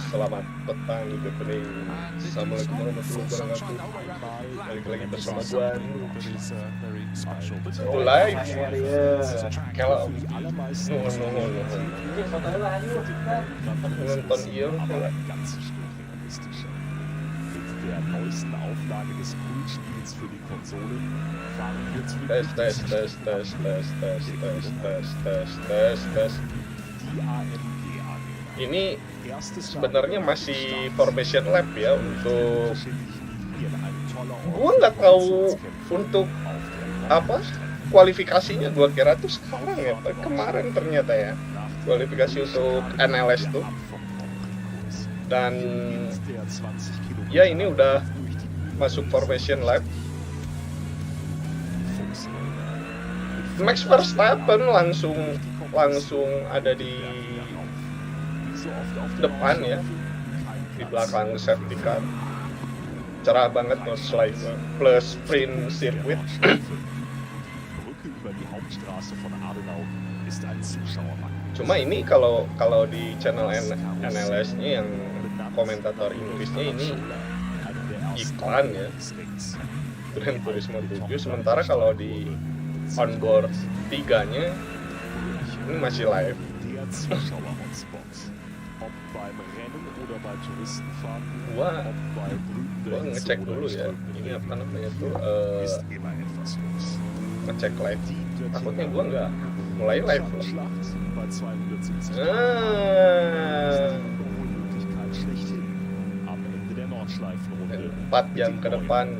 Selamat petang juga pening. Assalamualaikum warahmatullahi wabarakatuh. Balik lagi bersama gua itu live kalau nuhun nonton iya der neuesten Auflage des Kultspiels für die Konsole fahren wir zu den tes. die AMG AG. Ini sebenarnya masih formation lab ya untuk gua nggak tahu untuk apa kualifikasinya. Gua kira tuh sekarang ya, kemarin ternyata ya kualifikasi untuk NLS tuh. Dan ya ini udah masuk formation lab. Max Verstappen langsung ada di depan ya, di belakang safety car. Cerah banget Nordschleife plus sprint circuit. Cuma ini kalau di channel NLS-nya yang komentator Inggrisnya ini iklan ya, Gran Turismo 7. Sementara kalau di onboard 3-nya ini masih live. Gua ngecek dulu ya, ini apa namanya tuh ngecek live. Takutnya gua nggak mulai live loh. 4 jam ke depan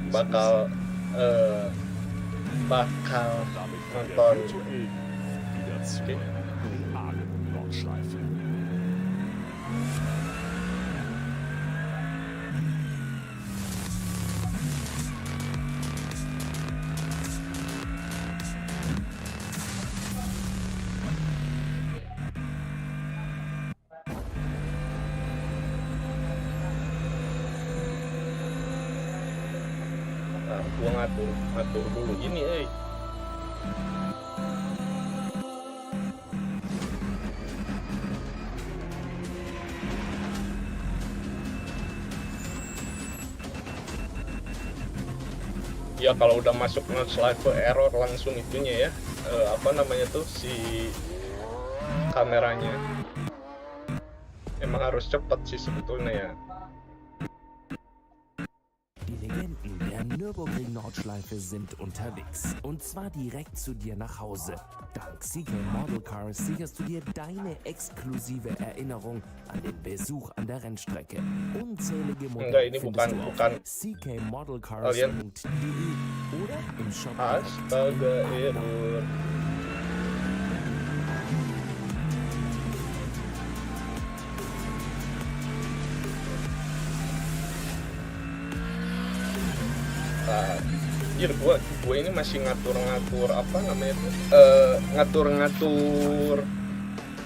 bakal nonton. Okay. Gua ngatur dulu ini ya kalau udah masuk Nordschleife error langsung itunya ya, apa namanya tuh si kameranya emang harus cepet sih sebetulnya ya. Der Nürburgring Nordschleife sind unterwegs und zwar direkt zu dir nach Hause. Dank CK Model Cars sicherst du dir deine exklusive Erinnerung an den Besuch an der Rennstrecke. Unzählige Modelle findest du auf ckmodelcars.de oder im Shop. Astaga, error. Gue ini masih ngatur apa namanya tuh, ngatur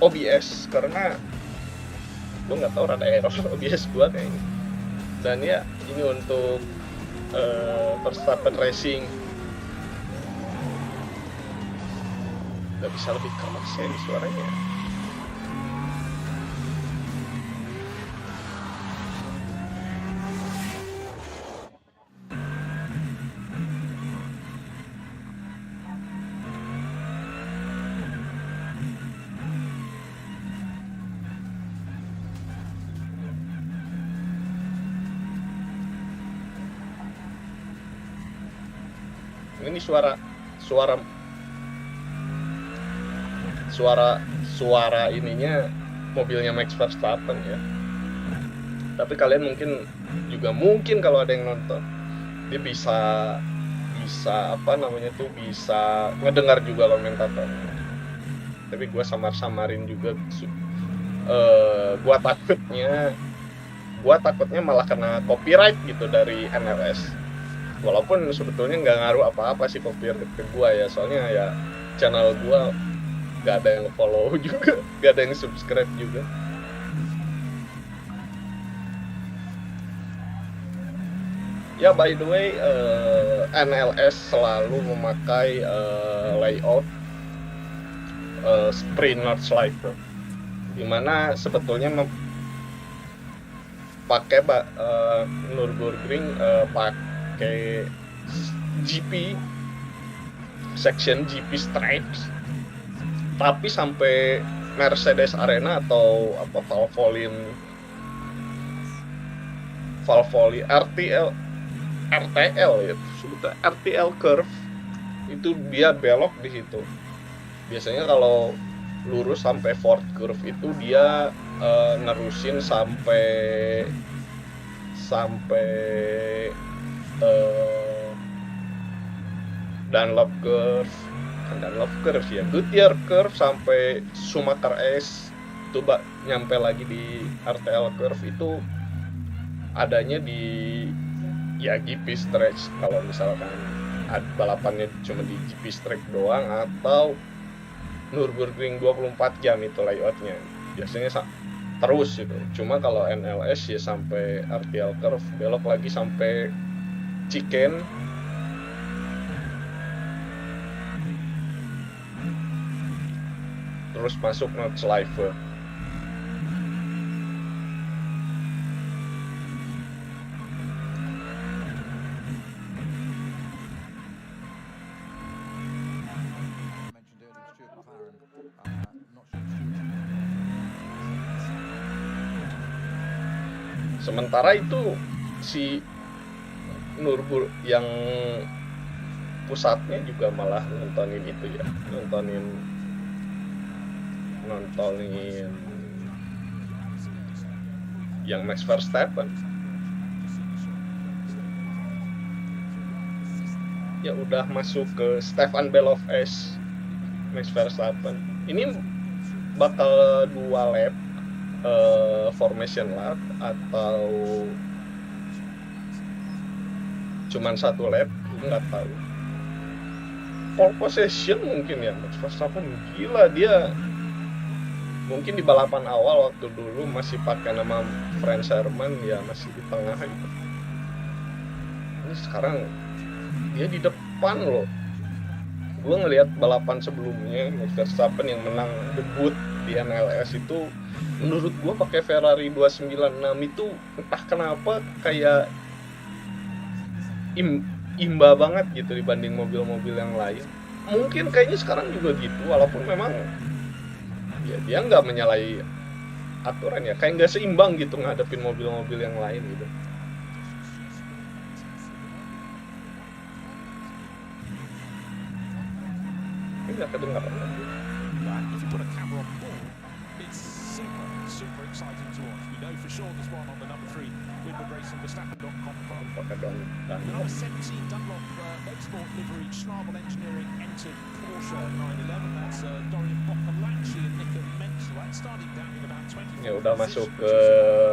OBS karena gue nggak tahu rada error OBS gue kayaknya. Dan ya ini untuk Verstappen Racing nggak bisa lebih keras ya suaranya. Ini suara ininya mobilnya Max Verstappen ya. Tapi kalian mungkin kalau ada yang nonton dia bisa apa namanya tuh bisa ngedengar juga komentatornya. Tapi gue samar-samarin juga. Gue takutnya malah kena copyright gitu dari NLS. Walaupun sebetulnya nggak ngaruh apa-apa sih copyright ke gue ya, soalnya ya channel gue nggak ada yang follow juga, nggak ada yang subscribe juga. Ya by the way, NLS selalu memakai layout sprint Nordschleife, dimana sebetulnya pakai Nürburgring pakai GP section GP stripes, tapi sampai Mercedes Arena atau apa Valvoline RTL ya, sebutnya RTL curve itu dia belok di situ. Biasanya kalau lurus sampai fourth curve itu dia nerusin sampai Dunlop curve ya, Goodyear curve sampai Schumacher S itu nyampe lagi di RTL curve itu adanya di ya GP stretch. Kalau misalkan balapannya cuma di GP stretch doang atau Nürburgring 24 jam itu layoutnya biasanya terus itu. Cuma kalau NLS ya sampai RTL curve, belok lagi sampai Chicken, terus masuk Nordschleife. Sementara itu si Nürburgring yang pusatnya juga malah nontonin itu ya, nontonin yang Max Verstappen. Ya udah masuk ke Stefan Beloff S, Max Verstappen. Ini bakal 2 lap formation lap atau cuman 1 lap, nggak tahu. Pole position mungkin ya, Max Verstappen gila dia. Mungkin di balapan awal waktu dulu masih pakai nama Franz Hermann ya, masih di tengah gitu. Ini sekarang dia di depan loh. Gue ngelihat balapan sebelumnya Max Verstappen yang menang debut di NLS itu, menurut gue pakai Ferrari 296 itu entah kenapa kayak imba banget gitu dibanding mobil-mobil yang lain. Mungkin kayaknya sekarang juga gitu, walaupun memang ya dia nggak menyalahi aturan ya, kayak nggak seimbang gitu ngadepin mobil-mobil yang lain gitu. Ini nggak kedengaran lagi. If you put a camera on board, it's super exciting to watch. We know for sure this one on the number 3 Nürburgring Racing Verstappen.com. Pakai dong. The number 17 Dunlop Motorsport livery Schnabel Engineering entered Porsche 911. That's Dorian Boccolacci and Nico Menzel. That started down in about 20. Ya udah masuk ke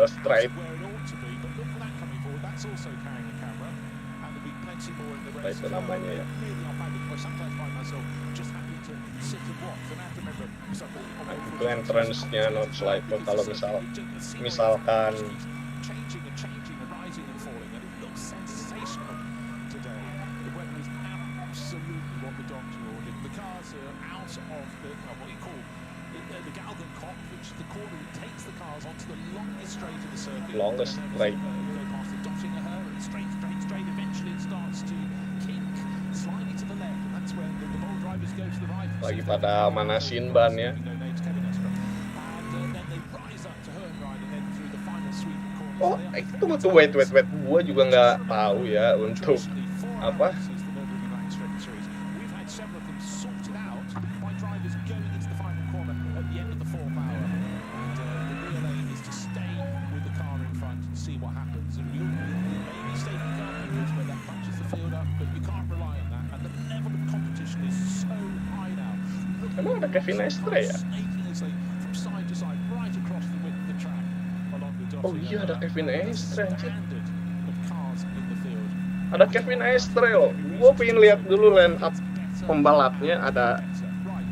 straight. Where it ought to be, but look at that coming forward. That's also carrying a camera, and there'll be plenty more in the race. Itu namanya ya. Really off-handed. I sometimes find myself just happy to sit and watch. And I have to remember Itu entrance-nya Nordschleife kalau misalkan changing and rising and falling, and it looks sensational today. The weather is absolutely what the doctor ordered. The cars are out of the what you call the Galgenkopp, which is the corner that takes the cars onto the longest straight of the circuit. Longest straight. Go past the Dottingerher and straight. Eventually it starts to kink slightly to the left, and that's when the ball drivers go to the right. Lagi pada manasin ban ya. Oh, itu tuh wait. Gua juga nggak tahu ya untuk apa. Emang ada Kevin Estre ya? Oh iya, ada Kevin Estre aja. Ada Kevin Estre loh. Gue pengen lihat dulu line up pembalapnya. Ada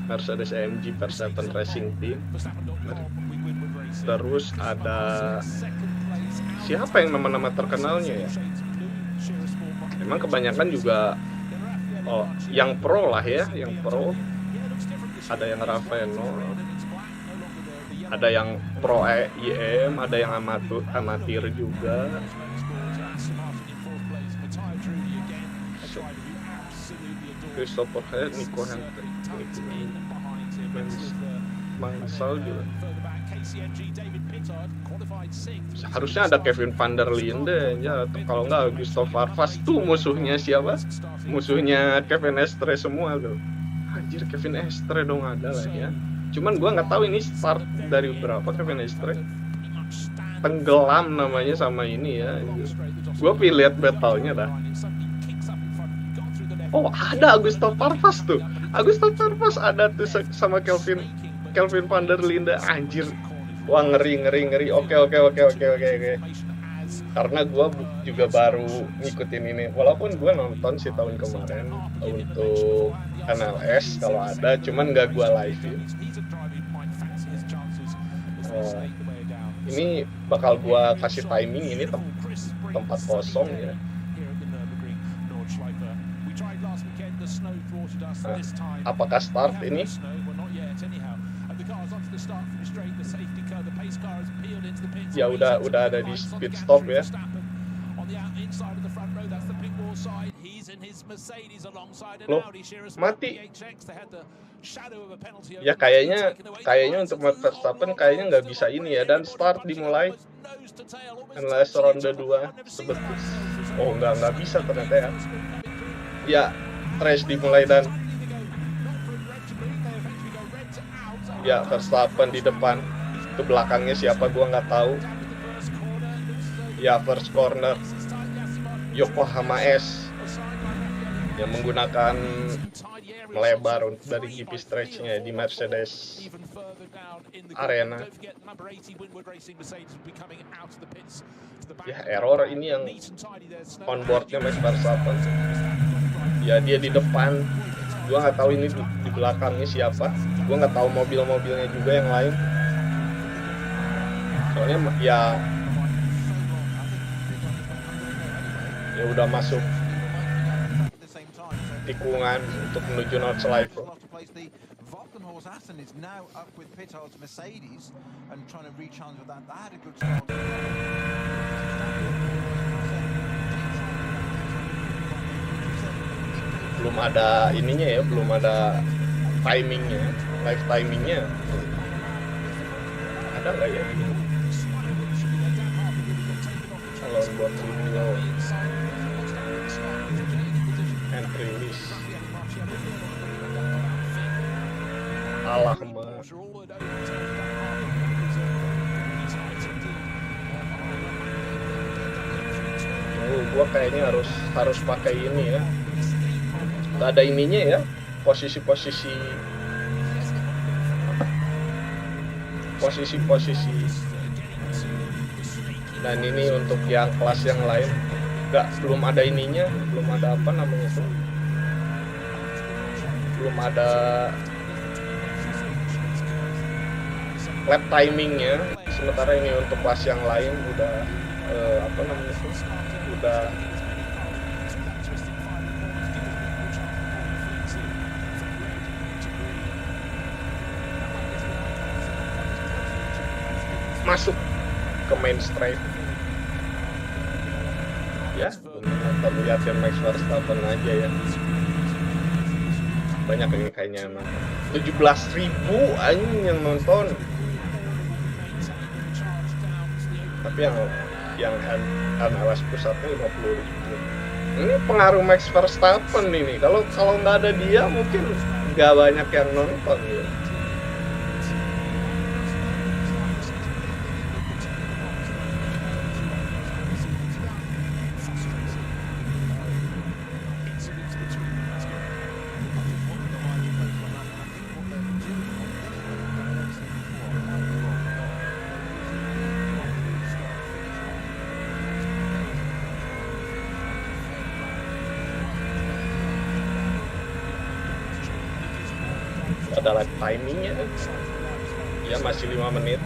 Mercedes AMG Verstappen Racing Team. Terus ada siapa yang nama-nama terkenalnya ya? Emang kebanyakan juga yang pro lah ya, yang pro. Ada yang Raveno, ada yang pro IM, ada yang amatir juga. Christopher Head, Nico Hendrik, Mansal juga. Harusnya ada Kevin van der Linde ya, atau kalau nggak Gustav Farfus tuh musuhnya siapa? Musuhnya Kevin Estre semua tuh. Anjir, Kevin Estre dong ada lah ya. Cuman gua nggak tahu ini start dari berapa Kevin Estre. Tenggelam namanya sama ini ya. Gua pilih lihat battle-nya dah. Oh, ada Gustav Farfus tuh. Gustav Farfus ada tuh sama Kelvin van der Linde. Anjir. Wah, ngeri. Oke. Karena gue juga baru ngikutin ini. Walaupun gue nonton sih tahun kemarin untuk MLS kalau ada, cuman nggak gue live-in. Ini bakal gue kasih timing, ini tempat kosong ya. Apakah start ini? Ya udah ada di speed stop ya. Loh, mati. Ya kayaknya untuk Max Verstappen kayaknya nggak bisa ini ya, dan start dimulai unless ronde 2 sebetul. Oh, nggak bisa ternyata ya. Ya, race dimulai dan ya Verstappen di depan. Itu belakangnya siapa gua nggak tahu. Ya, first corner Yokohama S yang menggunakan melebar dari GP stretch-nya di Mercedes Arena. Ya, error ini yang onboardnya Max Verstappen. Ya, dia di depan. Gua nggak tahu ini di belakangnya siapa. Gua nggak tahu mobil-mobilnya juga yang lain. Soalnya ya udah masuk tikungan untuk menuju Nordschleife. Belum ada ininya ya, belum ada timingnya, live timingnya. Ada nggak ya? Kalau buat video entry list, alah mah. Gua kayaknya harus pakai ini ya. Gak ada ininya ya, posisi. Dan ini untuk yang kelas yang lain belum ada ininya, belum ada apa namanya itu, belum ada lap timingnya. Sementara ini untuk kelas yang lain udah udah masuk ke main straight. Ya, kita lihatin Max Verstappen aja ya. Banyak ini kayaknya emang 17.000 anjing yang nonton. Tapi yang MLS pusatnya 50.000. Ini pengaruh Max Verstappen ini. Kalau nggak ada dia mungkin nggak banyak yang nonton ya. Ada live timingnya ya, masih 5 menit.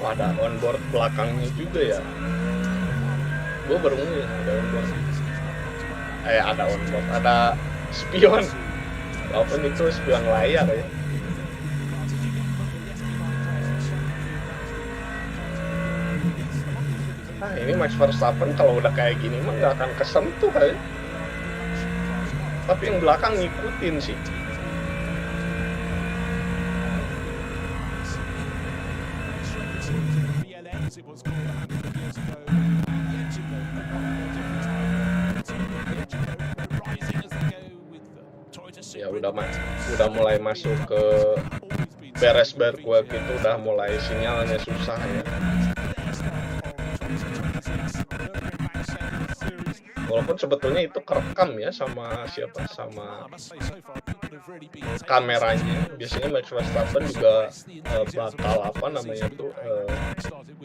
Wah, ada onboard belakangnya juga ya. Gue baru ngeh ada onboard. Ada onboard, ada spion. Walaupun itu spion layar ya. Nah, ini Max Verstappen kalau udah kayak gini mah nggak akan kesentuh ya. Tapi yang belakang ngikutin sih. Ya udah mulai masuk ke beres berkuat gitu, udah mulai sinyalnya susah ya. Walaupun sebetulnya itu kerekam ya sama kameranya. Biasanya Max Verstappen juga bakal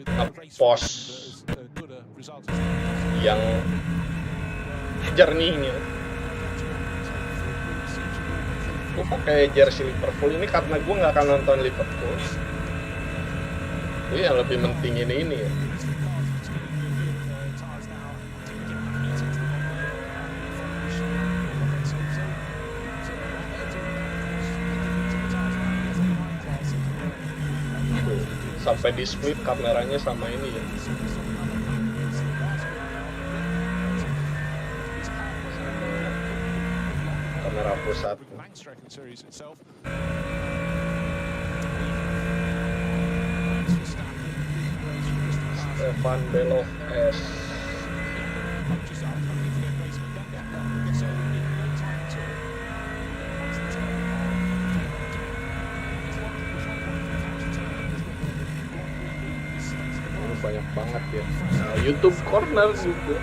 nge-post yang jernihnya. Gue pakai jersey Liverpool ini karena gue nggak akan nonton Liverpool. Gue yang lebih mentingin ini ya. Sampai di split kameranya sama ini ya. Kamera pusat. Langstrecken-Serie itself. Stefan Belov S. Banyak banget ya. Nah, YouTube Corner juga.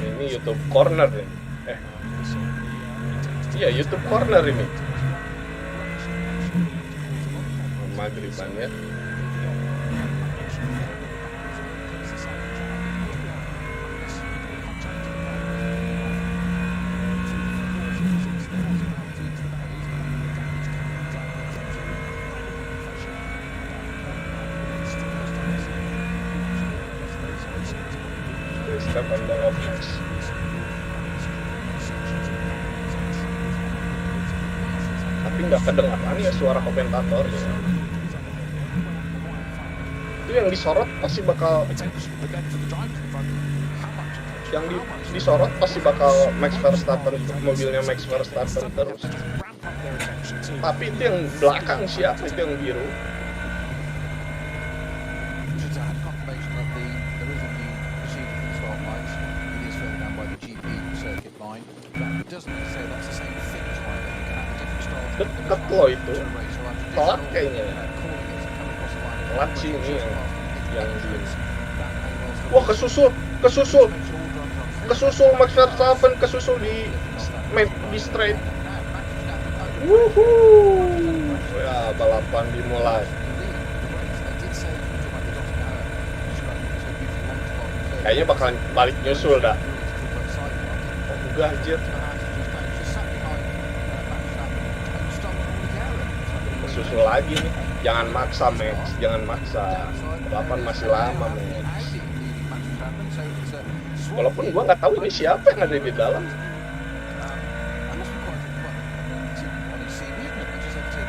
Ini YouTube Corner ya. Iya, YouTube Corner ini. Maghriban ya. Stefan Belov S. Tapi nggak kedengaran ya suara komentatornya. Itu yang disorot pasti bakal disorot pasti bakal Max Verstappen, mobilnya Max Verstappen terus. Tapi itu yang belakang siapa, itu yang biru? Deket loh itu, telat kayaknya. Telat sih ini yang di. Wah, kesusul Max Verstappen, kesusul di straight. Wuhuu. Ya, balapan dimulai. Kayaknya bakal balik nyusul dah. Oh, enggak anjir. Kesusul lagi nih. Jangan maksa, Max. Jangan maksa. Balapan masih lama, Max. Walaupun gua nggak tahu ini siapa yang ada di dalam.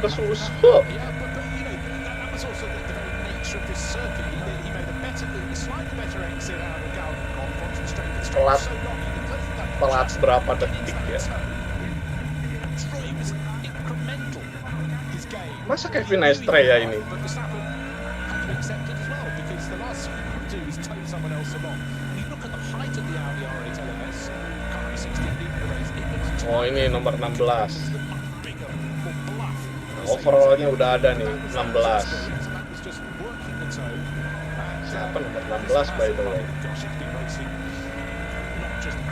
Kesusul. Telat berapa detik ya? Masa Kevin Estrella ini? Oh, ini nomor 16. Overallnya udah ada nih, 16. Siapa nomor 16 by the way?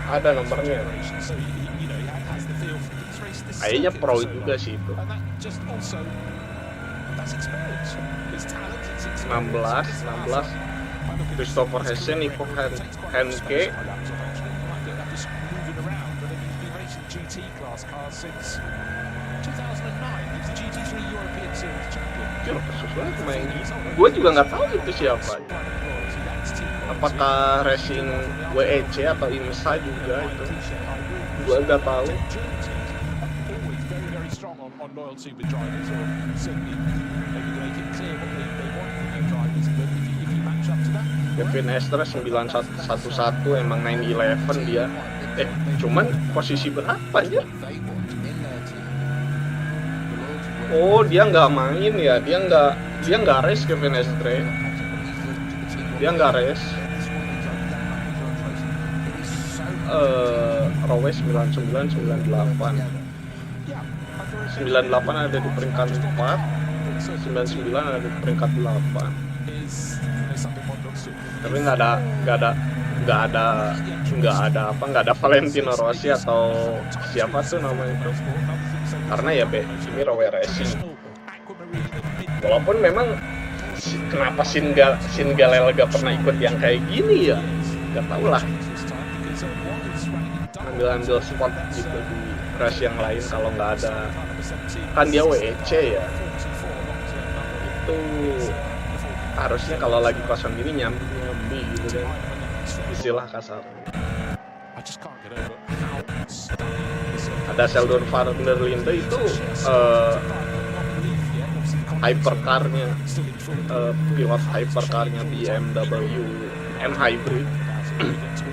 Ada nomornya. Kayaknya pro juga sih itu. 16. Christopher Hesse, Nico Henke. GT class cars since 2009. He's the GT3 European Series champion. Sesuai main gitu. Gue juga nggak tahu itu siapa. Apakah racing WEC atau IMSA juga itu? Gue nggak tahu. Always very, very strong on loyalty with drivers, or certainly maybe make it clear what they want from new drivers. But if you match up to that, Kevin Estre 911 emang 911 dia. Cuman posisi berapa aja? Oh, dia nggak main ya, dia nggak race Kevin Estre. Dia nggak race. Rowe 9998 ada di peringkat 4, 99 ada di peringkat 8. Tapi nggak ada Valentino Rossi atau siapa tuh namanya itu, karena ya ini Rowe Racing. Walaupun memang kenapa Singalel gak pernah ikut yang kayak gini ya, gak tau lah, ambil spot gitu di race yang lain. Kalau nggak ada, kan dia WEC ya, itu harusnya kalau lagi kosong gini nyambi gitu deh, istilah kasar. Ada Sheldon van der Linde itu hypercar-nya, pilot hypercar-nya BMW M Hybrid 16.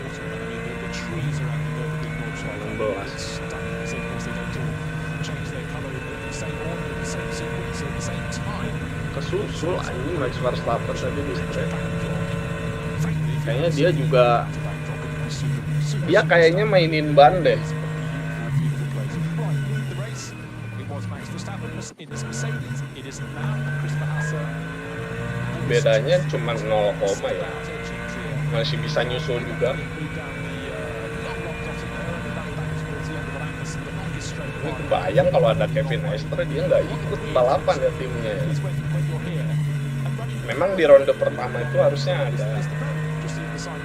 Kesusul anjing Max Verstappen tadi di straight. Kayaknya dia kayaknya mainin ban deh. Bedanya cuma 0, ya. Masih bisa nyusul juga. Ini kebayang kalau ada Kevin Estre, dia nggak ikut balapan ya timnya ya. Memang di ronde pertama itu harusnya ada,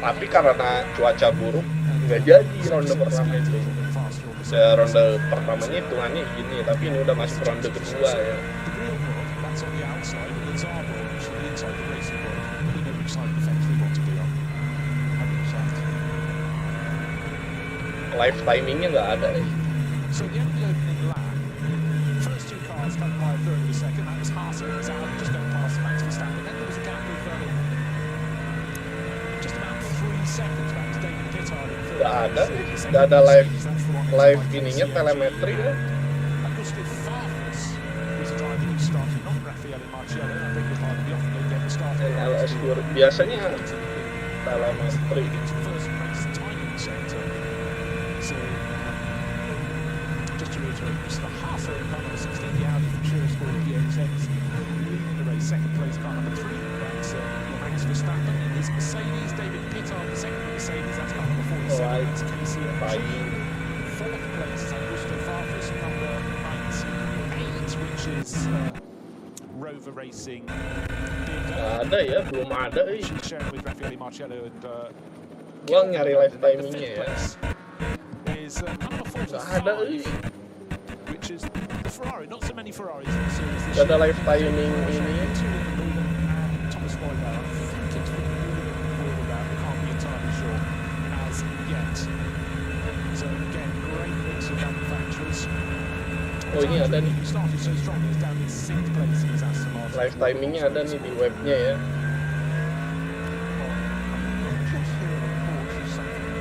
tapi karena cuaca buruk nggak jadi ronde pertama itu. Ronde pertamanya hitungannya gini, tapi ini udah masuk ronde kedua ya. Live timingnya nggak ada ya. So the end of the opening lap, first two cars come by a third of a second. That was Haas and Zhou just going past Max Verstappen. Then there was a gap of just about 3 seconds back to David Pittard. Nggak ada live ininya, telemetri ya. Augusto Farfus was a driver who started, not Raffaele Marciello. I beg your pardon, we often don't get the start. LS biasanya telemetri. First race timing center. So just to reiterate, Mr. Haas in car number 16, the Audi from Sure Sport PHX, leading the race. Second place, car number 3, that's Max Verstappen in his Mercedes. David Pittard, the second Mercedes, that's car number 47, that's Casey Paget. Fourth place is Augusto Farfus, number 98, which is Rover Racing. Ada ya, belum ada. Sharing with Raffaele Marciello and Gua nyari live timingnya ya. Nggak ada, which is the Ferrari, not so many Ferraris in the series this year. Ada live timing ini. Thomas Neuber, I think it's been ruled out, we can't be entirely sure as yet. So again, great mix of manufacturers. Oh, ini ada nih. Started so strong, it's down in 6th place in his Aston Martin. Live timingnya ada nih di webnya ya.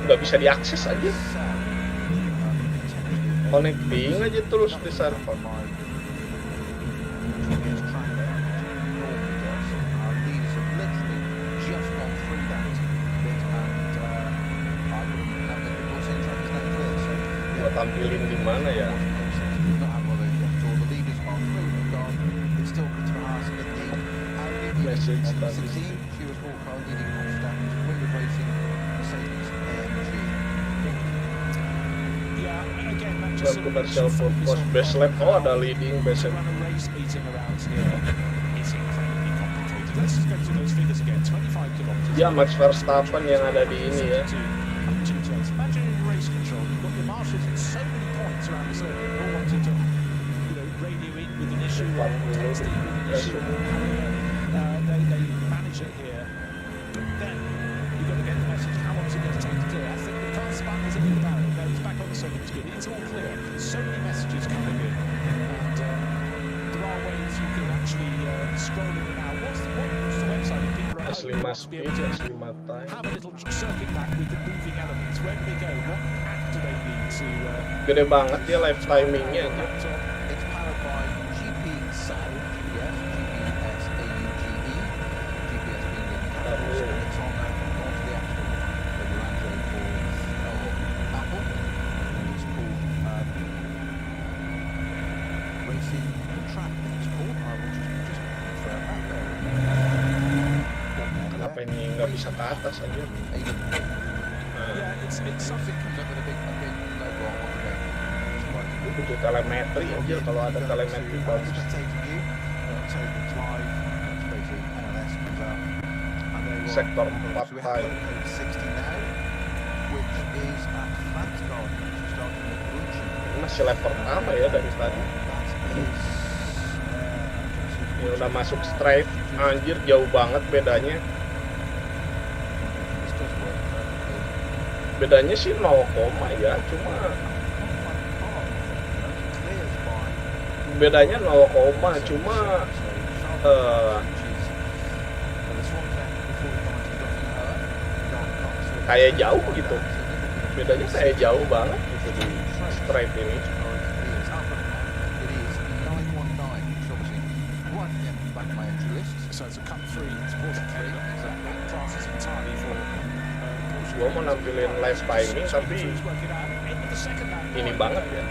Nggak bisa diakses aja. Connecting aja terus di server. Gua tampilin di mana ya? Message tadi. Commercial purpose base lap, ada leading base lap. let's just go through those figures again. 25 kilometers. Dia Max Verstappen yang ada di ini ya. Imagine in race control, you've got your marshals at so many points around the circuit, all wanting to, radio in with an issue or text in with an issue. They manage it here. But then you've got to get the message. How long is it going to take to clear? I think the car spun is in the barrier. No, it's back on the circuit. It's good. It's all clear. So many messages coming in, and there are ways you can actually scroll in and out. What's the website? If people are S5 speed, S5 time. have a little circuit back with the moving elements. Where do they go? What app do they need to? Gede banget dia live timingnya aja. It's powered by GP-SAUGE, GPS, G-P-S-A-U-G-E, GPS being the capital, and it's on the App Store, whether you're Android or Apple, and it's called Racing the Track, it's called. I will just throw it out there. Kenapa ini nggak bisa ke atas aja? Yeah, it's something. Comes up with a big logo on the back. Itu butuh telemetri aja, kalau ada telemetri bagus. Sektor 4 time. Ini masih lap pertama ya dari tadi. Ini udah masuk straight, anjir jauh banget bedanya. Bedanya sih 0, ya, cuma bedanya 0, cuma kayak jauh gitu. Bedanya kayak jauh banget gitu di straight ini. So it's a cut free sports trade. That class is entirely for. Gua mau nampilin live timing tapi ini banget ya.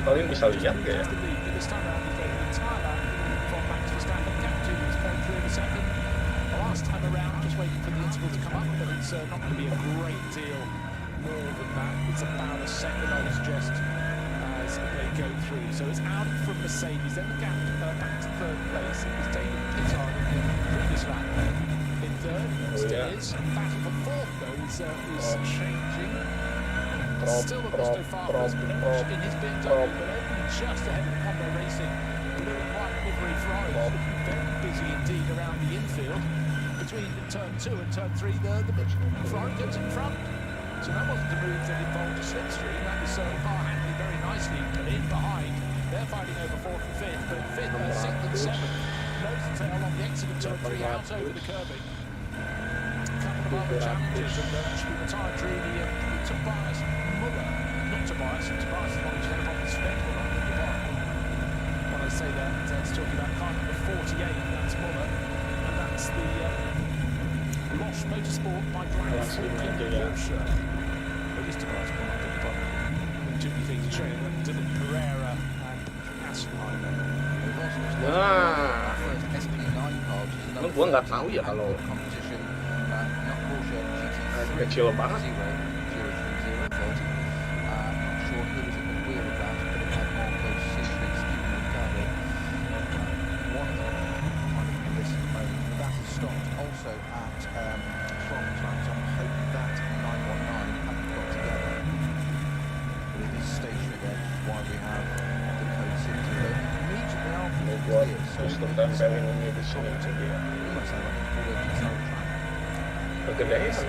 Kalian bisa lihat ya. Last time around, just waiting for the interval to come up, but it's not going to be a great deal more than that. It's about a second, I would suggest, as they go through. So it's out from Mercedes, then the gap back to third place. It was David Coulthard in the previous lap. In third, still is. Battle for fourth, though, is changing. Still Augusto Farfus, but in his BMW, but only just ahead of Combo Racing. Blue and white livery Ferrari, looking very busy indeed around the infield. Between turn 2 and turn 3, the Ferrari goes in front. So that wasn't a move that involved a slipstream. That was car handling very nicely, but in behind, they're fighting over 4th and 5th, but 5th, 6th and 7th. Nose and tail on the exit of turn 3 out over the curbing. A couple of other challenges, and actually retired really Tobias Muller. Not Tobias is the one who's going to the schedule on the bar. When I say that, it's talking about car number 48, that's Muller, and that's the Losch Motorsport by Brian Porsche. It is Tobias Muller, I beg your pardon. Too many things to show you. Dylan Pereira and Assenheimer. Nah, gua nggak tahu ya kalau kecil banget. Buat sistem tempelin ini di sini aja. Kegedean kan?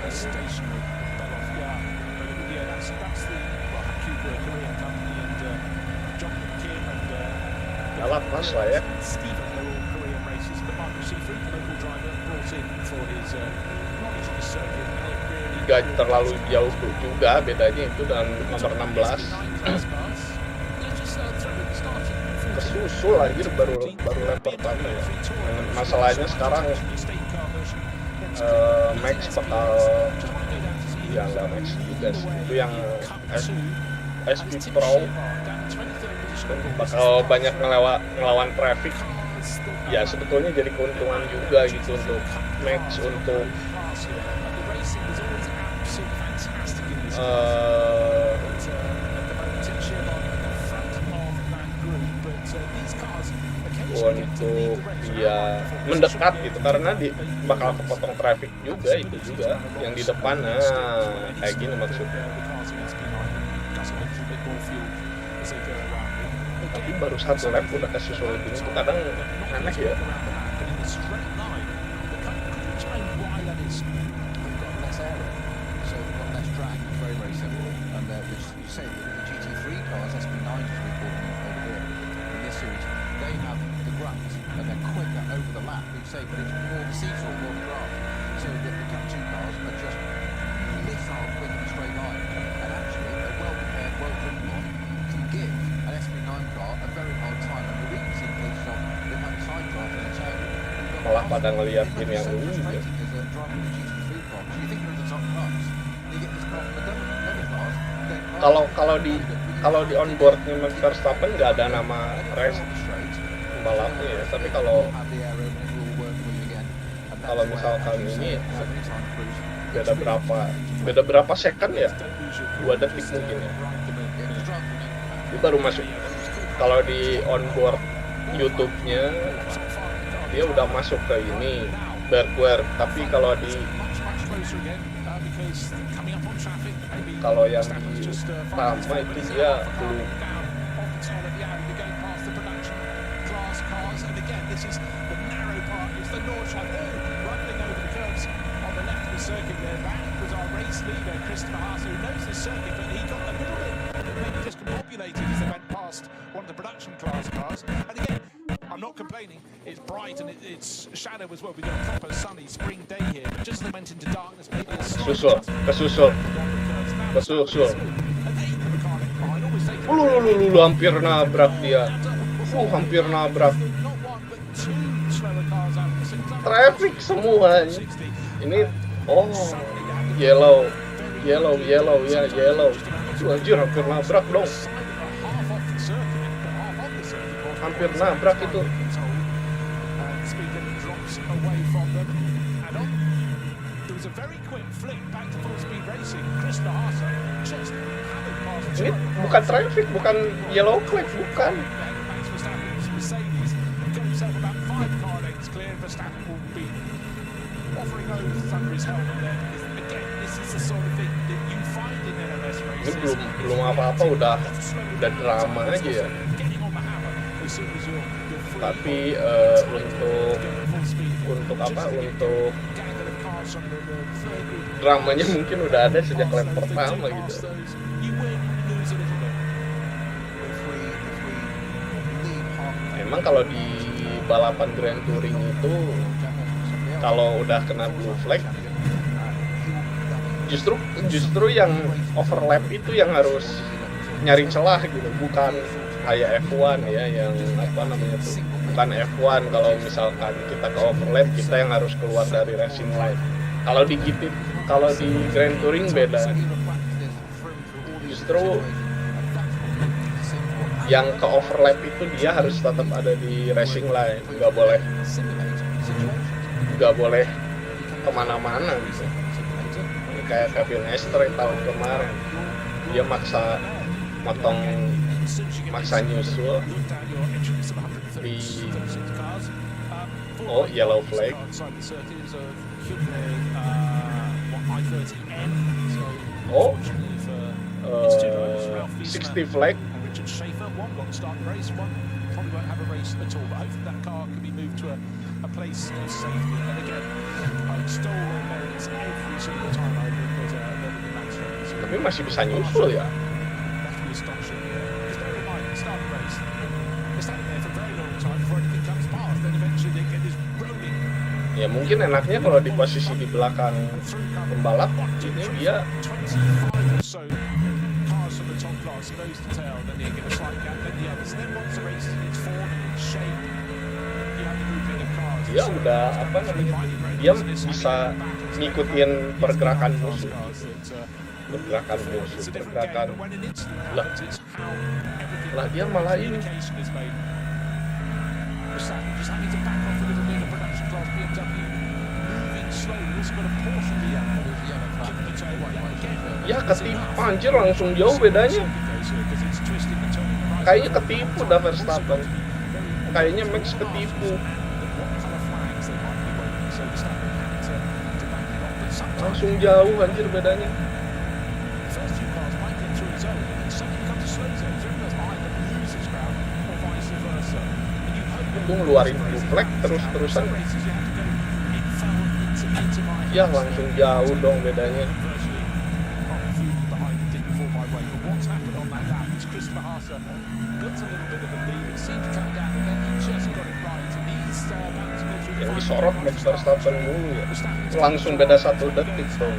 Galak pas lah ya. Gak terlalu jauh juga bedanya itu dan nomor 16. Kesusul anjir baru lap pertama ya. Masalahnya sekarang Max bakal ya nggak Max juga sih. Itu yang SP Pro bakal banyak ngelawan traffic. Ya sebetulnya jadi keuntungan juga gitu untuk Max untuk untuk dia mendekat gitu, karena bakal kepotong traffic juga itu juga yang di depan. Nah, kayak gini maksudnya. Tapi baru 1 lap udah kesusul gini tuh kadang aneh ya. Say, but it's more the seesaw, more the grass, so that the Cup 2 cars are just missile quick in a straight line. And actually, a well-prepared, well-driven one can give an SP9 car a very hard time. And we've even seen cases of they've had a sidecar in a turn. Malah pada ngeliatin yang ini ya. As a driver of the GT3 car, so you think you're in the top class, you get this car from the double class. Kalau di onboardnya Max Verstappen nggak ada nama race balapnya ya, tapi kalau misalkan ini beda berapa second ya, 2 detik mungkin ya, dia baru masuk. Kalau di onboard YouTube-nya dia udah masuk ke ini Bergware, tapi kalau yang di lama itu dia belum. Circuit there, that was our race leader, Christopher Haas, who knows this circuit, but he got a little bit maybe discombobulated as they went past one of the production class cars. And again, I'm not complaining, it's bright and it's shadow as well. We've got a proper sunny spring day here, but just as they went into darkness, maybe a kesusul. Hampir nabrak dia. Hampir nabrak. Traffic semua. Ini yellow ya, yellow. Anjir, hampir nabrak dong. Hampir nabrak itu. Ini bukan traffic, bukan yellow flag, bukan. Ini belum apa-apa udah drama aja ya. Tapi untuk dramanya mungkin udah ada sejak lap pertama gitu. Memang kalau di balapan Grand Touring itu kalau udah kena blue flag, justru yang overlap itu yang harus nyari celah gitu, bukan kayak F1 ya, yang apa namanya tuh, bukan F1 kalau misalkan kita ke overlap kita yang harus keluar dari racing line. Kalau di Grand Touring beda, justru yang ke overlap itu dia harus tetap ada di racing line, nggak boleh kemana-mana gitu. Kayak Kevin Estre tahun kemarin, dia maksa nyusul di yellow flag. 60 flag. Probably won't have a race at all, but hopefully that car can be moved to a place of safety. And again, I extol their merits every single time I look at the Langstrecken-Serie. Tapi masih bisa nyusul ya. That can be astonishing. Because bear in mind, start the race, they're standing there for a very long time before anything comes past. Then eventually they get this rolling. Ya mungkin enaknya kalau di posisi di belakang pembalap, ini dia. Nose to tail, then they give a slight gap, then the others. Then once the race is formed and it's shaped, you have the grouping of cars. Dia udah dia bisa ngikutin pergerakan musuh. Lah dia malah ini. Ya ketipu, anjir, langsung jauh bedanya. Kayaknya ketipu dah Verstappen. kayaknya Max ketipu. Langsung jauh anjir bedanya. Itu ngeluarin blue flag terus-terusan. Ya langsung jauh dong bedanya. Yang disorot Max Verstappen mulu ya. Langsung beda 1 detik tuh.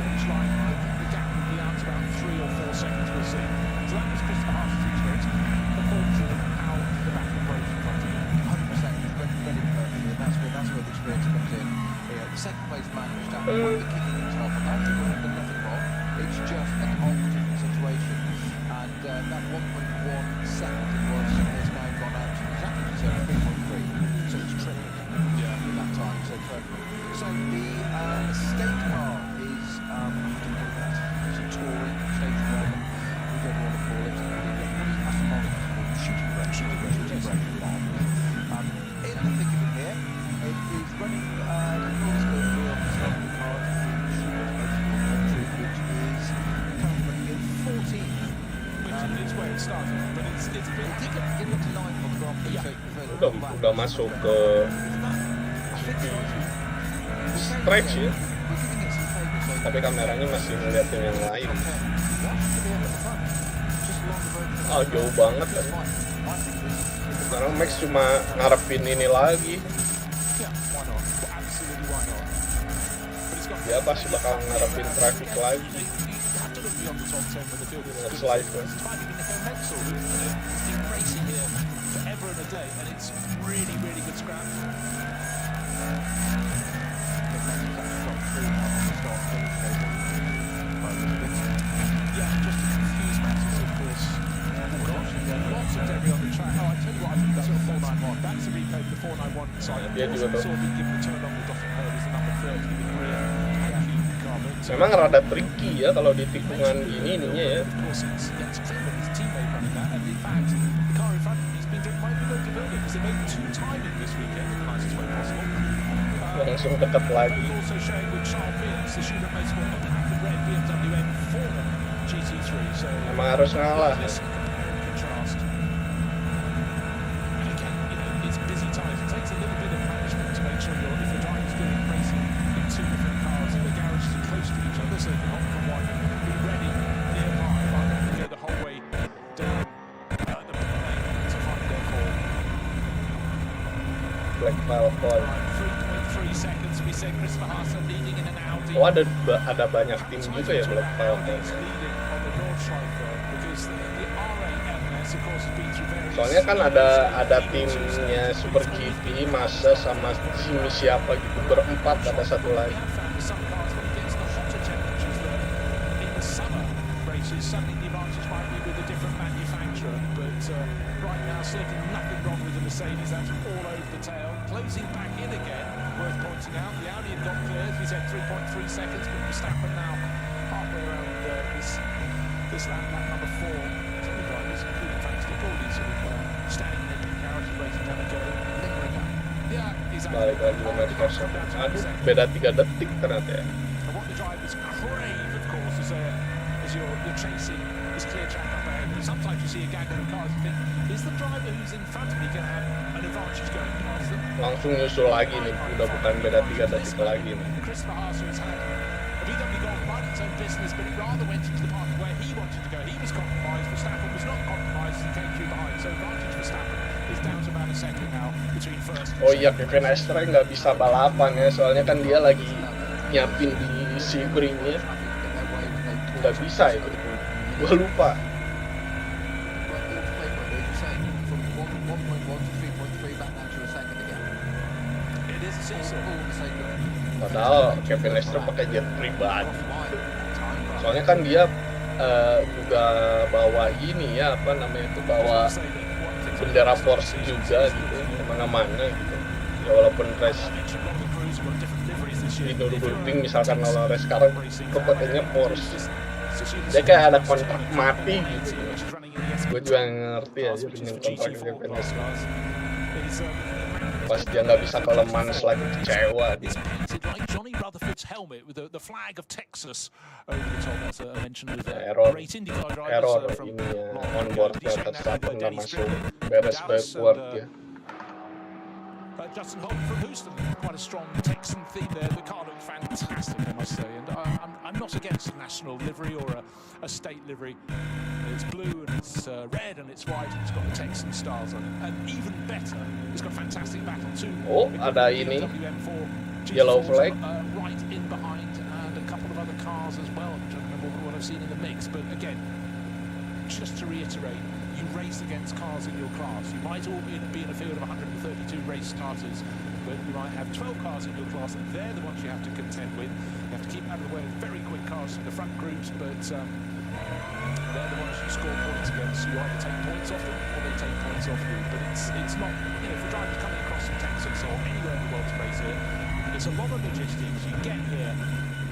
Udah masuk ke stretch ya, tapi kameranya masih ngeliatin yang lain. Jauh banget kan. Sekarang Max cuma ngarepin ini lagi. Dia pasti bakal ngarepin traffic lagi. Nge-slide kan. Dia juga tuh. Memang rada tricky ya kalau di tikungan gini ininya ya. Langsung dekat lagi. Emang harus ngalah. Black Falcon. Oh ada banyak tim juga ya Black Falcon. Soalnya kan ada timnya Super GP, Massa sama Jimmy siapa gitu, berempat, ada satu lagi. Closing back in again, worth pointing out. The Audi had got cleared. He's at 3.3 seconds, but Verstappen now halfway around this lap number 4. Some of the drivers, including Frank Stickle, sort of standing in the garage, waiting to have a go. Lingering up. Yeah, exactly. Balik lagi ke Verstappen. Aduh, beda 3 detik ternyata ya. And what the drivers crave, of course, is you're chasing this clear track up ahead. Because sometimes you see a gang of cars and think, is the driver who's in front of me going to have an advantage going past them? Langsung nyusul lagi nih, udah bukan beda 3 detik lagi nih. Christopher Haas has had a VW Golf right its own business, but he rather went into the park where he wanted to go. He was compromised. Verstappen was not compromised as he came through behind. So advantage Verstappen is down to about a second now between first. Oh iya, Kevin Estre nggak bisa balapan ya, soalnya kan dia lagi nyiapin di Sebringnya. Nggak bisa itu, gua lupa. Padahal Kevin Langstrecken pakai jet pribadi. Soalnya kan dia juga bawa ini ya, apa namanya itu, bawa bendera Porsche juga gitu, kemana-mana gitu. Ya walaupun race di Nürburgring misalkan kalau race sekarang pakainya Porsche, dia kayak ada kontrak mati gitu. Gue juga ngerti aja dengan kontrak Kevin Langstrecken. Pas dia nggak bisa ke Le Mans lagi kecewa dia. It's painted like Johnny Rutherford's helmet with the flag of Texas over the top. That's a mention of Error. great IndyCar drivers Error from ini ya, Long onboardnya Shane Verstappen nggak Denny masuk Strickland, beres Dallas, backward and, dia. Justin Holden from Houston, quite a strong Texan theme there. The car looked fantastic, I must say. And I'm not against a national livery or a state livery. It's blue and it's red and it's white and it's got the Texan stars on it. And even better, it's got fantastic battle too. Oh, ada ini yellow flag. Right in behind, and a couple of other cars as well. I don't remember what I've seen in the mix, but again, just to reiterate, you race against cars in your class. You might all be in a field of 132 race starters, but you might have 12 cars in your class, and they're the ones you have to contend with. You have to keep out of the way of very quick cars from the front groups, but they're the ones you score points against. So you either take points off them or they take points off you. But it's not, you know, for drivers coming across from Texas or anywhere in the world to race here, it's a lot of logistics. You get here,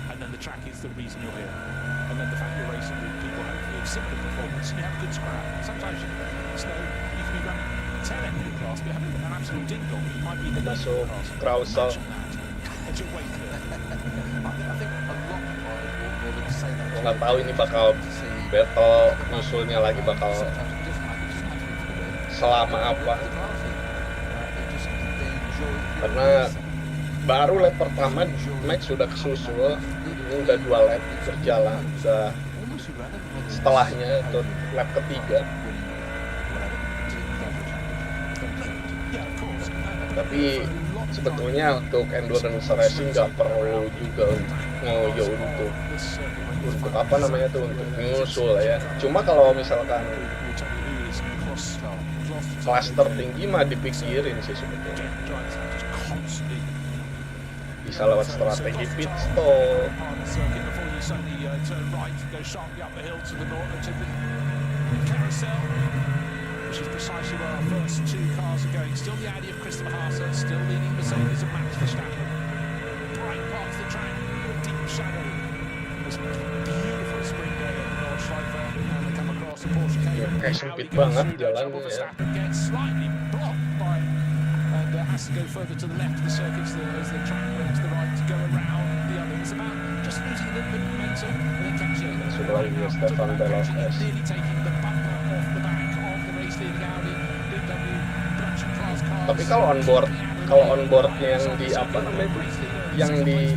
and then the track is the reason you're here. And then the fact you're racing with people hopefully of similar performance, and you have a good scrap. Sometimes you can be running 10 in your class, but having an absolute ding dong, you might be in the Masuk class. Krausel. Imagine that. And you're waiting there. I think a lot of drivers will say that. Gua nggak tahu ini bakal battle nyusulnya lagi bakal selama apa, karena baru lap pertama Max sudah kesusul, ini udah 2 lap berjalan, udah setelahnya itu lap ketiga. Tapi sebetulnya untuk endurance racing nggak perlu juga ngoyo untuk apa namanya tuh, untuk nyusul ya. Cuma kalau misalkan kelas tertinggi mah dipikirin sih sebetulnya. Bisa lewat strategi pit stop. Which is precisely where our first 2 cars are going. Still the Audi of Christopher Haase, still leading Mercedes of Max Verstappen. Bright parts of the track, deep shadow. This beautiful spring day on the Nordschleife, and they come across the Porsche Cayman. Kayak sempit banget jalannya ya. Verstappen gets slightly blocked by, and has to go further to the left of the circuit as the track went to the right to go around the other. It's about just losing a little bit of momentum and then catching it. Sudah lagi Stefan Veloz. Nearly taking the bumper off the back of the race-leading Audi BMW production class cars. Tapi kalau onboardnya yang di apa namanya itu, yang di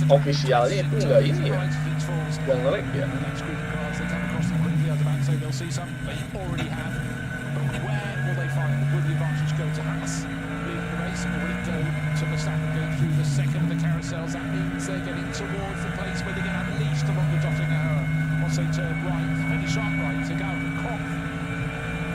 officialnya itu nggak ini ya, nggak nge-lag ya. That means they're getting towards the place where they're going to unleash along the dotting arrow. Once they turn right, fairly sharp right to go and Koch.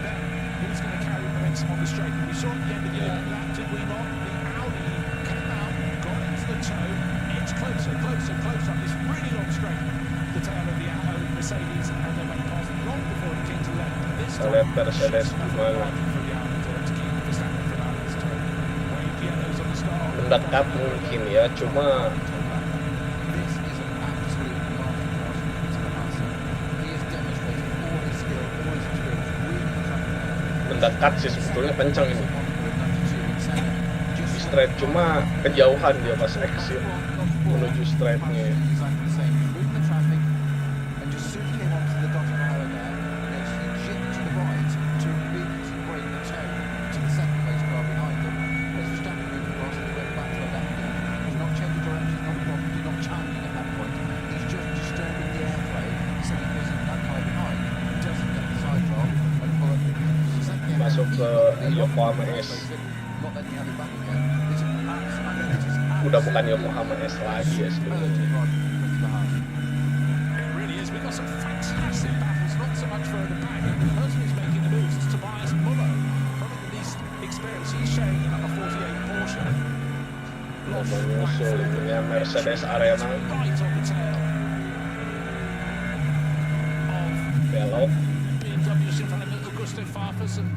Then who's going to carry momentum on the straight? We saw at the end of the opening lap, did we not? The Audi came out, got into the toe, edged closer on this really long straight. The tail of the Audi Mercedes, and they went past long before it came to left. This time, Mercedes gimana? Mendekat mungkin ya, cuma mendekat sih sebetulnya kencang ini di straight, cuma kejauhan dia pas exit menuju straightnya. Masuk ke Yokohama S, udah bukan Yokohama S lagi ya sebenarnya. Mau menyusul itunya Mercedes Arena, belok. And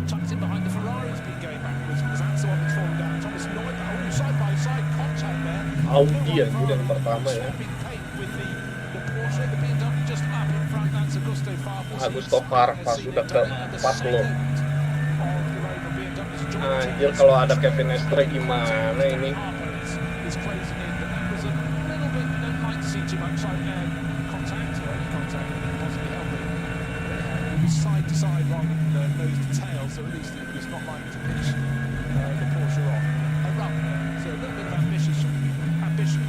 tucked in behind the Ferrari has been going backwards because that's the one that's fallen down. Thomas Lloyd, side by side contact there. Audi yang pertama ya. With the Porsche, the BMW just up in front. That's Augusto Farfus. Augusto Farfus udah keempat loh. Anjir, kalau ada Kevin Estre gimana ini? Side to side rather than nose to tail, so at least it was not likely to pitch the Porsche off. A run, so a little bit of ambition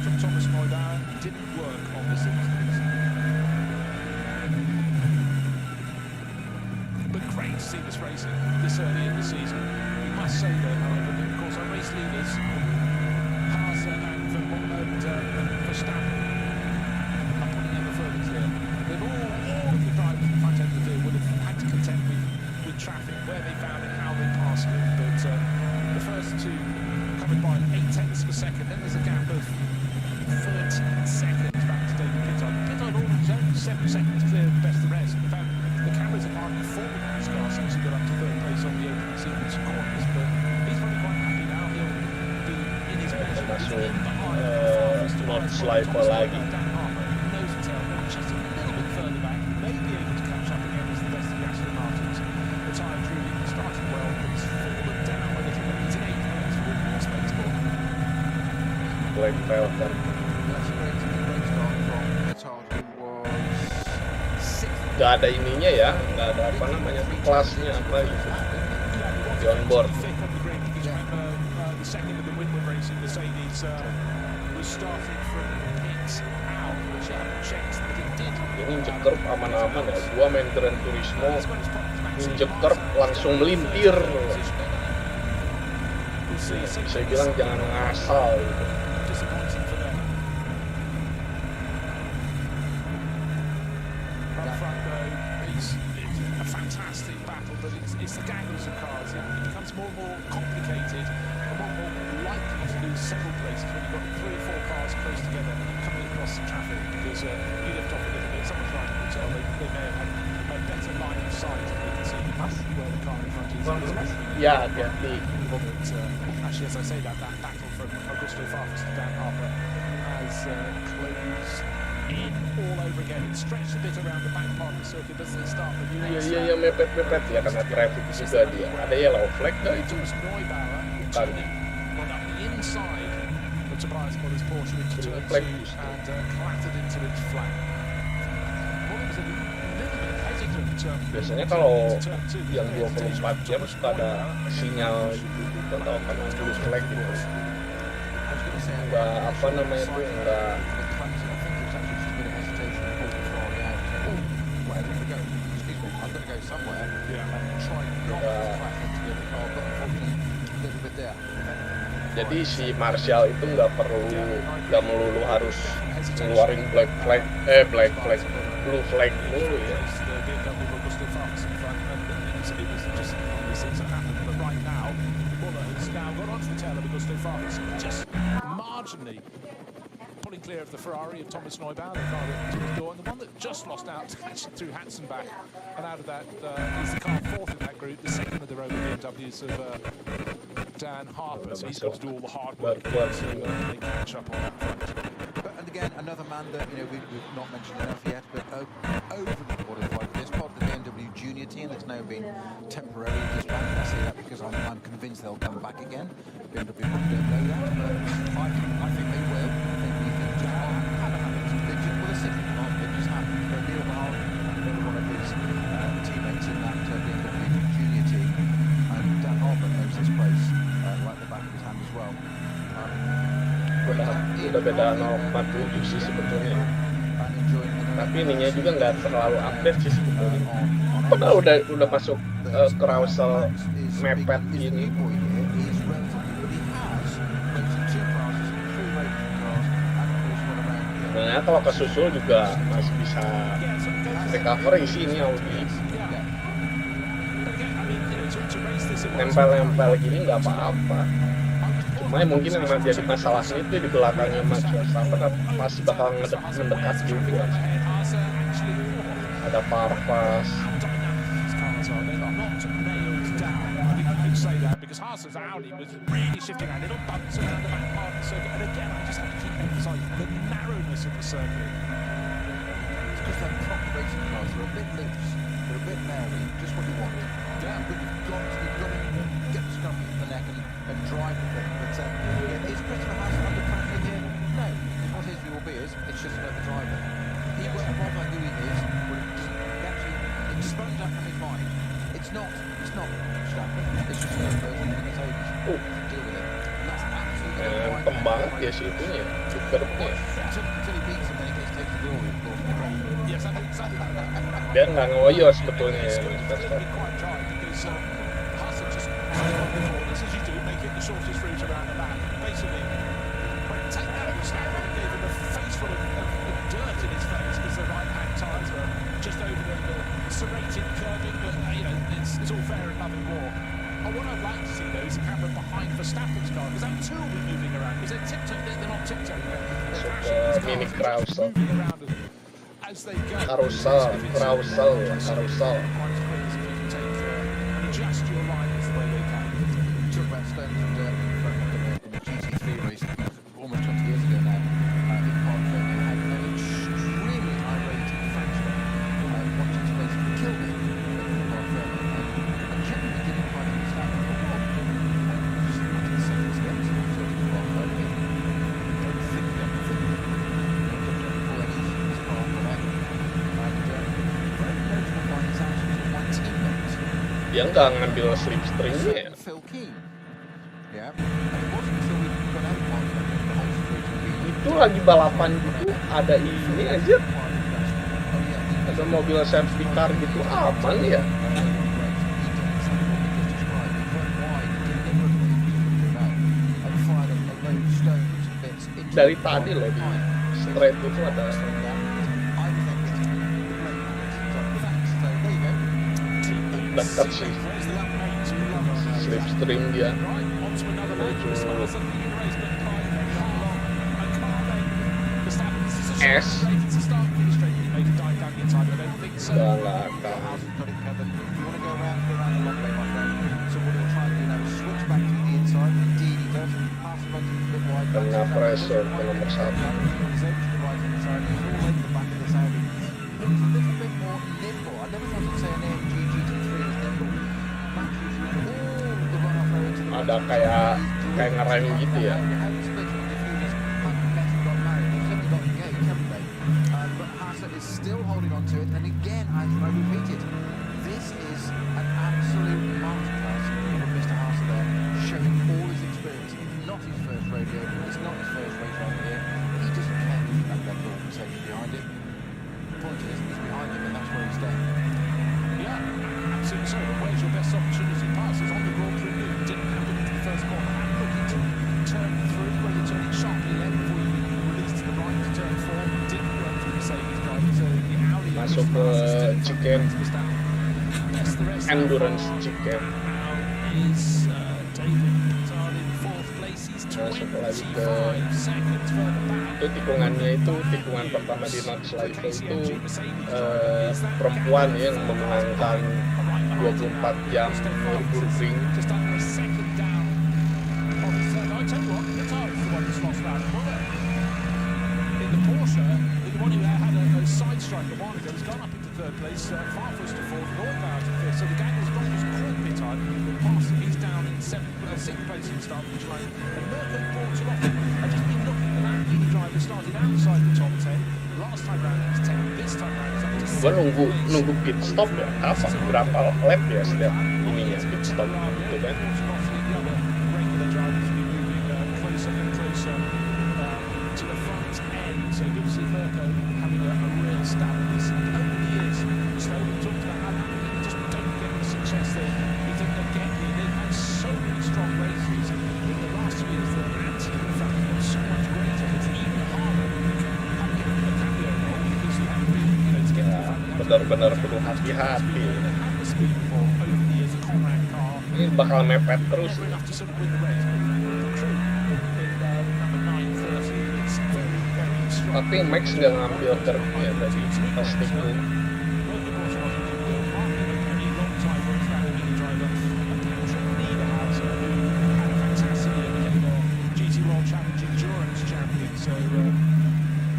from Thomas Neubauer didn't work on this instance. But great to see this racing this early in the season. We must say though, however, that of course our race leaders, Haas and Verstappen, are putting ever further clear. They've all of the drivers in front end of the field would have had to contend with traffic, where they found it, how they passed it. But the first two covered by 0.8 per second. Then there's a gap of 13 seconds back to David Pittard. Pittard already only 7 seconds clear of the best of the rest. In fact, the cameras are hardly forming on his car since he got up to third place on the opening sequence of corners. But he's probably quite happy now. He'll be in his best. Masuk not slide lagi. Black Falcon. Gak ada ininya ya, gak ada apa namanya kelasnya apa gitu di onboard. Ini injek curve aman-aman ya. Gua main Gran Turismo, injek curve langsung melintir. Saya bilang jangan ngasal gitu. It's the gangles of cars. It becomes more and more complicated and more and more likely to lose several places when you've got 3 or 4 cars close together coming across the traffic because you lift off a little bit. Someone's riding the tail, they may have had a better line of sight and they can see where the car in front is. Yeah, hati-hati. Actually, as I say that battle from Augusto Farfus to Dan Harper has closed in all over again. It stretched a bit around the back part of the circuit, but at the start of the next Iya, mepet-mepet ya karena traffic juga dia. Ada yellow flag dah itu. Bukan. Up the inside of Tobias Muller's Porsche into turn 2 and clattered into its flank. Muller was a little bit hesitant. Biasanya kalau yang 24 jam suka ada sinyal gitu, atau karena blue flag gitu. Enggak apa namanya itu enggak. Jadi si Marshall itu nggak melulu harus ngeluarin blue flag dulu ya. Clear of the Ferrari of Thomas Neubauer, the car that was door, and the one that just lost out through Hatzenbach, and out of that is the car fourth in that group, the second of the Rover BMWs of Dan Harper, so he's got to do all the hard work so they catch up on that front. But, and again, another man that we've not mentioned enough yet, but over the qualified for this part of the BMW Junior team that's now been temporarily disbanded. I say that because I'm convinced they'll come back again. BMW don't know that, but I think they will. Teammates in that BMW Junior team, and Dan Harper knows this place like the back of his hand as well. Udah beda 0,47 sih sebetulnya. Tapi ininya juga nggak terlalu update sih sebetulnya. Padahal udah masuk carousel mepet ini. Sebenarnya kalau kesusul juga masih bisa recovery sih ini Audi. Nempel-nempel gini nggak apa-apa. Cuma mungkin yang jadi masalahnya itu di belakangnya Max Verstappen masih bakal mendekat juga. Ada Farfus. Say that because Haas's Audi was really shifting around little bumps around the back part of the circuit, and again I just have to keep emphasising the narrowness of the circuit. It's because they're proper racing cars, they're a bit loose. It's not Verstappen. It's just another person in the Mercedes. Deal with it. And that's absolutely Entem banget ya si itunya, Zuckernya. until he beats him, then he takes the glory, of course. Yes, I think Dia nggak ngoyo sebetulnya ya, quite dry because Haas just corners as you do, make it the shortest route around the back. Basically, take that Verstappen and gave him a face full of dirt in his face because the right-hand tyres were just over the serrated curbing. But it's all fair in love and war. What I'd like to see though is a camera behind Verstappen's car because that two will be moving around because they're not tiptoeing. Masuk ke mini carousel. Moving around as they go. Carousel. Adjust your lines the way they can. Talk about stones and dirt in the GT3 race almost 20 years ago now. In Barcelona, had an extremely irate Frenchman wanting to basically kill me in Barcelona. And genuinely didn't quite understand what. Just imagine the seconds again to Barcelona. Don't think anything. Don't pull any his car for that. And very notable by his actions of my teammates. Dia nggak ngambil slipstreamnya ya. Phil Keen. Yeah. And it wasn't until we got out of Barcelona that the whole situation really Itu lagi balapan gitu, ada ini aja, ada mobil safety car gitu, aman ya. Dari tadi loh di straight itu ada dekat sih slipstream dia. S nggak akan. Kena pressure ke nomor 1. Ada kayak ngerem gitu ya. Still holding on to it, and again, I repeat it, this is an absolute masterclass from Mr. Haas there, showing all his experience. It's not his first rodeo, it's not his first race over here. He doesn't care if that Red Bull Mercedes behind him. The point is, he's behind him, and that's where he's staying. Yeah, absolutely so. But where's your best opportunity passes on the Grand Prix move? Didn't happen into the first corner. And looking to turn through, where you're turning sharply left before you release to the right to turn 4. Didn't work for the Mercedes drivers. The Audi Masuk ke chicken endurance chicken. Is David Coulthard in fourth place? He's Masuk lagi ke 25 seconds further back. itu tikungannya itu tikungan pertama di Nürburgring itu perempuan yang memenangkan 24 jam Nürburgring. Just under a second down on the third. I tell you what, Coulthard is the one who's lost that. In the Porsche, the one who had a side strike a while ago has gone up into third place, Farfus to fourth, Nordbauer to fifth. So the gang has got his caught Coulthard, but past him, he's down in sixth place in the start finish line. And Merco brought it off. I've just been looking, the Lamborghini driver started outside the top 10. Last time round it was 10, this time round it's up to 6. Gua nunggu pit stop ya, apa berapa lap ya setiap ininya pit stop gitu kan. Regular drivers will be moving closer and closer to the front end. So good to see Merco having a real stab at this. Over the years, slowly talked about how Lamborghini just don't get the success that you think they'll get here. They've had so many strong races in the last 2 years. The anti-in fact got so much greater. It's even harder having a cameo role because you haven't been, to get to the front. Benar-benar perlu hati-hati. Had the speed for over the years. A Conrad car. Ini bakal mepet terus. Never enough to sort of win the race. The crew in number 930. It's very, very strong. Tapi Max nggak ngambil termnya tadi pas tikung.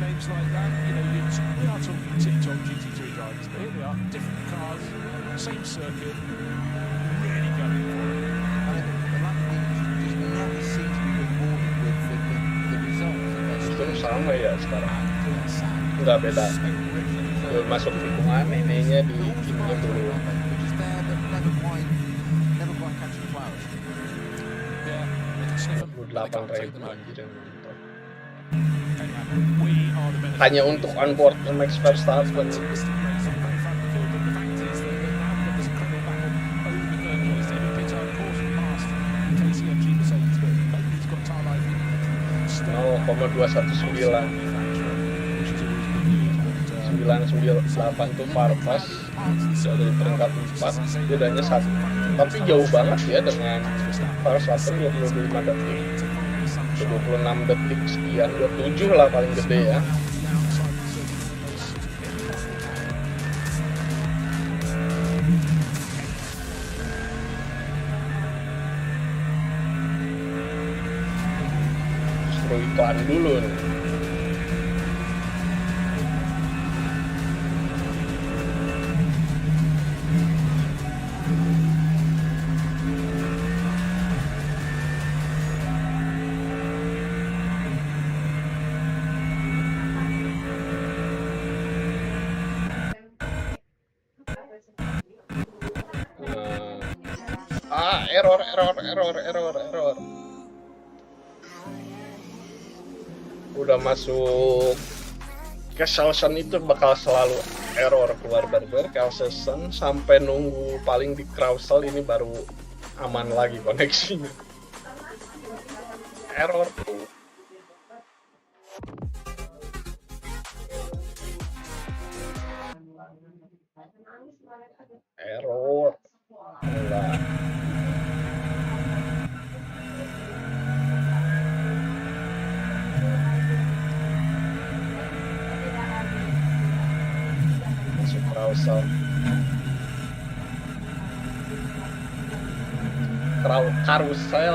Names like that, we are talking TikTok GT3 drivers, but here they are, different cars, same circuit, really going for it. I mean, the Lamborghini just never seem to be rewarded with the results that they're Justru sama ya sekarang. seeing. Nggak beda. Masuk tikungan, mainnya di timnya dulu. Which is there, but never quite 28.000 anjir yang nonton. We are the beneficiaries. Hanya untuk on board Max Verstappen. Fantastic race on both front of the field, but the fact is that now we've got this incredible battle over the third place. Every pit out caution past KCMG Mercedes, but maybe he's got time over 0,219 which is always good news. But 998 tuh Farpas dari peringkat 4, bedanya 1. Tapi jauh banget ya dengan Verstappen 25 detik, 26 detik sekian, 27 lah paling gede ya. Justru iklan dulu nih. Error. Udah masuk Kelsen itu bakal selalu error keluar barber Kelsen sampai nunggu paling di Krausel ini baru aman lagi koneksinya. Error tuh. Error. Enggak. Masuk Krausel. Karusel.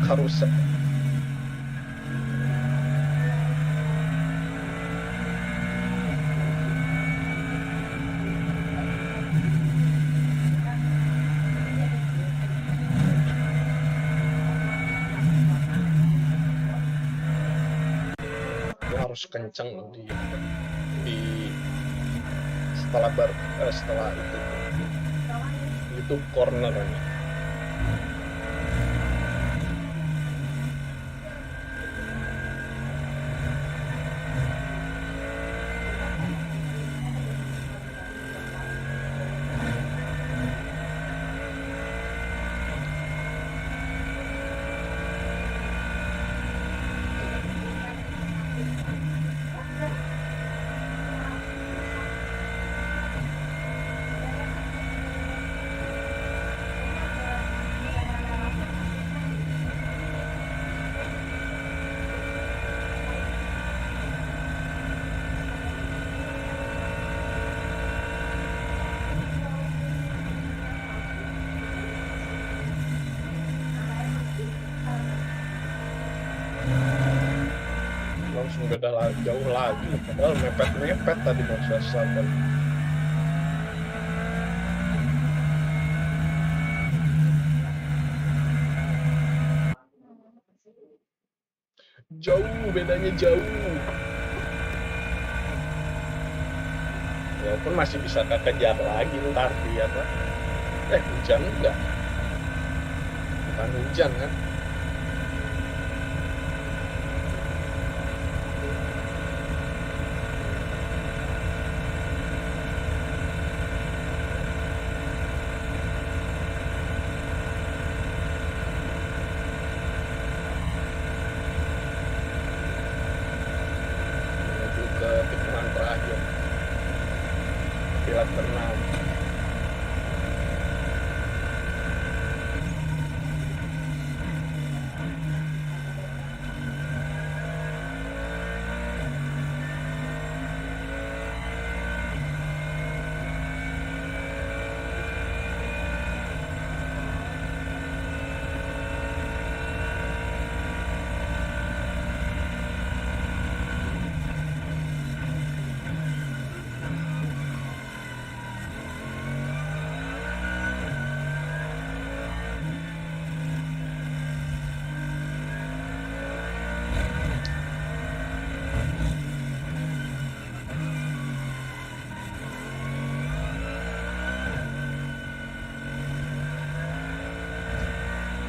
Karusel. Lu harus kenceng di setelah itu corner ini. Langsung beda jauh lagi, padahal mepet tadi Max Verstappen. Bedanya jauh. Walaupun masih bisa kekejar lagi ntar di apa? Hujan enggak? Bukan hujan kan? Berenang.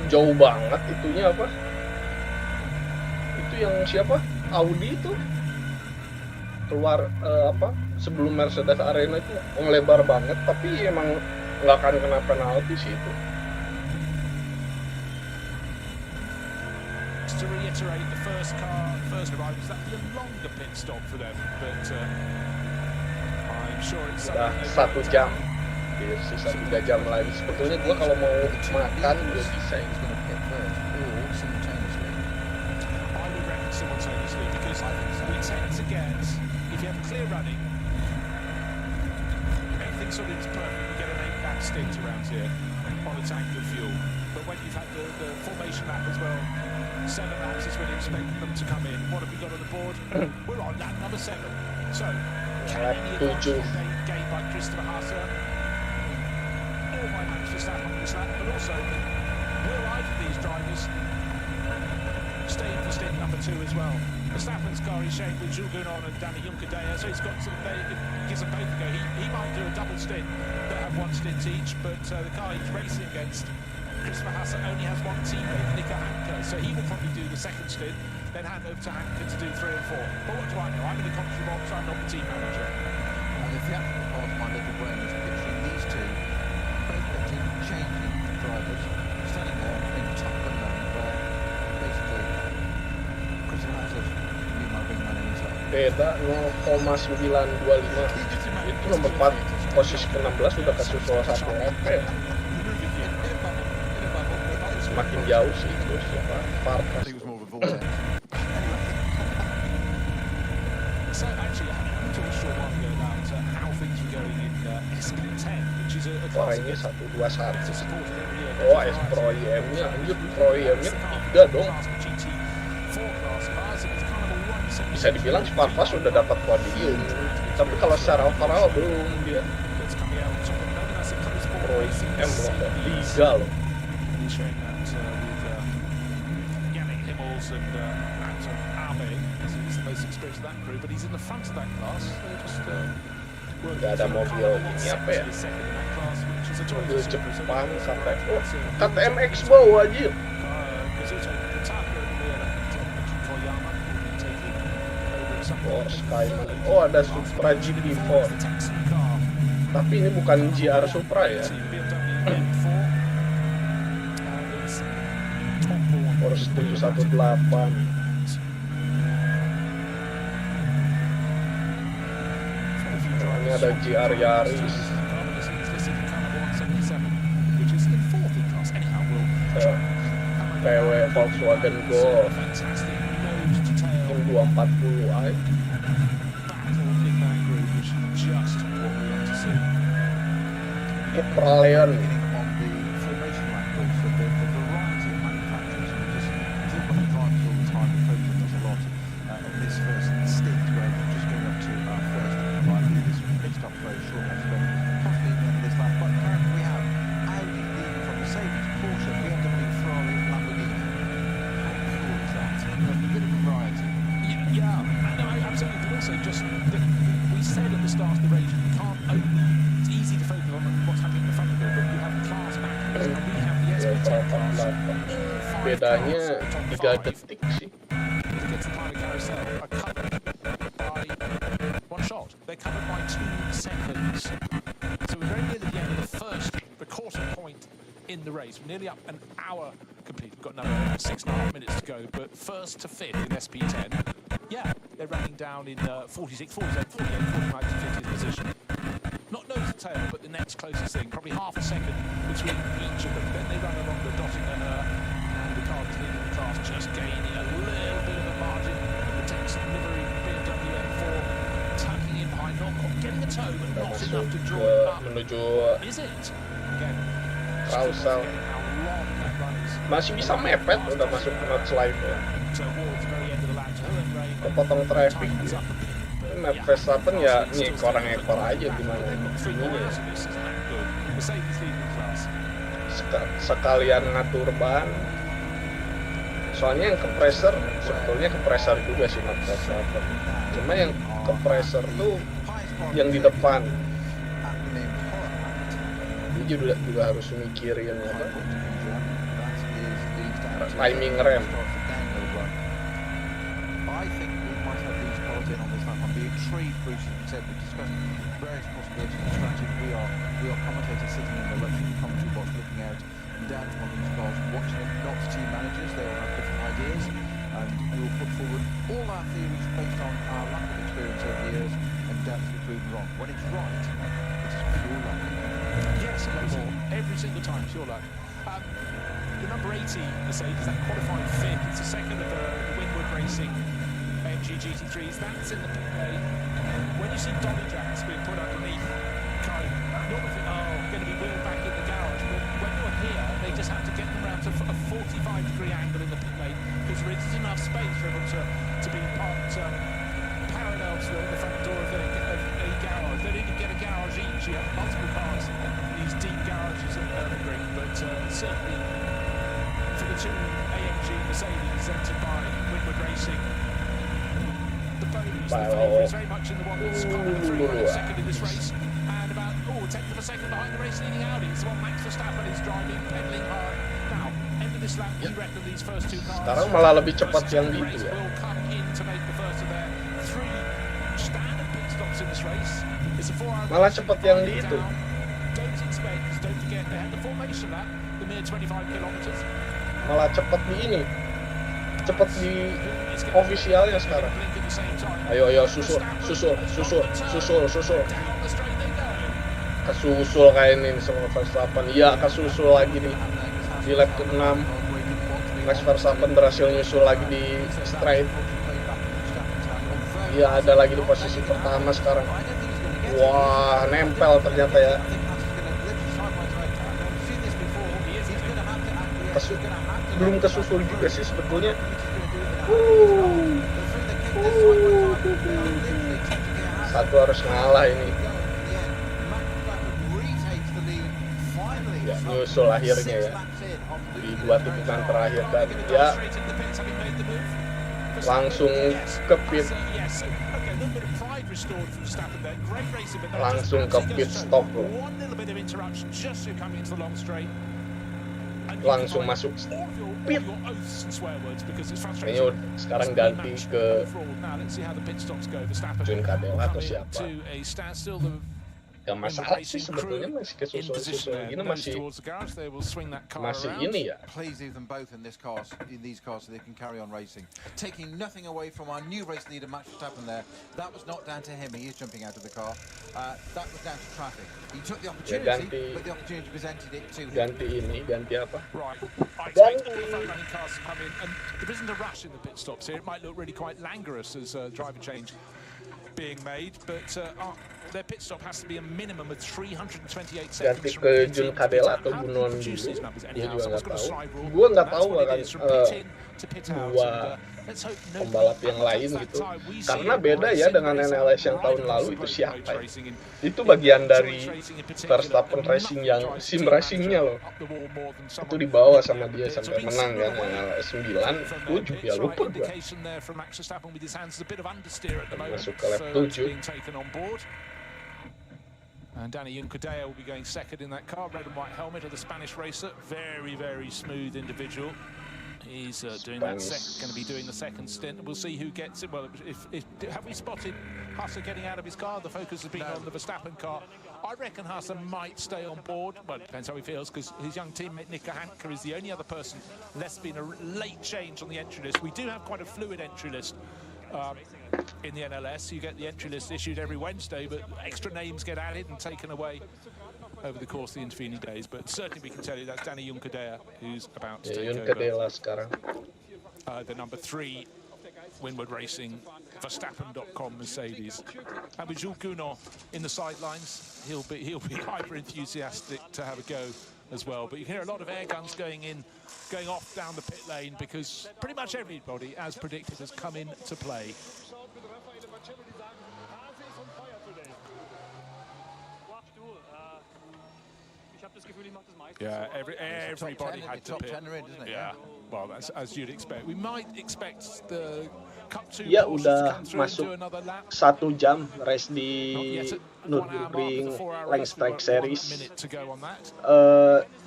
jauh banget itunya apa? Itu yang siapa? Audi itu keluar apa? Sebelum Mercedes Arena itu ngelebar banget, tapi emang nggak akan kena penalti sih itu. To reiterate, the first arrival was that be a longer pit stop for them, but I'm sure it's Udah 1 jam, sisa 3 jam lagi. Sebetulnya gua kalau mau makan juga bisa ya. He's going to pit first or simultaneously. I would reckon simultaneously, because we tend to get, if you have clear running, everything sort of is perfect. You get an 8-lap stint around here on a tank of fuel. But when you've had the formation lap as well, 7 laps is when you expect them to come in. What have we got on the board? We're on lap number 7. So, can Lap any advantage 7. gained by Christopher Haase or by Max Verstappen on this lap? But also, will either of these drivers stay for stint number 2 as well? Verstappen's car is shared with Jules Gounon and Danny Juncadella, so he's got some, it gives them both a go. He might do a double stint, they'll have 1 stint each, but the car he's racing against, Christopher Haase, only has 1 teammate, Nico Hanke, so he will probably do the second stint, then hand over to Hanke to do 3 and 4. But what do I know? I'm in the commentary box, I'm not the team manager. And the theatrical part of my little brain is picturing these two perfectly changing drivers standing there in top gun mode where basically Christopher Haase be my wingman anytime. Beda 0,925. Itu nomor 4 posisi ke-16 udah kesusul 1 LP. Semakin jauh sih itu siapa? Farkas. So actually, I talked a short while ago about how things were going in SP10, which is a class Orangnya 121. that's supported every year. Oh, Pro IM-nya, anjir Pro IM-nya 3 dong. GT4 class cars, and it's kind of a one-second. Bisa dibilang Sparpas sudah dapat podium, tapi kalau secara overall belum dia. That's coming out on top of them, and that's a close ball Pro racing. IM loh, 3 loh. He's showing that with Yannick Himmels and Anton Abe. He's the most experienced of that crew, but he's in the front of that class. They're just working Nggak ada through mobil kind of ini what's apa ya? second in that class, which is a Mobil Toyota Supra. So Jepang they've sampai got, KTM Expo anjir. Kazuto Kotaka in the rear, and Koyama will be taking over at some point. Skyman. Oh, ada Supra GP4. The Texan car. Tapi ini bukan GR Supra ya. BMW M4. It's top-born. Porsche 718. Ini ada GR Yaris. PW Volkswagen Golf yang 240i. Cupra Leon. On the formation lap course, so the variety of manufacturers, and just talk about the drivers all the time, the coaching does a lot in this first stint where we're just going up to our first line leaders, mixed up very short left spin, possibly at the end of this lap, but currently we have Audi leading from Mercedes, Porsche, BMW, Ferrari, Lamborghini. How cool is that? A bit of variety. Yeah, no, absolutely. But also, just we said at the start of the race, you can't only. It's easy to focus on what's happening in the front of the wheel, but you have class back, and we have the SP10 class. All 5 Bedanya cars at the 3 top 5 detik sih. against the climate carousel are covered by 1 shot. They're covered by 2 seconds. So we're very near the end of the quarter point in the race. We're nearly up an hour complete. We've got another 6.5 minutes to go, but first to fifth in SP10. Yeah, they're running down in 46, 47, 48, 49 to 50th position. Not nose to tail, but the next closest thing, probably half a second between each of them. Then they run along the dotting and the car that's leading the class, just gaining a little bit of a margin. The Texan livery BMW M4 tucking in behind, not getting a toe, but not Masuk enough to draw ke it up. menuju Is it? Again, Carousel. how long that run is. Masih bisa mepet udah masuk ke notch live ya. Towards the very end of the lap, to Hullenberg. Kepotong traffic Tightens ya. up a bit. Max Verstappen ya nih ekor aja gimana ininya ya. Sekalian ngatur ban. Soalnya yang kompresor sebetulnya kompresor juga sih Max Verstappen. Cuma yang kompresor tuh yang di depan. Dia juga harus mikirin apa. timing rem. I think we might have these cars in on this lap. I'm being intrigued, Bruce, as we said, we discussed various possibilities of strategy. We are commentators sitting in the luxury commentary box looking out and down to one of these cars, watching it, not the team managers, they all have different ideas, and we will put forward all our theories based on our lack of experience over the years and doubt to be proven wrong. When it's right, it is pure luck. Yes, more every single time, pure luck. The number 80 Mercedes, that qualified fifth, it's the second of the Winwood Racing AMG GT3s. That's in the pit lane. When you see dolly jacks being put underneath, kind of normally think, oh, going to be wheeled back in the garage. But when you're here, they just have to get them around to a 45-degree angle in the pit lane because there isn't enough space for them to be parked parallel to the front door of a garage. They don't even get a garage each. You have multiple cars in these deep garages at Nürburgring, but certainly for the two AMG Mercedes entered by Winwood Racing, the ponies, the favourites, very much in the one that's kind of the three running second in this race, and about tenth of a second behind the race-leading Audi. It's the one Max Verstappen is driving, pedaling hard. Now, end of this lap, we reckon these first two cars Sekarang malah lebih cepat yang di itu ya. will come in to make the first of their three standard pit stops in this race. It's a 4-hour Malah cepat yang di itu. Don't forget, they had the formation lap, the mere 25 kilometers. Malah cepat di ini. Cepat di ofisialnya sekarang. Ayo susul. Kesusul kayak ini sama Verstappen. Iya, kesusul lagi di lap ke-6. Max Verstappen berhasil nyusul lagi di straight. Iya, ada lagi di posisi pertama sekarang. Wah, nempel ternyata ya. Belum kesusul juga sih sebetulnya. Satu harus ngalah ini. Ya, nyusul akhirnya ya di dua tikungan terakhir dan ya langsung ke pit. Langsung ke pit stop loh. Langsung masuk pit. Kayaknya sekarang ganti ke Jun Cadella atau siapa. Gak masalah sih sebetulnya, masih kesusul gini masih ini ya. Please leave them both in these cars so they can carry on racing. Taking nothing away from our new race leader Max Verstappen there. That was not down to him. He is jumping out of the car. That was down to traffic. He took the opportunity, but the opportunity presented it to him. Ganti apa? Right. I expect all the front-running cars to come in, and there isn't a rush in the pit stops here. It might look really quite languorous as driver change being made, but their pit stop has to be a minimum of 328 seconds. Ganti ke Jun Cadella atau bunuhan dulu, gue juga nggak tahu. Gue nggak tahu akan dua pembalap yang lain gitu, karena beda ya dengan NLS yang tahun lalu itu siapa ya? Itu bagian dari Verstappen Racing yang sim racingnya loh, itu dibawa sama dia sampai menang kan, NLS 9, 7 ya lupa gue, masuk ke lap 7. And Danny Juncadella will be going second in that car, red and white helmet of the Spanish racer. Very, very smooth individual. He's doing that going to be doing the second stint. We'll see who gets it. Well, have we spotted Hasse getting out of his car? The focus has been on the Verstappen car. I reckon Hasse might stay on board. Well, it depends how he feels, because his young teammate Nico Hanke is the only other person. Unless there's been a late change on the entry list. We do have quite a fluid entry list. In the NLS, you get the entry list issued every Wednesday, but extra names get added and taken away over the course of the intervening days. But certainly we can tell you that's Danny Juncadella who's about to take over. Sekarang. The number 3 Winwood Racing Verstappen.com Mercedes. And with Jules Gounod in the sidelines, he'll be hyper enthusiastic to have a go as well. But you can hear a lot of air guns going off down the pit lane, because pretty much everybody, as predicted, has come in to play. Yeah, everybody had to pit. Top 10 in, isn't it? Yeah, well, as you'd expect. We might expect the dia udah masuk 1 jam race di Nürburgring Langstrecken-Serie.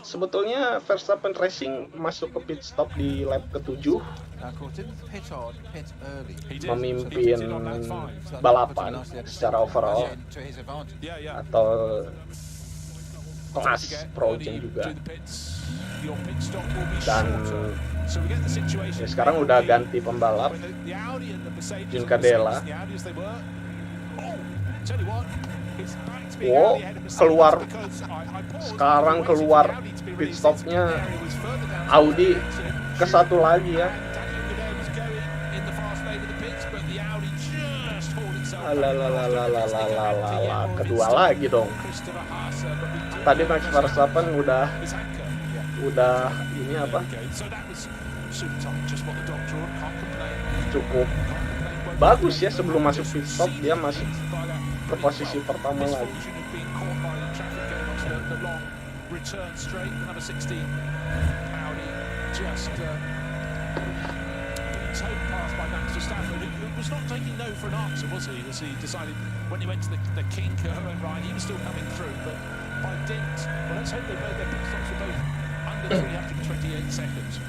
Sebetulnya Verstappen Racing masuk ke pit stop di lap ke-7, memimpin balapan secara overall atau kelas Progen juga. Dan ya sekarang udah ganti pembalap, Juncadella. Sekarang keluar pit stopnya Audi ke satu lagi ya. Kedua lagi dong. Tadi Max Verstappen udah ini apa? Cukup bagus ya sebelum masuk pit stop, dia masuk ke posisi pertama lagi. Towed past by Max Verstappen, who was not taking no for an answer, was he? As he decided when he went to the kink and right, he was still coming through, but by dint, well, let's hope their pit stops were both under 328 seconds.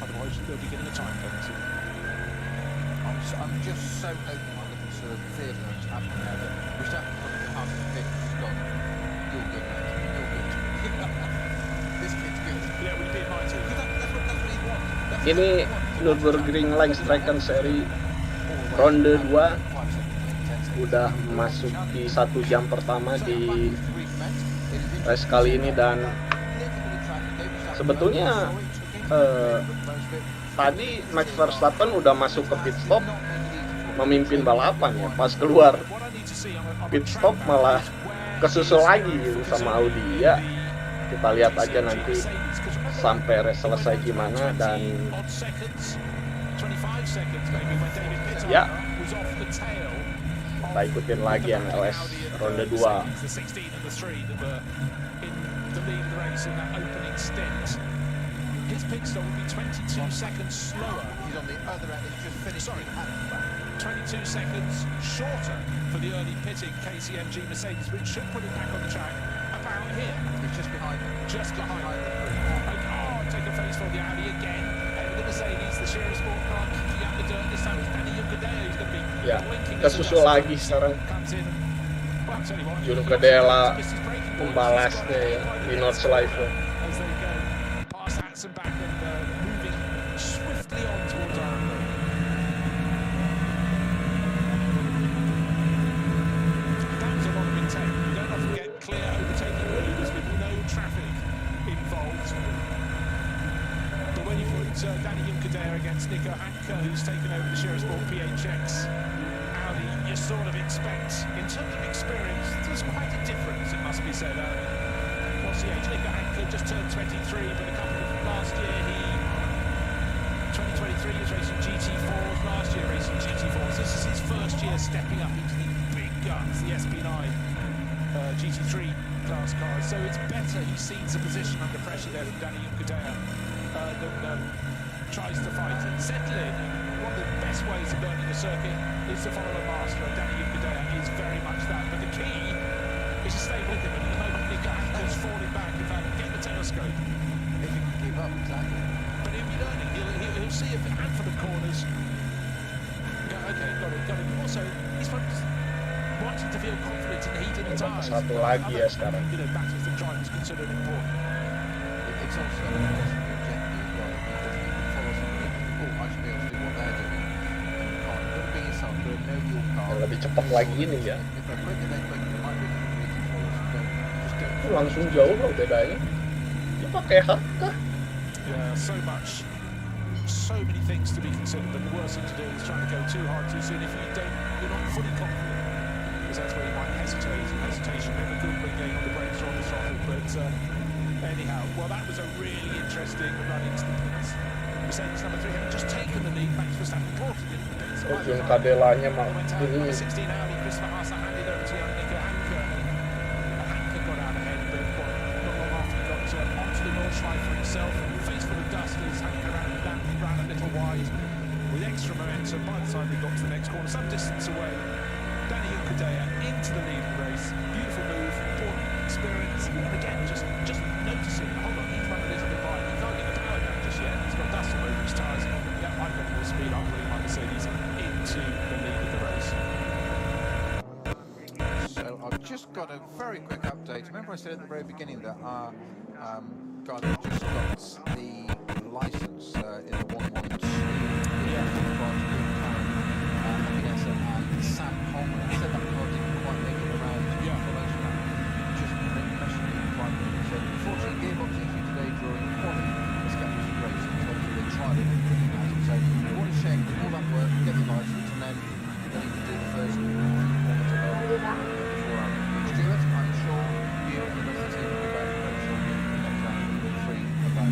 Otherwise, they'll be getting a time penalty. I'm just so hoping my little sort of theatre that's happening now that Verstappen comes to half the pit and has gone, you're good, mate, you're good. This kid's good. Yeah, we'd be in mine too. That's what he wants. Ini Nürburgring Langstrecken-Serie Ronde 2 udah masuk di 1 jam pertama di race kali ini, dan sebetulnya tadi Max Verstappen udah masuk ke pit stop memimpin balapan ya, pas keluar pit stop malah kesusul lagi gitu sama Audi ya. Kita lihat aja nanti sampai race selesai gimana, dan ya kita ikutin lagi MLS Ronde 2. His pit stop will be 22 seconds slower. He's on the other end, he's just finished. 22 seconds shorter for the early pitting KCMG Mercedes, which should put it back on the track about here. He's just behind them. Just behind them. Take a face for the Audi again. The Mercedes, the Shearer Sport car kicking up the dirt. This time it's Danny Juncadella who's going to be blinking. Kesusul lagi sekarang. Juncadella membalasnya ya di Nordschleife. And back and moving swiftly on towards Ireland. That was a lot of intent. You don't often get clear overtaking maneuvers with no traffic involved. But when you put Danny Juncadella against Nico Hanke, who's taken over the Shearer Sport PHX Audi, you sort of expect, in terms of experience, there's quite a difference, it must be said. What's the age? Nico Hanke just turned 23, but a couple of last year, 2023 he was racing GT4s, last year racing GT4s. This is his first year stepping up into the big guns, the SP9 GT3 class cars. So it's better he sees the position under pressure there from Danny Juncadella that tries to fight and settle in. One of the best ways of learning a circuit is to follow a master, and Danny Juncadella is very much that. But the key is to stay with him, and at the moment Nico Hanke's falling back. In fact, get the telescope. If he can keep up, exactly. But he'll be learning. He'll see if the handful of corners. Go, okay, got it. Also, he's wanting to feel confident in the heat in the tyres. Satu lagi ya sekarang. Battles that drivers consider important. It's also an objective as well, because you can follow somebody. Oh, I should be able to do what they're doing. And you can't. You've got to be yourself. You've got to know your car. Yang lebih cepat lagi ini ya. If they're quicker, they're quicker. They might be quicker for us. Just go. Itu langsung jauh loh bedanya. Dia pakai hak kah? Yeah, so many things to be considered, but the worst thing to do is trying to go too hard too soon if you're not fully confident, because that's where you might hesitate, and hesitation never good when getting on the brakes or on the throttle. But anyhow, well, that was a really interesting run into the pits. Mercedes number 3 having just taken the lead, Max Verstappen caught it in the pits. Juncadellanya mah Number ini 16 Audi, Christopher Haas handed over to Nico Hanke. Hanke got out ahead, but not long after he got onto the Nordschleife for himself, face full of dust as Hanke ran a little wide. We with extra momentum by the time we got to the next corner, some distance away. Danny Upadea into the lead of the race. Beautiful move, important experience. And again, just noticing, hold on, he's run a little bit wide. He can't get the power down just yet. He's got dust all over his tyres. Yeah, I've got more speed. I'm bringing my Mercedes into the lead of the race. So I've just got a very quick update. Remember I said at the very beginning that our guy that just got the licence in the 112 and Sam Holman said that car didn't quite make it around formation lap. Just messaged me 5 minutes. So unfortunately gearbox issue today during quality has kept us racing. So they tried it and didn't have it. So we want to check all that work, get the licence, and then we need to do the first Stuart, I'm sure you and the rest of the team will be very, very sure you next round will be free about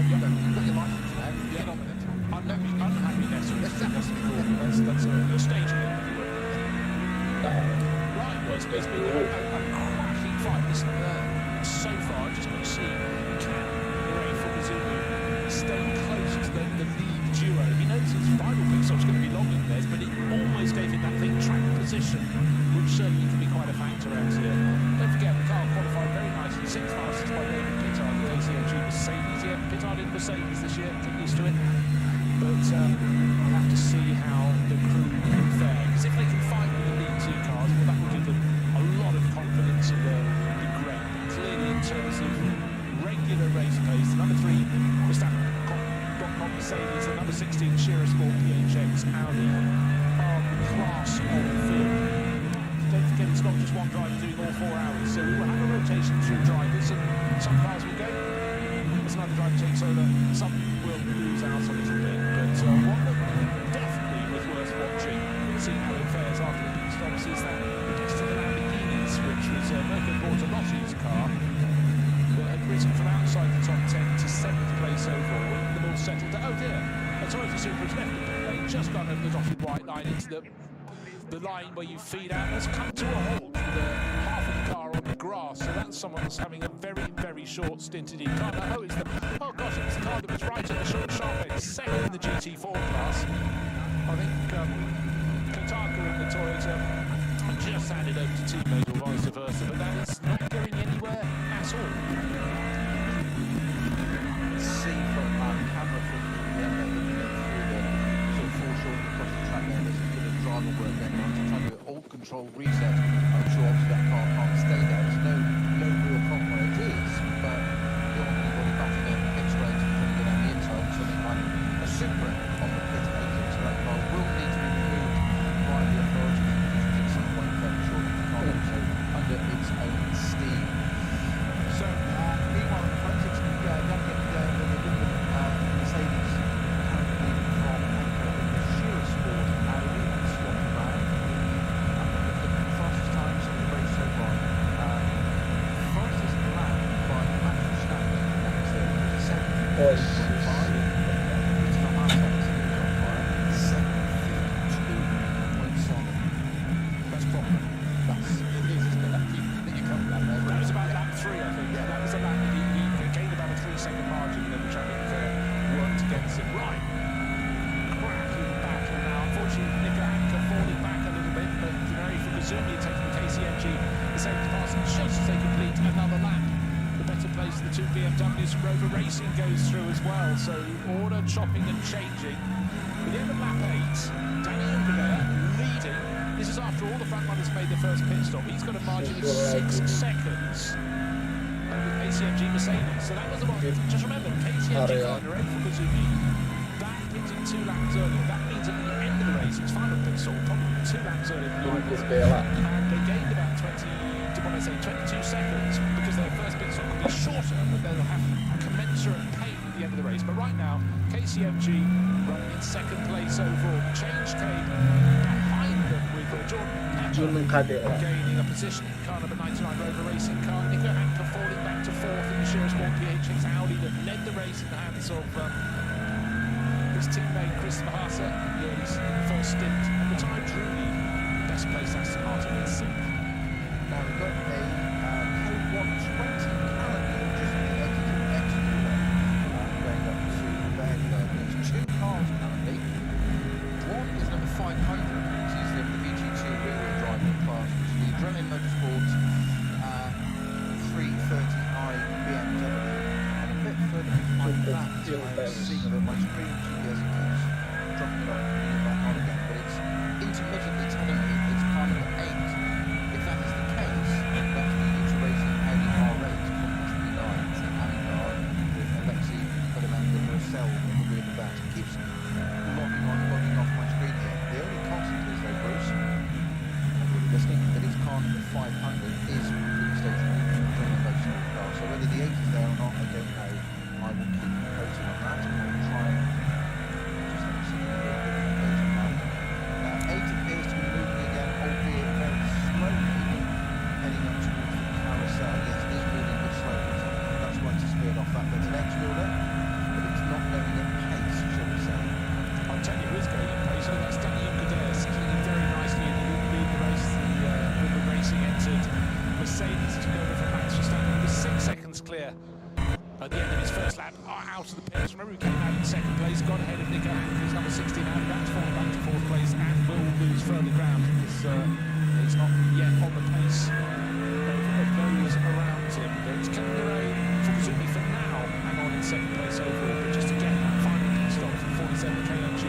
you've got your licence now, get on with it. Unhappiness that's the cool. That's a stage of it. Right, well, it's been a cracking fight. Listen, so far, just got to see can Ray Fukuzumu stay close to the lead duo. He knows his final pit stop's going to be longer than theirs, but it almost gave him that big track position, which certainly can be quite a factor out here. Don't forget, the car qualified very nicely, 6th fastest by David Pittard, the KCMG Mercedes. Yeah, Pittard in Mercedes this year, get used to it. But we'll have to see how the crew can fare. Because if they can fight with the lead 2 cars, well, that will give them a lot of confidence in the great. Clearly, in terms of regular race pace, the number 3 Verstappen.com Mercedes, the number 16 Shearer Sport PHX Audi are the class of the field. Don't forget, it's not just one driver doing all 4 hours, so we will have a rotation through drivers, and some cars will go. There's another driver takes over, some will lose out a little bit, but one that definitely was worth watching and seeing how it fares after the pit stops is that it gets to the Lamborghinis, which was Mirko Bortolotti's car, that had risen from outside the top 10 to 7th place overall, when them all settled to, oh dear, a Toyota Supra has left the pit lane, just gone over the dotted white line into the line where you feed out, has come to a halt with half of the car on the grass, so that's someone that's having a very, very short stint indeed. Can't know who is the, oh gosh, it's the car that was right at the short sharp end, second in the GT4 class. I think Kotaka in the Toyota just handed over to teammate or vice versa, but that is not going anywhere at all. See from our camera footage at the end there, looking at through the sort of foreshortening across the track there, there's a bit of driver work going on to try to do an alt control reset. I'm sure obviously that car can't stay there. There's no real problem where it is, but you don't want anybody back in the pit straight and putting it on the inside, something like a Supra on the pit exit, so that car will need to be removed by the authorities at some point fairly shortly. The car also under its own steam. So, meanwhile, the front six, Mercedes currently from anchor in the Shearer Sport Audi, that's swapping around. I'm looking at the fastest times of the race so far. Fastest lap by Max Verstappen, that was 7:55. It's the half second on fire, 7:52 points on. That's proper. It is, isn't it? That you covered that there. That was about lap 3, I think. Yeah, that was a lap that he gained about a 3-second margin, and then the traffic worked against him. Right. Cracking battle now. Unfortunately, Nico Hanke falling back a little bit, but Gennaro Fukuzumu taking the KCMG the safety pass just as they complete another lap. The better place of the 2 BMWs from Rover Racing goes through as well, so order chopping and changing. At the end of lap 8, Danny Upadea leading. This is after all the front runners made their first pit stop. He's got a margin of 6 seconds over KCMG Mercedes. So that was the one. Just remember, KCMG rider Ray Fukuzumu, that pitted 2 laps earlier. That means at the end of the race, his final pit stop probably 2 laps earlier than Lewis. And they gained about 22 seconds because their first pit stop could be shorter, but they'll have a commensurate pain at the end of the race. But right now, KCMG running in 2nd place overall. Change came behind them with Jordan Petcher gaining a position in car number 99 Rover Racing car. Nico Hanke falling back to 4th in the Shearer Sport PHX Audi that led the race in the hands of his teammate Chris Mahasa. His first stint at the time, truly best placed Aston Martin in 6th. Now we've got a K120 currently just at the exit of Exeter going up to there. There's 2 cars currently. Friends. seeing that my screen GPS keeps dropping it off and bringing it back on again, but it's intermittently telling me it's Carnival 8. If that is the case, that's the Uta Racing Audi R8 from SB9. It's the Audi car with Alexei Ferdinand and Marcel on the wheel of that. It keeps logging on, logging off my screen here. The only constant is though, Bruce, everybody listening, that it's Carnival 500 is completely stationary from the most small car. So whether the 8 is there or not, I don't know. I will keep you posted on that. I will try and just let me see if I can get a page on that. Now 8 appears to be moving again, albeit very slowly, heading up towards the carousel. Yes, it is moving a bit slowly. So that's why it's speared off that little extra there, but it's not going at pace, shall we say. I'll tell you who's going at pace. So that's Daniel Kader settling very nicely in the lead the race. The Nürburgring Racing entered Mercedes took over from Max Verstappen. He was 6 seconds clear at the end of his first lap, out of the pits. Remember, he came out in second place, got ahead of Nico Andrews, number 16, and that's fallen back to fourth place and will lose further ground because he's not yet on the pace of those around him. There's Kangaroo, presumably for now, hang on in second place overall, but just to get that final pit stop from 47 KLG.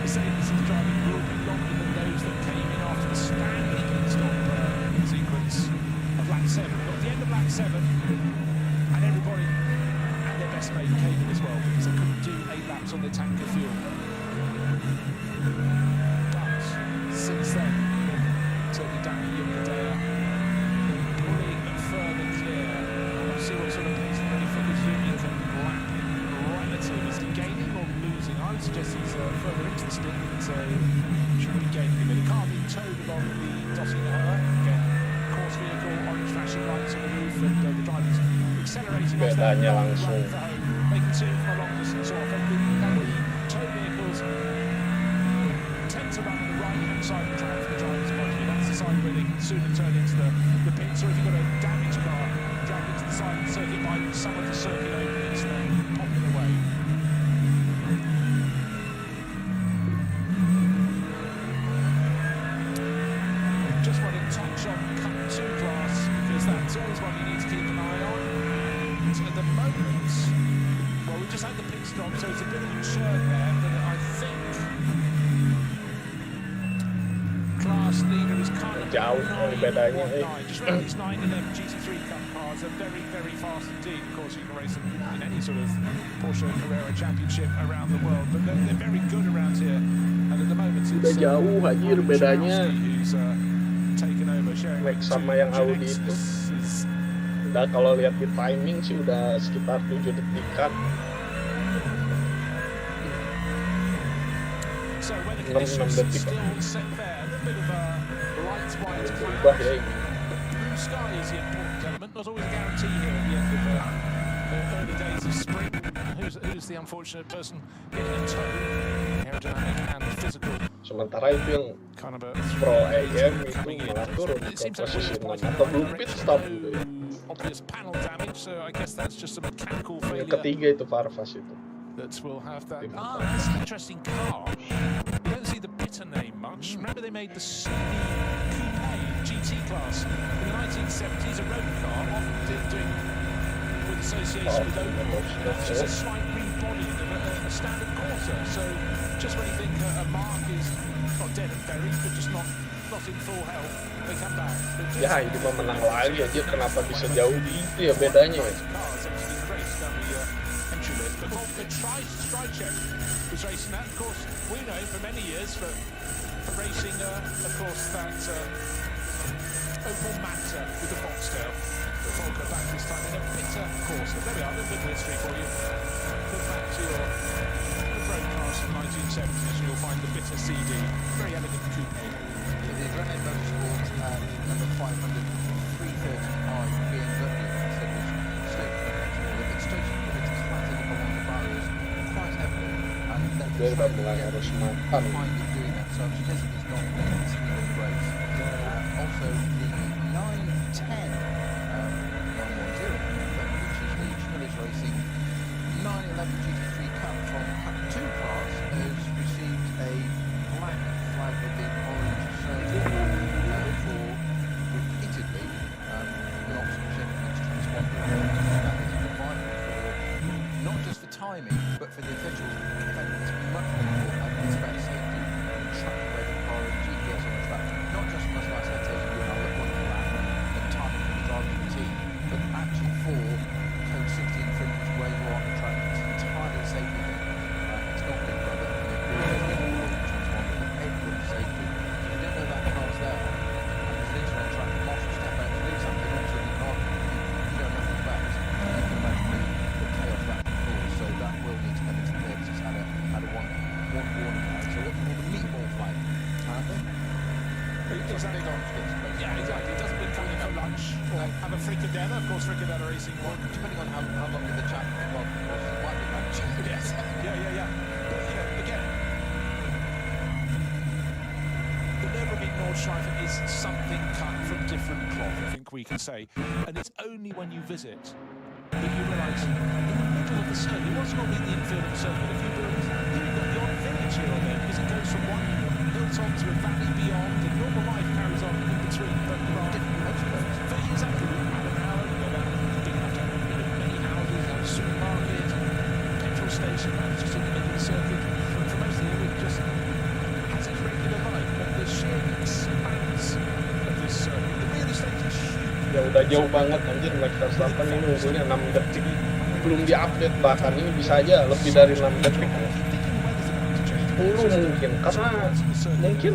Mercedes is driving will be longer than those that came in after the standard pit stop sequence of lap 7. But at the end of lap 7, and everybody and their best mate came in as well because they couldn't do 8 laps on their tank of fuel. But since then, certainly Daniel Kader pulling further clear. We'll see what sort of pace and ready for Union can lap relative. Is he gaining or losing? I would suggest he's further into the stint, so should be gaining a bit. The car being towed along the Dotting again. Course vehicle, orange flashing lights on the roof, and the drivers accelerating off that Bedanya long langsung. run for home. They can see from a long distance off, and the tow vehicles tend to run on the right-hand side of the track from the driver's point of view. That's the side where they can sooner turn into the pits, or if you've got a damaged car, drag into the side of the circuit by some of the circuit openings, and then pop it away. Just want to touch on Cup 2 class because that's always one you need to keep an eye on. And at the moment, well, we just had the pit stop, so it's a bit of a churn there, but I think class leader is kind of Jauh bedanya, 9.9. Just remember these 911 GT3 Cup cars are very, very fast indeed. Of course, you can race them in any sort of Porsche Carrera Championship around the world, but they're very good around here. And at the moment, Udah it's jauh anjir bedanya. who's taken over, sharing Max sama yang Audi itu. Udah kalau lihat di timing sih udah sekitar 7 detikan. So when the 6 conditions detik. still set fair, a little bit of a light white Berubah ya cloud. ini. Blue sky is the important element, not always a guarantee here at the end of the early days of spring. Who's the unfortunate person getting a tow? Aerodynamic and physical. Sementara itu yang Kind of a Pro AM itu coming in. malah turun It ke seems like posisi we're 6 pointing in atau the belum right pit direction. stop No gitu ya. obvious panel damage, so I guess that's just a mechanical Yang failure ketiga itu Farfas itu. that will have that. Tim. That's an interesting car. You don't see the bitter name much. Remember they made the CD Coupe GT class in the 1970s, a road car, often doing with association with Opel. That's just a slight rebodying of a standard Corsa. So just when you think a mark is not dead and buried, but just not in full health, they come back. Ya ini mah menang lagi aja, kenapa bisa jauh gitu ya bedanya ya. But Volker tries to stride check was racing that. Of course, we know for many years for racing, of course, that Opel Manta with the Foxtail. But Volker back this time in a bitter course. There we are, a little bit of history for you. Look back to your road cars from 1970s and you'll find the bitter CD. Very elegant coupe. So the Renault Motorsport number 500 330i BMW said was stationary. It's stationary, but it's clattered along the barriers quite heavily. And that Dia udah mulai harus makan. behind it doing that, so I'm suggesting it's not going to continue on the race. Also, the 910 110, which is the Schmiller's Racing 911 GT3 Cup from Cup 2 class, has received a black flag with the orange circle for repeatedly not checking its transponder. That is provided for not just timing, but for the officials, I think it's much more it's about safety, tracking where the car is, GPS on the track, not just from us like spectators doing our look wonderful lap and timing from the driver of the team, but actually for code 16 infringement where you are on the track. It's entirely a safety thing. It's not Big Brother, and it really does get all the transponder, but everyone's safety. If you don't know that car's there, and there's an incident on track, and Marshall step out to do something, also the car you know nothing about, you can imagine the chaos that can cause. So that will need to come into play. It's had a one warning flag. So what you call the meatball flag. Yeah, exactly. It doesn't mean coming for lunch or have a fricadella. Of course, fricadella racing one. Depending on how long the chat involved, of course, it might be lunch. Yes. Yeah. But you know, again, the Nürburgring Nordschleife is something cut from different cloth, I think we can say. And it's only when you visit that you realise in the middle of the circuit, it wasn't only the infield of the circuit, if you build, you've got the odd village here or there, because it goes from one hilltop to a valley beyond, and normal life carries on in between. But there are different postcodes. Exactly. An hour, you go down, big enough to have many houses, a supermarket, petrol station, it's just in the middle of the circuit. And for most of the year, it just has its regular life. But the sheer expanse of this circuit, the real estate is huge. Ya udah jauh banget anjir, Max Verstappen ini unggulnya 6 detik. Belum diupdate, bahkan ini bisa aja lebih dari 6 detik. 10 mungkin, karena mungkin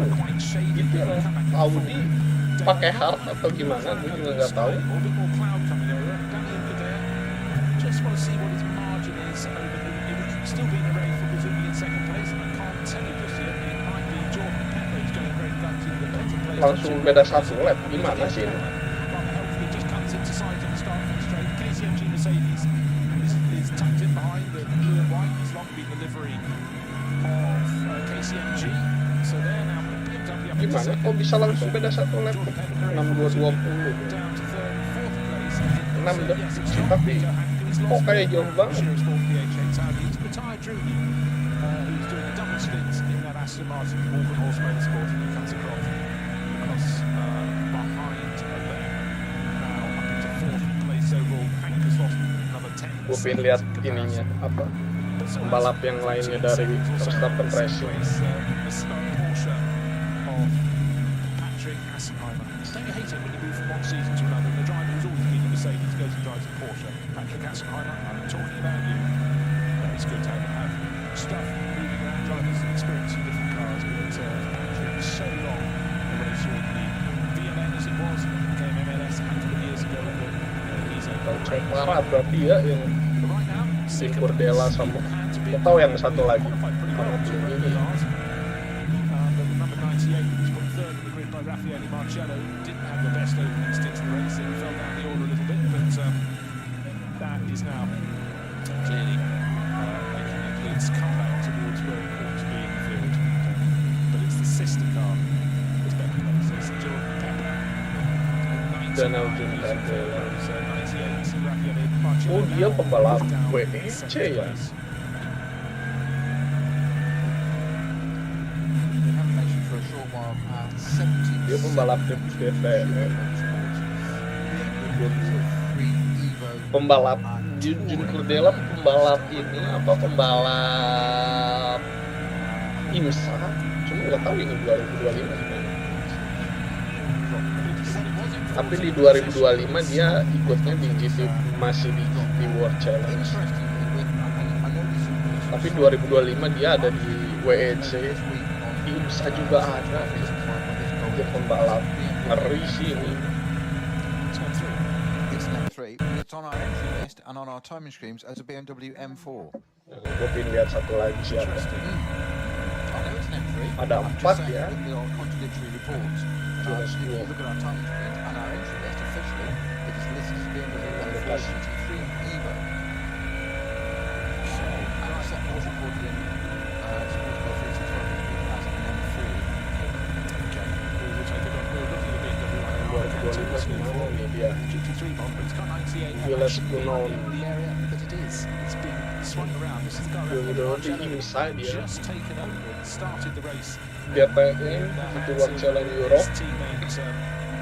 gitu ya, Audi pakai hard atau gimana, gue juga nggak tahu. Just want to see what his margin is over the still being a race for Brazil in second place, and I can't tell you just yet. It might be Jordan Pepper who's going very gutsy to the better place. Langsung beda 1 lap, gimana sih ini? Hopefully just comes into sight on the start of the straight. KCMG Mercedes is tucked in behind the blue and white. It's long been the livery of KCMG. So they're now BMW up into Gimana? second. Kok bisa langsung beda 1 lap? 6220. 6 detik sih, tapi kok kayak jauh banget. Who's doing a double stint in that Aston Martin Walker Horse Motorsport, and he comes across behind there. Now up into 4th place overall. Hank has lost another 10. Gue pengen lihat ininya apa, pembalap yang lainnya dari Verstappen Racing. Porsche of Patrick Assenheimer. Don't you hate it when you move from one season to another and the driver who's always been a Mercedes goes and drives a Porsche? Patrick Assenheimer, I'm talking about you. It's good to have stuff moving around, drivers experiencing different cars, but Patrick so long away through the VMN as it was, became MLS a handful of years ago, but he's a great Parah berarti ya yang right now. si Cordella sama, gak tau yang satu lagi. Karena belum ini. Number 98 was put third in the grid by Raffaele Marcello. Didn't have the best opening stint in the race. It fell down the order a little bit, but that is now clearly making its comeback towards where it ought to be in the field. But it's the sister car that's better places. Jordan Pepper. Daniel Jordan Pepper. 98 Raffaele Marcello. Oh, dia pembalap WEC ya? Dia pembalap DTM. Pembalap Jun Cordella, pembalap ini apa, pembalap IMSA, cuma nggak tahu ini 2025 gimana. Tapi di 2025 dia ikutnya di GP, masih di GP World Challenge. Tapi 2025 dia ada di WEC, IMSA juga ada. Dia pembalap ngeri sih ini. It's on our entry list and on our timing screens as a BMW M4. Gue pengen lihat satu lagi siapa. I know it's an M3. Ada I'm 4 just saying ya. that there are contradictory reports. If you look at our timing screens and our entry list officially, it is listed as BMW M4 GT3 Evo. So, and I said was reported in Sports Car 365 as an M4. Okay, we'll take a look. We're looking at BMW. 2025 gimana nih dia? GT3 bomb, but it's got 98. Jelas Actually, kuno. in the area that it is. It's been swung around. This is the car Udah di Marcello IMSA dia. just taken over and started the race. DTM itu World Challenge Europe. His teammate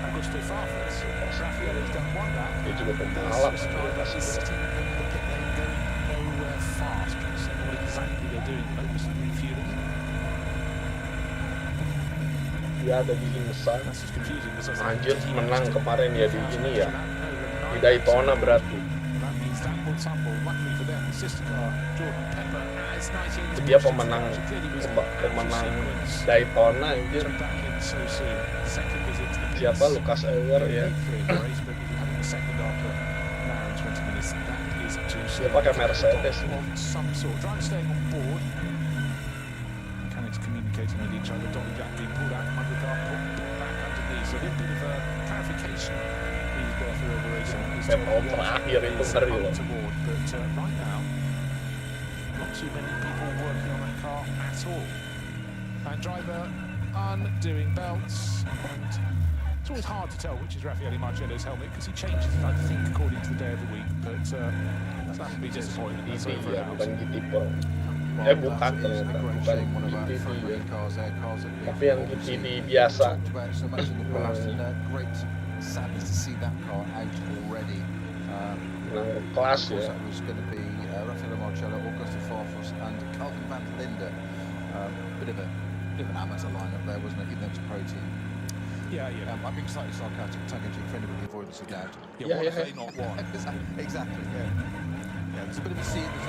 Augusto Farfus. Raffaele's done one lap. Dia juga pembalap. Swiss driver is sitting in the pit lane going nowhere fast. doing almost refueling. Dia ada di Indonesia. That's just confusing. Because I was like, Anjir, did he menang manage to kemarin ya di finish ini after ya. that? No, Di nine Daytona laps. berarti. And that means that will tumble. Luckily for them, the sister car, Jordan Pepper, has 98. Dia pemenang Daytona anjir. Siapa? Lucas Ewer ya. Dia pakai Mercedes. Mechanics communicating with each other. Dolly Jack being pulled out from under the car, put back underneath. So a little bit of clarification needed there for the racing. Terakhir itu ngeri loh. But right now, not too many people working on that car at all. And driver undoing belts, and it's always hard to tell which is Raffaele Marcello's helmet because he changes it, I think, according to the day of the week. But that would be disappointing. That's GT over ya, and bukan out. GT Pro. Bukan ternyata, bukan GT ya. Tapi yang GT biasa. Great sadness to see that car out already. Kelas Of course, ya. that was going to be Raffaele Marcello, Augusto Farfus, and Calvin van der Linde. Bit of an amateur lineup there, wasn't it? Even though it's a pro team. Yeah. I'm being slightly sarcastic, tongue-in-cheek for anybody avoidance of doubt. What if they not won? Exactly. Yeah, there's a bit of a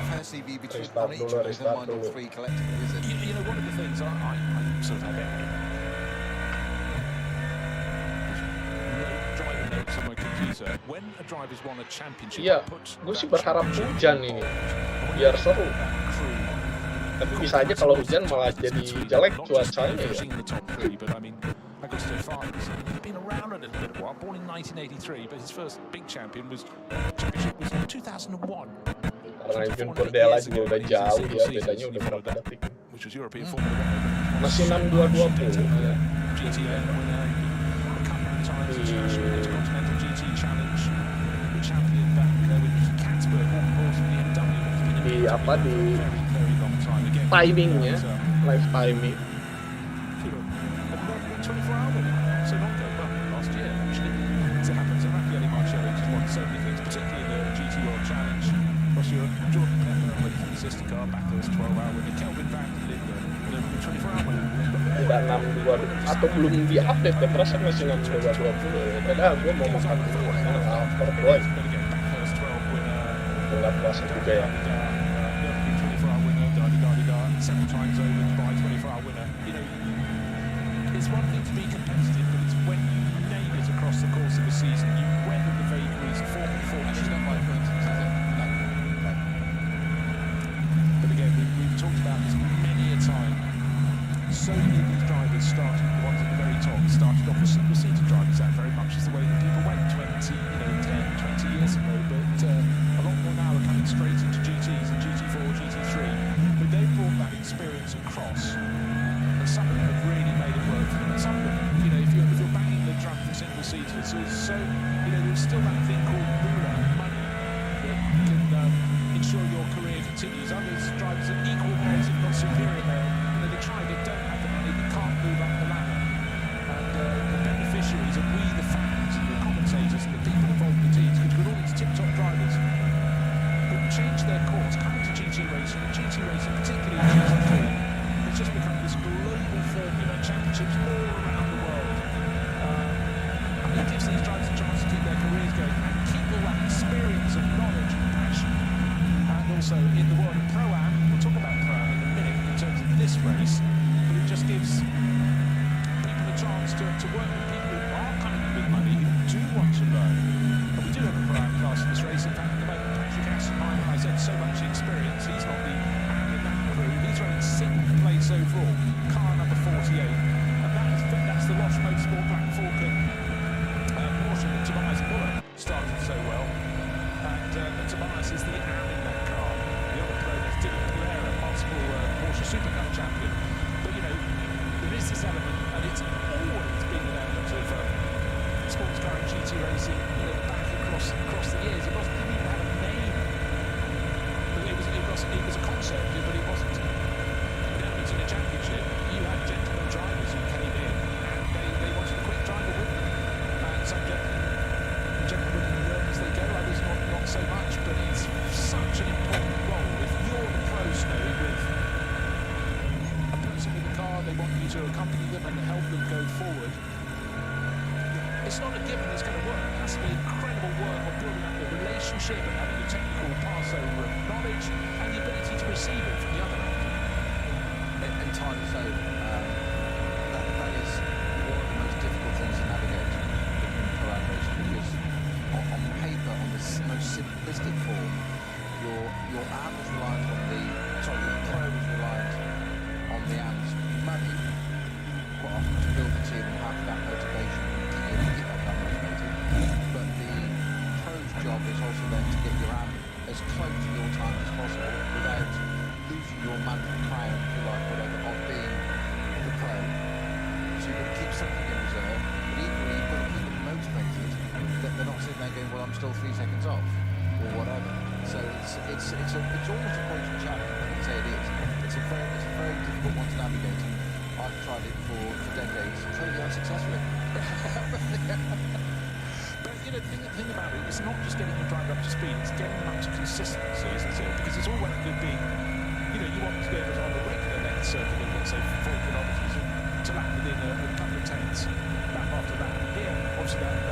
fair CV between Restart on each dulu, of those, restart never mind all dulu. three collectively, is it? You know, one of the things I sort of have no driver notes on my computer. When a driver's won a championship, Iya, I put gue sih that berharap championship hujan on ini, board. biar seru. That crew. Tapi bisa aja kalau hujan malah jadi jelek cuacanya ya. Finishing in the top three, but I mean, Augusto Farfus, he's been around a little bit a while. Born in 1983, but his first big championship was in 2001. Karena Jun Cordella juga udah jauh ya, bedanya udah berapa detik. Which was European Formula One. Masih 6220 ya. GTN winner, a couple of times international Intercontinental GT Challenge, the champion back with Catsburg, on course for BMW. Di apa, di Very long time again. timingnya, live timing. 24-hour winner, so long ago, well, last year actually. As it happens, Raffaele Marcello has won so many things, particularly in the GT World Challenge. Across Europe, Jordan Pepper winning from the sister car, back to his 12-hour winner, Kelvin van der Linde, 24-hour winner. Udah 62 atau belum di-update ya, perasaan masih 6220. Padahal gue mau makan dulu, lapar boy. Nggak puasa juga ya. Several times over by 24-hour winner. You know, it's one thing to be competitive, but it's when you nail it across the course of a season, you weather the vagaries of form and fortune. It's not by coincidence, is it? No. But again, we've talked about this many a time. So many of these drivers started, the ones at the very top, started off as single-seater drivers. That very much is the way that people went 10, 20 years ago. But a lot more now are coming straight into GTs and GT4, GT3. But they've brought that experience across. And some of them have really made it work for them. And some of them, you know, if you're banging the drum for single-seaters, so you know, there's still that thing called moolah, money, that can ensure your career continues. Others, drivers of equal merit, if not superior merit, you know, they try, they don't have the money, they can't move up the ladder. And the beneficiaries are we, the fans, and the commentators, and the people involved in the teams, because we've got all these tip-top drivers who change their course, coming to GT racing, particularly GT3, has just become this global formula, championships all around the world. And it gives these drivers a chance to keep their careers going and keep all that experience and knowledge and passion. And also in the world of Pro-Am, we'll talk about Pro-Am in a minute in terms of this race, but it just gives people a chance to work with people who are coming in with money, who do want to learn. And we do have a Pro-Am class in this race. In fact, at the moment, Patrick Assenheim, I said so much experience, he's not the AM in that crew. He's running 6th place overall, car number 48. And that's the Losch Motorsport Black Falcon Porsche that Tobias Muller started so well. And Tobias is the AM in that car. The other pro is Dylan Pereira, multiple Porsche Super Cup champion. But you know, there is this element, and it's always been an element of sports car and GT racing, you know, back across the years. It didn't even have a name. But it was a concept, but it wasn't an element in a championship. You had gentlemen drivers who came in, and they wanted a quick driver with them. And some gentlemen learn as they go, others not so much, but it's such an important role. If you're the pro snow with accompany them and help them go forward, it's not a given it's going to work. It has to be incredible work on building up the relationship and having the technical pass over of knowledge and the ability to receive it from the other end. Entirely so. That is one of the most difficult things to navigate in collaboration, because on paper, on the most simplistic form, your AM is reliant on your pro is reliant on the AM's money quite often to build the team and have that motivation and keep that motivated. But the pro's job is also then to get your AM as close to your time as possible without losing your management crown, if you like, whatever, of being the pro. So you've got to keep something in reserve, but equally you've got to keep them motivated, that they're not sitting there going, well, I'm still 3 seconds off, or whatever. So it's almost a constant challenge. I can say it is. It's a very difficult one to navigate. And I've tried it for decades, totally unsuccessfully. But you know, the thing about it, it's not just getting the driver up to speed, it's getting them up to consistency, isn't it? Because it's all well and good being, you know, you want to be able to on a regular length circuit of, let's say, 4 kilometres to lap within a couple of tenths, lap after lap. Here, obviously that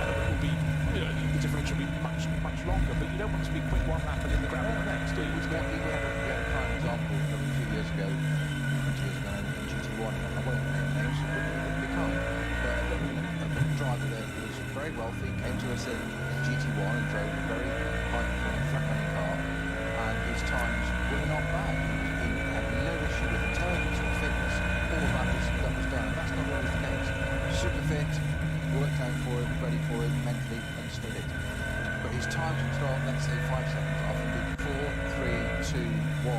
element will be, you know, the differential will be much longer, but you don't want to be quick one lap and in the ground on the next, do you? We had a prime example a few years ago, 20 years ago in GT1. I won't name names, we can't. But a driver that was very wealthy came to us in GT1 and drove a very high-performing front-running car, and his times were not bad. He had no issue with intelligence or fitness. All of that was done. That's not always the case. Super fit, worked out for it, ready for it, mentally understood it. But his times would start, let's say, 5 seconds off, and be 4, 3, 2, 1,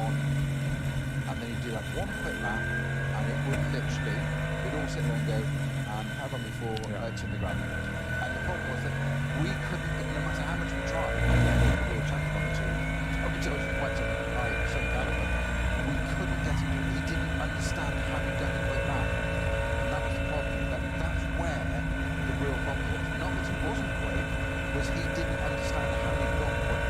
and then he'd do that one quick lap, and it would literally, we'd all sit there and go, and how long before it's in the ground? And the problem was that we couldn't, no matter how much we tried, we were champion on the two, until it was quite some caliber, we couldn't get him to, he didn't understand how he'd done a quick lap. And that was the problem. That's where the real problem was. Not that he wasn't quick, was he didn't understand how he got quick.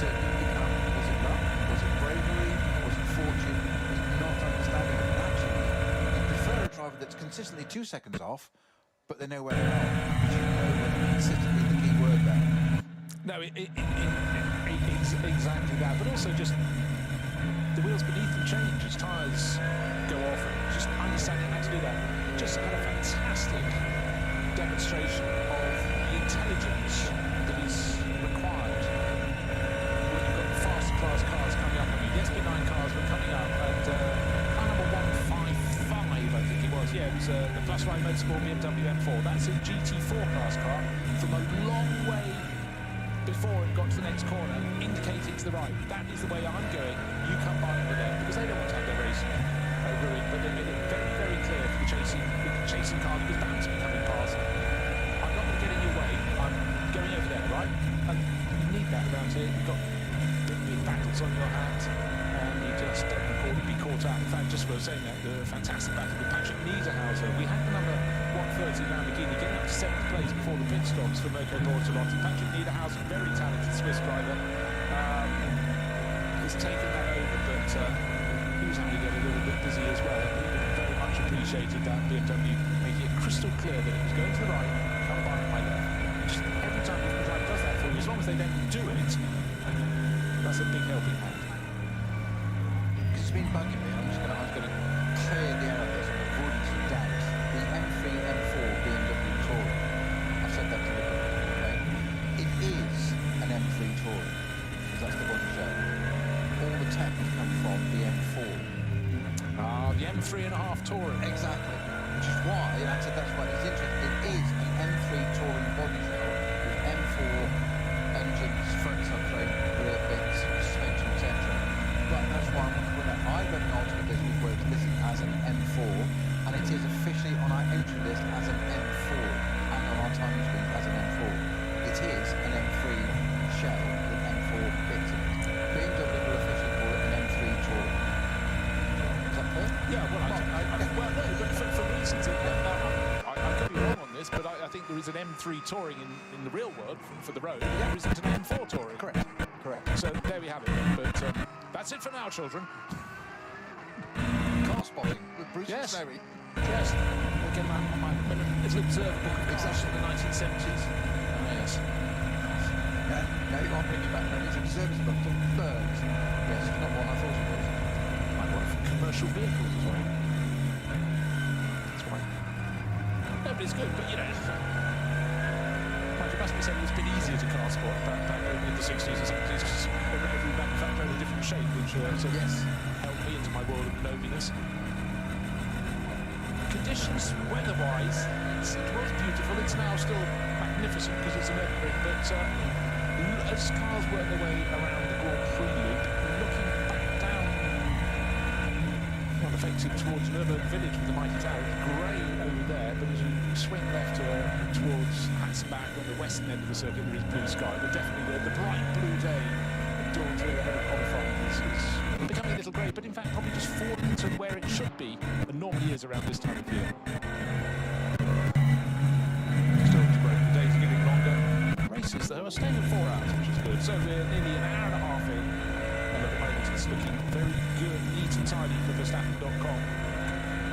So you can't, was it luck? Was it bravery? Was it fortune? Was it not understanding it? Actually, you prefer a driver that's consistently 2 seconds off, but they know where they are. Because you know that consistently the key word there. No, it's exactly that, but also just the wheels beneath them change as tyres go off, and just understanding how to do that. Just had a fantastic demonstration of the intelligence that is required when you've got the faster class cars coming up. I mean, the SP9 cars were coming up, and car number 155, I think it was. Yeah, it was the Plus Line Motorsport BMW M4. That's a GT4 class car from a long way before it got to the next corner, indicating to the right. That is the way I'm going. You come by over there, because they don't want to have their race ruined, but they made it very, very clear for the chasing car that was bound to be coming past. I'm not going to get in your way. I'm going over there, right? And you need that around here. You've got big battles on your hands, and you just don't want to be caught out. In fact, just for saying that, the fantastic battle with Patrick Niederhauser. We had the number 130 Lamborghini getting up to 7th place before the pit stops for Mirko Bortolotti. Patrick Niederhauser, very talented Swiss driver, has taken that over, but he was having to get a little bit busy as well. He very much appreciated that BMW making it crystal clear that it was going to the right, come by on my left. Just every time the driver does that for you, as long as they don't do it, that's a big helping hand. Because it's been bugging me, I was going to clear the air of this and avoid some doubt. The M3, M4 BMW Touring, I've said that deliberately, okay? It is an M3 Touring, because that's the one you show. All the tech has come from the M4. The M3.5 Touring. Exactly, which is why, that's why it's interesting. It is an M3 Touring body shell with M4 engines, front subframe, rear bits, suspension, etc. But that's why I want to put that. I read an article this week where it's listed as an M4, and it is officially on our entry list as an M4, and on our time screen as an M4. It is an M3 shell with M4 bits in it. BMW will officially call it an M3 Touring. Is that clear? Yeah, well, well, no, but for reasons, I could be wrong on this, but I think there is an M3 Touring in the real world for the road. There isn't an M4 Touring. Correct. So there we have it. But that's it for now, children. Car spotting with Bruce and Yes. Sherry. Yes. Again, on my little observer book of cars from the 1970s. Oh, yes. Now you are bringing back memories of service book to birds. Yes, it's not one I thought it was. Like one from commercial vehicles as well. That's why. No, but it's good, but you know. It must be saying it's a bit easier to car spot back in the 60s and 70s because every manufacturer had a different shape, which sort of helped me into my world of gnominess. Conditions, weather-wise, it was beautiful. It's now still magnificent because it's a Nürburgring, but as cars work their way around the Grand Prix loop, looking back down, well, effectively towards Nürburgring village with the mighty tower, it's grey over there, but as you swing left towards Hatzenbach on the western end of the circuit, there is blue sky, but definitely the bright blue day that dawns here ahead of qualifying is becoming a little grey, but in fact probably just falling into where it should be and normally is around this time of year. Still it's great. The days are getting longer. Races though are staying at 4 hours, which is good. So we're nearly an hour and a half in, and at the moment it's looking very good, neat and tidy for Verstappen.com.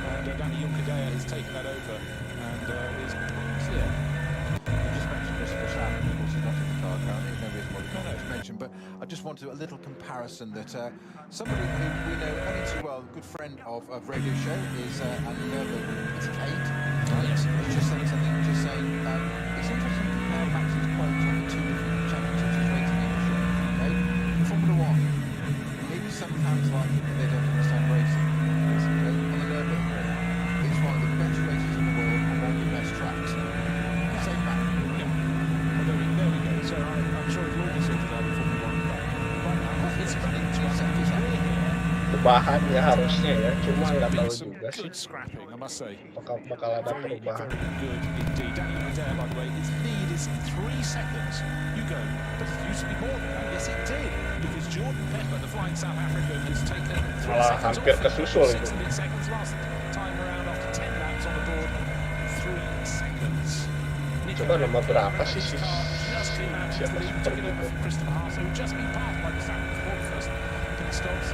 And Danny Juncadea has taken that over and is clear. You just mentioned Mr. Verstappen, of course he's not in the car currently, no reason why we can't just mention, but I just want to do a little comparison that somebody who we know only too well, a good friend of radio show, is Andy Nürburgring, it's Kate. Oh yes. He's just saying something, it's interesting to compare Max's quotes on the two different championships he's racing in, okay? Formula One, maybe some fans like it, but they don't understand racing. Okay? On the Nürburgring, it's one of the best races in the world on one of the best tracks. Same back. Yeah. Well, there we go. So I'm sure it will be sorted out before we run back. Right now, it's running 2 seconds here. Perubahan ya harusnya ya, cuma nggak tahu Some juga sih good scrapping, I must say. bakal ada Very, perubahan. very good indeed. Danny Juncadea, by the way, his lead is 3 seconds. You go, but it used to be more than that. Yes, it did, because Jordan Pepper, the flying South African, has taken 3 Malah seconds hampir off. kesusul 6 itu. seconds last time around after 10 laps on the board. 3 seconds. Coba nomor berapa sih si Just came out siapa into the super took it over itu? from Christopher Haas, who had just been passed by Verstappen before the first pit stops.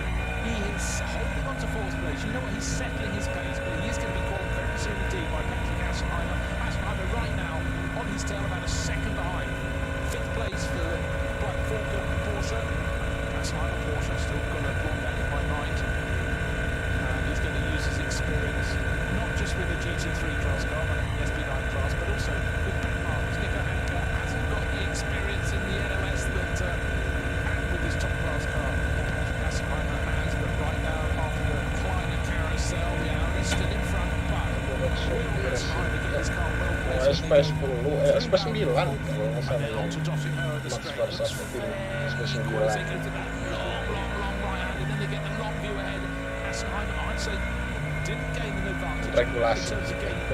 He is holding on to fourth place. You know what? He's settling his pace, but he is going to be caught very soon indeed by Patrick Assenheimer. Assenheimer right now on his tail, about a second behind. 5th place for Black Falcon Porsche. Assenheimer Porsche still got a long back in my mind. And he's going to use his experience, not just with a GT3 class car, but the SP9 class, but also with backmarkers. Nico Hanke hasn't got the experience in the NOS that and with his top class car Assenheimer has, but right now after the Kleiner carousel, the hour is still in front, but will Assenheimer get his car well placed? SP10, SP9 kalau nggak salah And then ya. on to Dotting Her at the Max straight. Verstappen ini SP9. As they go to that long right hand, and then they get the long view ahead. Assenheimer, I'd say, didn't gain an advantage Regulasi. in terms of gaining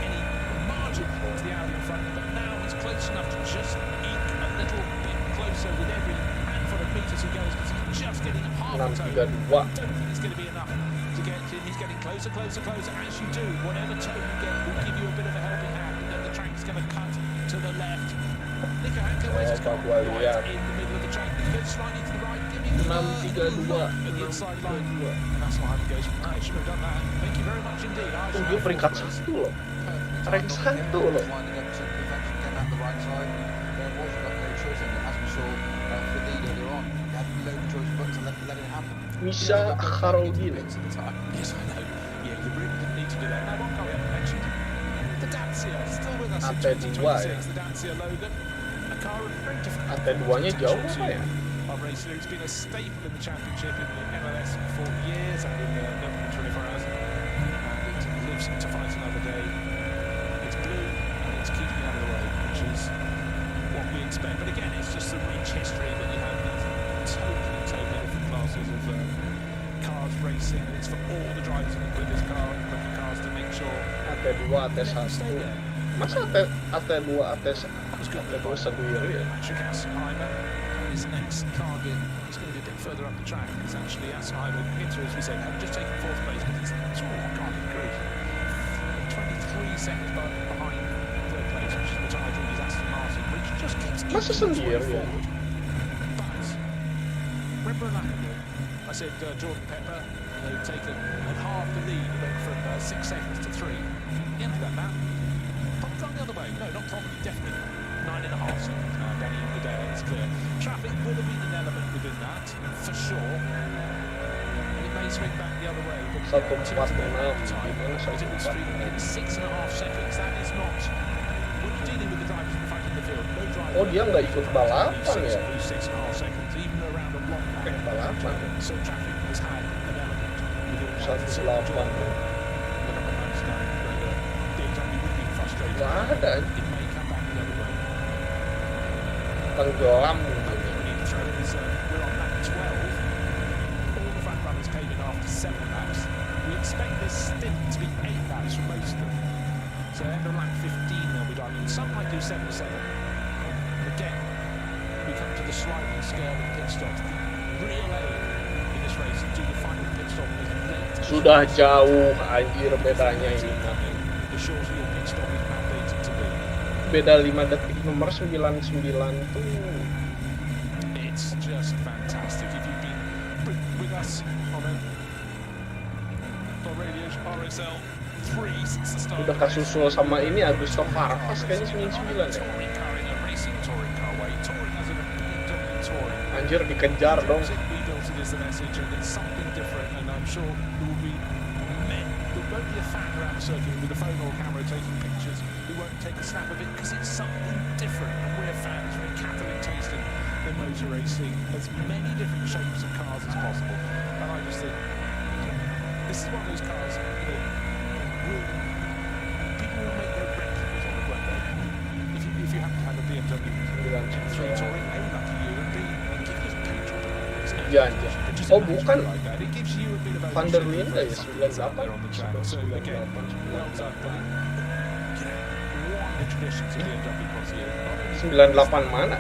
any margin to the Audi in front, but now he's close enough to just eke a little bit closer with every handful of meters he goes, because he's just getting half a toe. 632. I don't think it's going to be enough to get in. He's getting closer, closer, closer. As you do, whatever toe you get will give you a bit of a helping hand, and then the track is going to cut to the left. Nico Hanke weighs his car right in the middle of the track. He goes slightly to the right, giving the 632. at the inside line. And that's why Hanke goes, I should have done that. Thank you very much indeed. I should Dia have peringkat thought this. 1 loh. Rank 1 loh. Winding up to perfection, came out the right side. There was got no choice in it, as we saw for the lead earlier on. He had no choice but to let it happen. Misha Haroldin. Yes, I know. Yeah, you really didn't need to do that. Now, one car we haven't mentioned. The Dacia, still with us in AT2 ya. 2026, the Dacia Logan. A car of very different AT2-nya jauh apa ya? Of racing. It's been a staple in the championship in the MLS for years and in Nürburgring 24 hours. And it lives to fight another day. It's blue and it's keeping out of the way, which is what we expect. But again, it's just a rich history that you have these totally different classes of cars racing. And it's for all the drivers with this car, looking cars to make sure AT2, AT1. stay there. Masa AT2, AT1 sendiri ya? Patrick Assenheimer, his next target is going to be a bit further up the track. It's actually Assenheimer into, as we said, having just taken 4th place, but he's God, he cruised 23 seconds behind 3rd place, which is the title is Aston Martin, which just keeps Masa inching sendiri ya? forward. But remember a lap ago, I said Jordan Pepper had taken and halved the lead, went from 6 seconds to 3. He ended that lap. Probably gone the other way. No, not probably, definitely. 9.5 seconds now. Danny Medea is clear. Traffic would have been an element within that, for sure. It may swing back the other way, but 1.46 time. gimana But it was 6.5 seconds. That is not. When you're dealing with the drivers in front of the field, no driver. Oh, dia nggak ikut balapan ya? 6.5 seconds, even around a long lap. Balapan. So traffic has had an element within that. 1.8. BMW would be frustrated. Nggak ada. It may come back the other way. Tenggelam We mungkin. need to throw in is we're on lap 12. All the front runners came in after 7 laps. We expect this stint to be 8 laps for most of them. So end of lap 15 they'll be driving. Some might do 7-7. Again, we come to the sliding scale of pit stops. The real aim in this race is to do the final pit stop as late as Sudah jauh anjir bedanya ini. the shorter your pit stop is mandated to be. Beda 5 detik nomor 99 tuh. It's just fantastic. If you've been with us on Radio RSL 3 since the start. Udah kasusul sama ini Augusto Farfus kayaknya 99 ya. Touring car in a racing touring car way. Touring as in a BMW touring. Anjir dikejar dong. We built it as the message, and it's something different. And I'm sure there will be men. There won't be a fan around the circuit with a phone or camera taking pictures who won't take a snap of it because it's something different. And we're fans. We're Catholic taste in motor racing. As many different shapes of cars as possible. And I just think this is one of those cars that people will make their replicas on it, won't they? If you happen to have a BMW 3 Touring, A, lucky you, and B, give us paint job. Iya anjir. Oh bukan. Like that. It gives you a bit of a Van der Linde ya out there on the track. So again, 98. well done, buddy. You know, what the traditions of BMW concierge. 98 mana?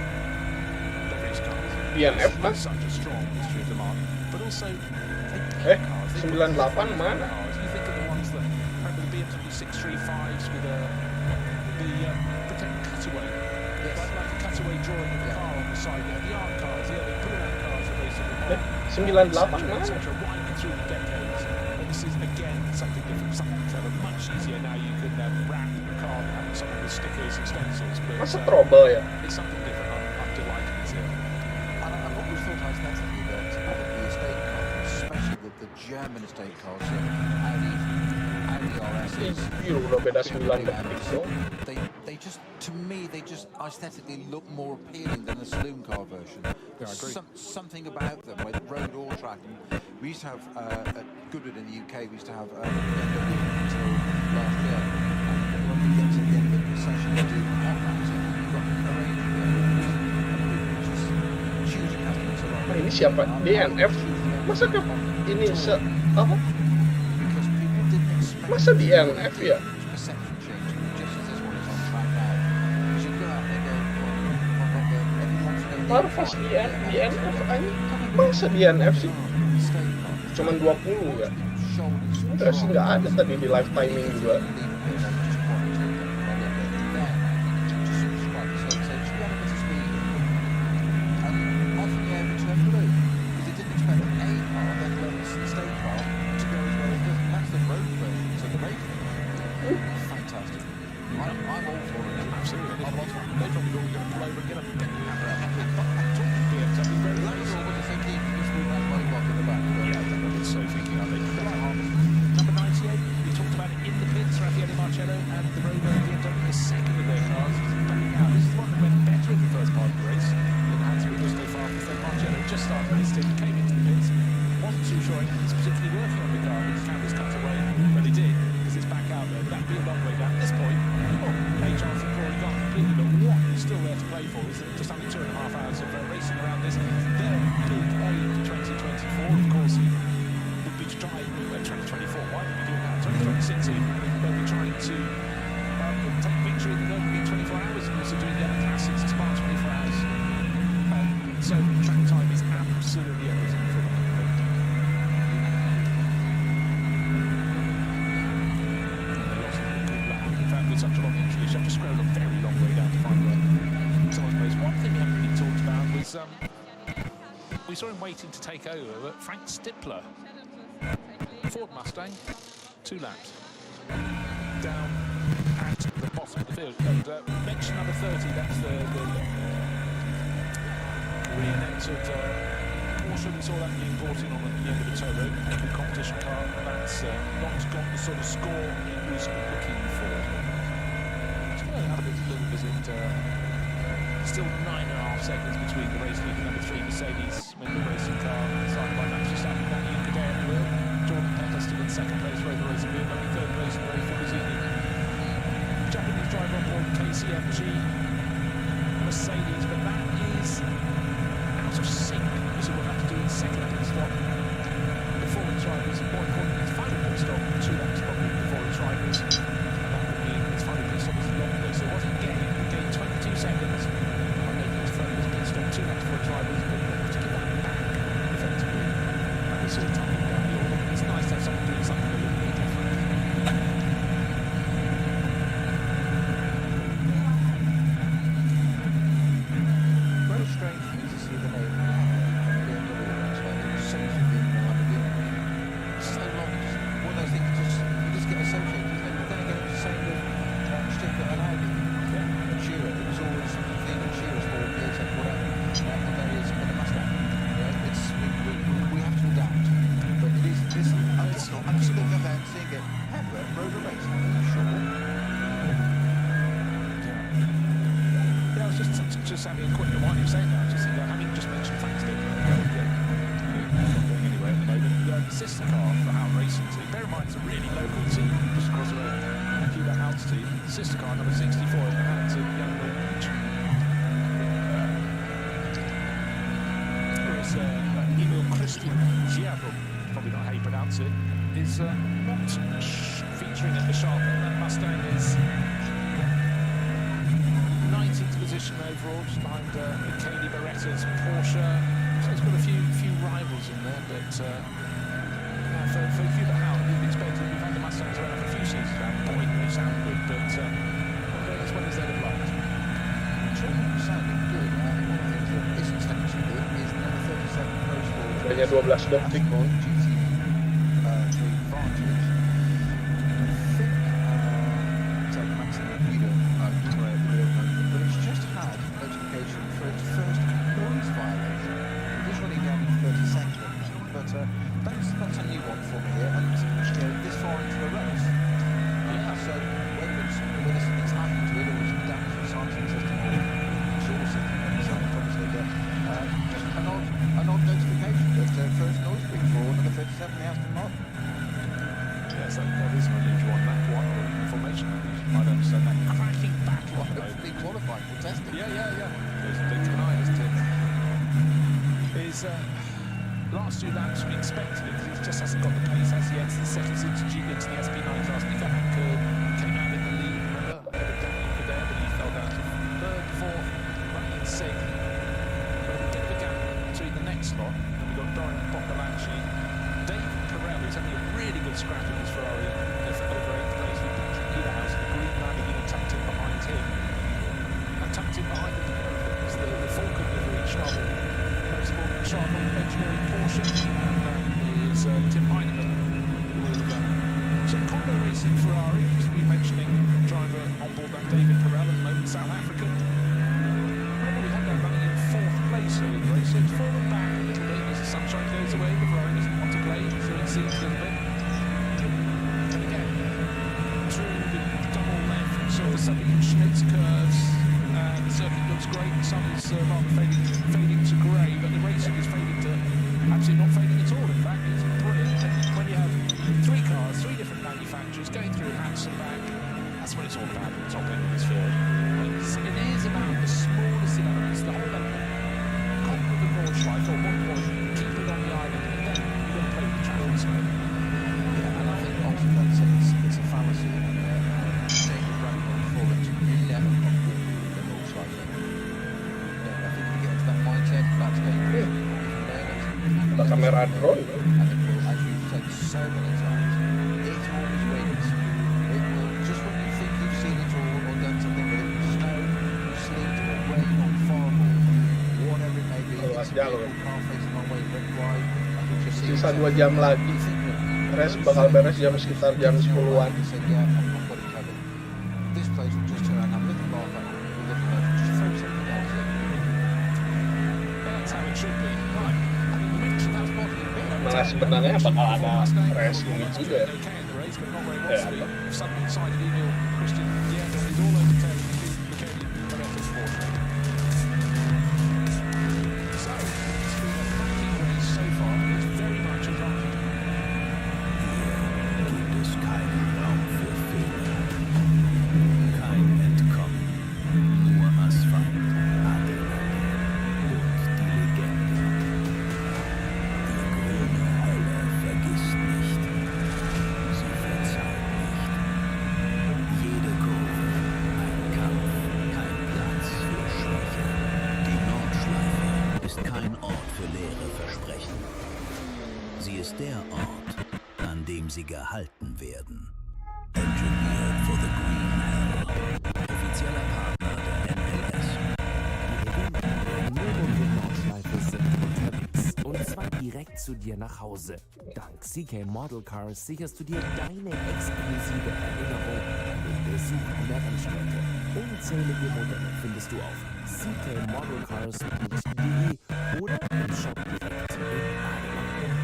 The race cars. DNF mah. Such a strong history of the market, but also Eh, 98 mana? You think of the ones that remember the BMW 635s with the cutaway. Yes. Like a cutaway drawing of the car on the side. Yeah, the art cars. Yeah, they put it out cars that basically. 98 mana? Etc. Winding through the decades. And this is again something different, something clever, much easier now. You can wrap the car and have something with stickers and stencils. But Masa trouble ya? it's something different. I'm delighted it's here. And I've always thought aesthetically that the estate cars, especially the German estate cars, Audi RSs, Iya udah beda 9 detik dong. they just, to me, they just aesthetically look more appealing than the saloon car version. Yeah, I agree. Something about them, whether road or track. And we used to have at Goodwood in the UK, we used to have BMW until last year. And when we get to the end of the session, we do hot laps, and we've got a range of vehicles, just choosing customers along. Nah, ini siapa? DNF? Masa ke ini apa? Because people didn't expect Masa DNF ya? perception change, just as this one is on track now. You should go out there and go, everyone's going to Farfus DNF aja. Masa DNF sih? Cuman 20 ya? Enggak sih, nggak ada tadi di live timing juga. We saw him waiting to take over, but Frank Stippler, Ford Mustang, 2 laps. Down at the bottom of the field. And mention number 30, that's the re-entered Porsche. We saw that being brought in on the end of the tow road, the competition car. That's not got the sort of score he was looking for. Let's go and have a little visit. Still 9.5 seconds between the race leader number 3 Mercedes with the racing car signed by Max Verstappen. Danny Yucadea at the wheel. Jordan Pettis still in second place, Rover Rosenberg, only third place in the race for Mazzini. Japanese driver on board KCMG Mercedes, but that is out of sync. So we'll have to do a second pit stop before its rivals, and more importantly, its final pit stop 2 laps probably before its rivals. And that would mean its final pit stop is longer. So what it gained 22 seconds by making its final pit stop 2 laps before its rivals, but we'll have to give that back effectively. And we sort of tumbling down the order. It's nice to have someone doing something a little bit different. Very strange for me to see the name BMW race when it seems to be in the beginning. So long, just one of those things you just get associated with it. But then again, it was the same with Stickler and Audi. And Shearer, it was always the thing that Shearer's for years and whatever. And there he is in the Mustang. We have to adapt. But it is this. I'm just looking at that and seeing it. However, Rover Racing, are you sure? Yeah, I was just having a quick while you were saying that, just having just mentioned Frank Stickler, not going anywhere at the moment. The sister car for Howe Racing team, bear in mind it's a really local team, just across the road, Cuba House team. The sister car number 64 in the hands of young Norwegian. There is Emil Christian Giabro, probably not how you pronounce it, is not featuring in the shop. That Mustang is 19th position overall, just behind Michele Beretta's Porsche. So it's got a few rivals in there, but for Hubert Howe, you'd expect we've had the Mustangs around for a few seasons now. Boy, they sound good, but not going as well as they'd have liked. True, sounding good. One of the things that isn't sounding so good is number 37 Pro Sport. Hanya 12 detik. Boy GT3 Vantage. I think take maximum leader numero at the wheel, but it's just had notification for its first noise violation. It is running down in 32nd, but that's a new one for me here, and this far into the race. So whether it's happened to it or it's damage to the silencing system or exhaust system, obviously, just an odd notification that first noise being for number 37 the Aston Martin. Yes, that is an unusual one. That one or information, I don't understand that cracking battle. Hopefully qualified for testing. Yeah. There's a big denial as to his last 2 laps we expected it because he just hasn't got the pace as yet. The second into the SP9 class. Nico Hanke came out in the lead, remember, ahead of Danny Yucadea, but he fell down to 3rd, 4th, running in 6th. But a bit of a gap between the next lot, and we've got Dorian Boccolacci. David Pirelli is having a really good scrap in his Ferrari over 8th place with Patrick Peterhouse, the green Lamborghini tucked in behind him. And tucked in behind him is the Falcon livery, Schnabel Motorsport, Schnabel Engineering Porsche, and that is Tim Heinemann with some combo racing Ferrari. Just be mentioning driver on board that David Pirelli at the moment, South African. Remember we had that running in 4th place earlier in the race, so it's fallen back a little bit as the sunshine goes away. The Ferrari doesn't want to play, so it seems a little bit. And again, through the double left, sort of the Sabine Schmitz curves, the circuit looks great. The sun is rather fading to grey, but the racing is fading to absolutely not fading at all. In fact, it's brilliant. And when you have 3 cars, 3 different manufacturers going through Hats and back, that's what it's all about at the top end of this field. It is about the smallest elements, the whole element. Conquer the Nordschleife at one point, keep it on the island, and then you've got to play with the traffic smoke. Yeah, and I think ultimately it's a fallacy. David Bradford fallen to never conquer the Nordschleife. I think if you get into that mindset, that's dangerous. Ada kamera drone. And it will, as you've said so many times, it always wins. It will, just when you think you've seen it all or done something with it, snow, sleet, or rain, or fog, or whatever it may be, it's jalur. car facing our way went wide. I think you're seeing Sisa 2 something. jam lagi. You think that- Race bakal beres jam sekitar jam 10-an. He said, yeah, I've got it covered. This place will just turn around, have a little laugh at it, we'll look at it, just throw something else in. That's how it should be. Right. I mean, you mentioned that body a bit. Malah sebenarnya bakal ada race ini juga. Okay in the race, but not where he Yeah, wants to be. Suddenly decided Emil Christian, yeah, he's all overtaken Michele Pareto, unfortunately. So, it's been a cracking race so far. It's very much a donkey. Gibt es keinen Raum für Fehler. Kein Entkommen. Nur Asphalt, Adrenalin und die Legende. Die grüne Hölle vergisst nicht. Sie verzeiht nicht. Jede Kurve, ein Kampf, kein Platz für Schwäche. Die Nordschleife ist kein Ort für leere Versprechen. Sie ist der Ort, an dem sie gehalten werden. Engineered for the Green Hell. Offizieller Partner der NLS. Die Nürburgring-Nordschleife sind unterwegs. Und zwar direkt zu dir nach Hause. Dank CK Model Cars sicherst du dir deine exklusive Erinnerung an den Besuch der Rennstrecke. Unzählige Modelle findest du auf ckmodelcars.de oder im Shop direkt in Adenauer.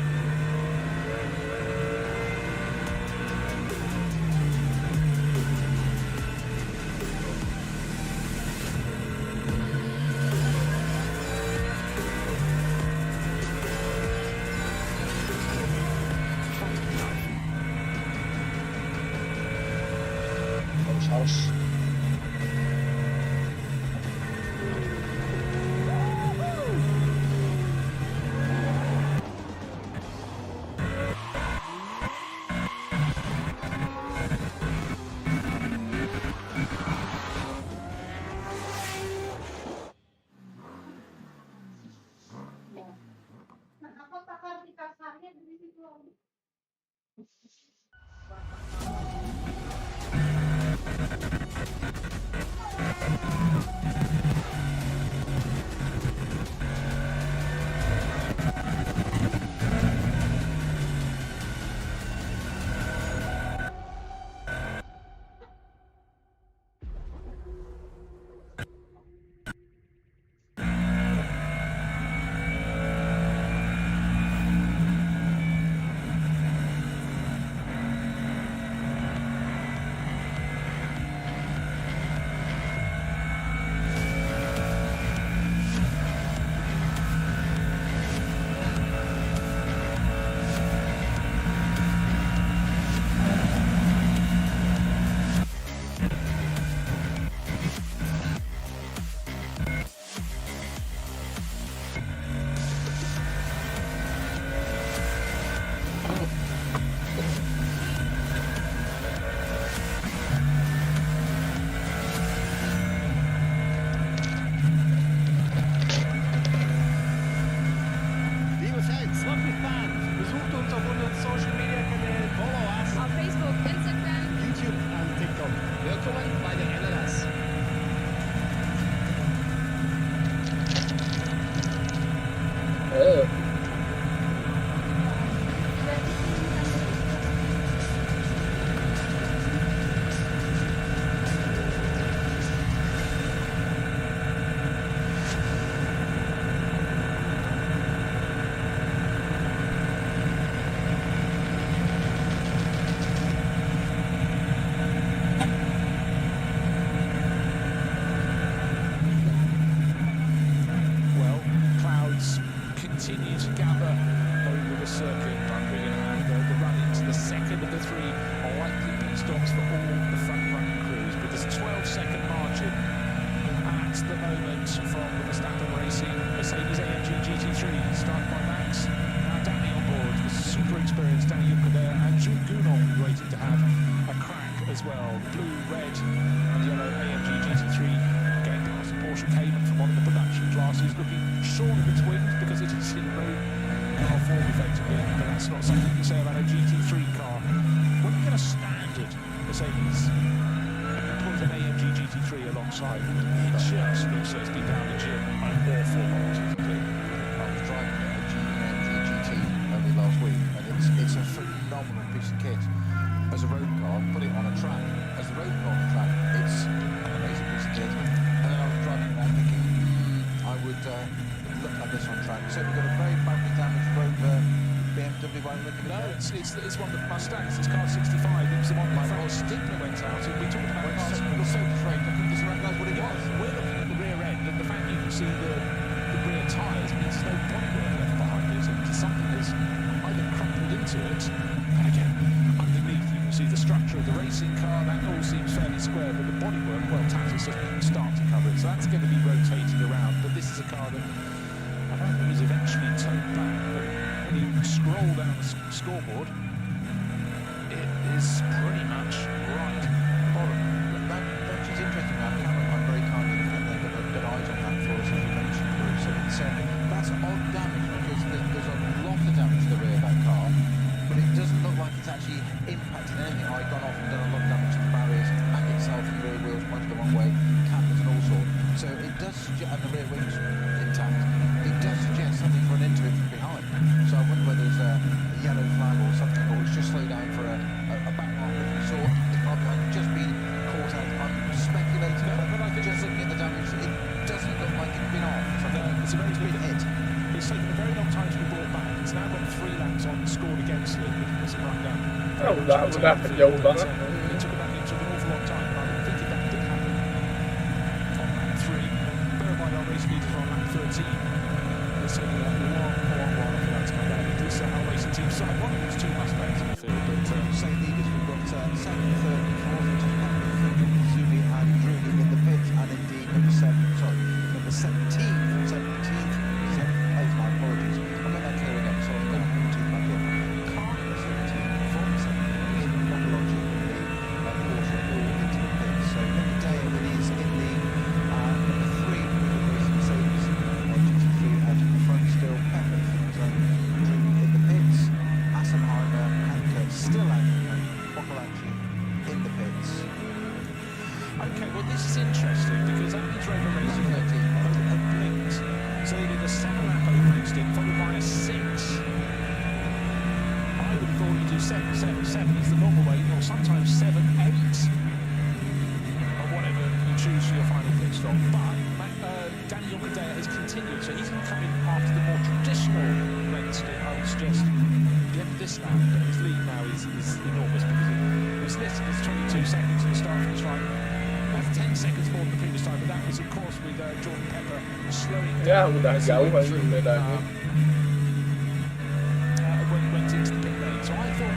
Harus. Aku takar di kasarnya di situ. It just looks like it's been down the gym an awful lot, doesn't it? as a road car, put it on a track. As the road car on the track, it's an amazing piece of kit. And then I was driving around thinking, I would look like this on track. So we've got a very badly damaged Rover BMW by looking No, at it. it's one of the Mustangs. It's car 65. It was the one my friend Stigler went out. And we talked about cars. I was so afraid I couldn't just recognise what it was. We're looking at the rear end, and the fact you can see the rear tyres means no bodywork left behind it, and something has either crumpled into it. And again, underneath you can see the structure of the racing car. That all seems fairly square, but the bodywork, well, taxis just start to cover it, so that's going to be rotated around. But this is a car that apparently was eventually towed back. But when you scroll down the scoreboard, it is pretty much right bottom. That's just interesting. I'm very kindly they've got good eyes on that for us, as you mentioned, Bruce. And it's, that's odd damage because there's a lot of damage to the rear of that car, but it doesn't look like it's actually impacted anything. I've gone off and done a lot of damage to the barriers, back itself, and rear wheels pointed the wrong way, cameras and all sorts. So it does suggest, and the rear wings intact, it does suggest something run into it from behind. So I wonder whether there's a yellow flag or something, or it's just slowed down for a backmark of some sort. The car behind could just be caught out. I'm speculating, but I could just looking at the damage, it doesn't look like it's been off. So It's a very been hit. It's taken a very long time to be brought back. It's now got 3 laps on scored against it. It's run down. udah jauh banget. It took an awful long time, but I'm thinking that did happen on lap 3. Bear in mind our race leaders are on lap 13. It's taken a long while for that to come back. This our racing team side, one of these 2 Mustangs in the field, but Say leaders, we've got second, third, and fourth, which is Zumi and Drewley in the pits, and indeed number 17th, my apologies. I'll make that clear again, so I'm going to put 2 back in. Car number 17 from 17th, Monology in the Porsche all into the pits. So number Dale is in the number 3 racing Mercedes GT3 out in the front still. Pepper from zone Drewley in the pits. Assenheimer and Kurt still out and Monology in the pits. okay, well this is interesting because that means Rover Racing have blinked. So they did a 7-lap opening stint followed by a 6. I would have thought you do 7 is the normal way, or sometimes 7, 8, or whatever you choose for your final pit stop. But Daniel Medea has continued, so he's going to come in after the more traditional length stint. I would suggest the end of this lap, but his lead now is enormous because it was listed as 22 seconds at the start of this ride. That's 10 seconds more than the previous time, but that was of course with Jordan Pepper slowing Ya down. udah jauh aja bedanya. When he went into the pit lane. So I thought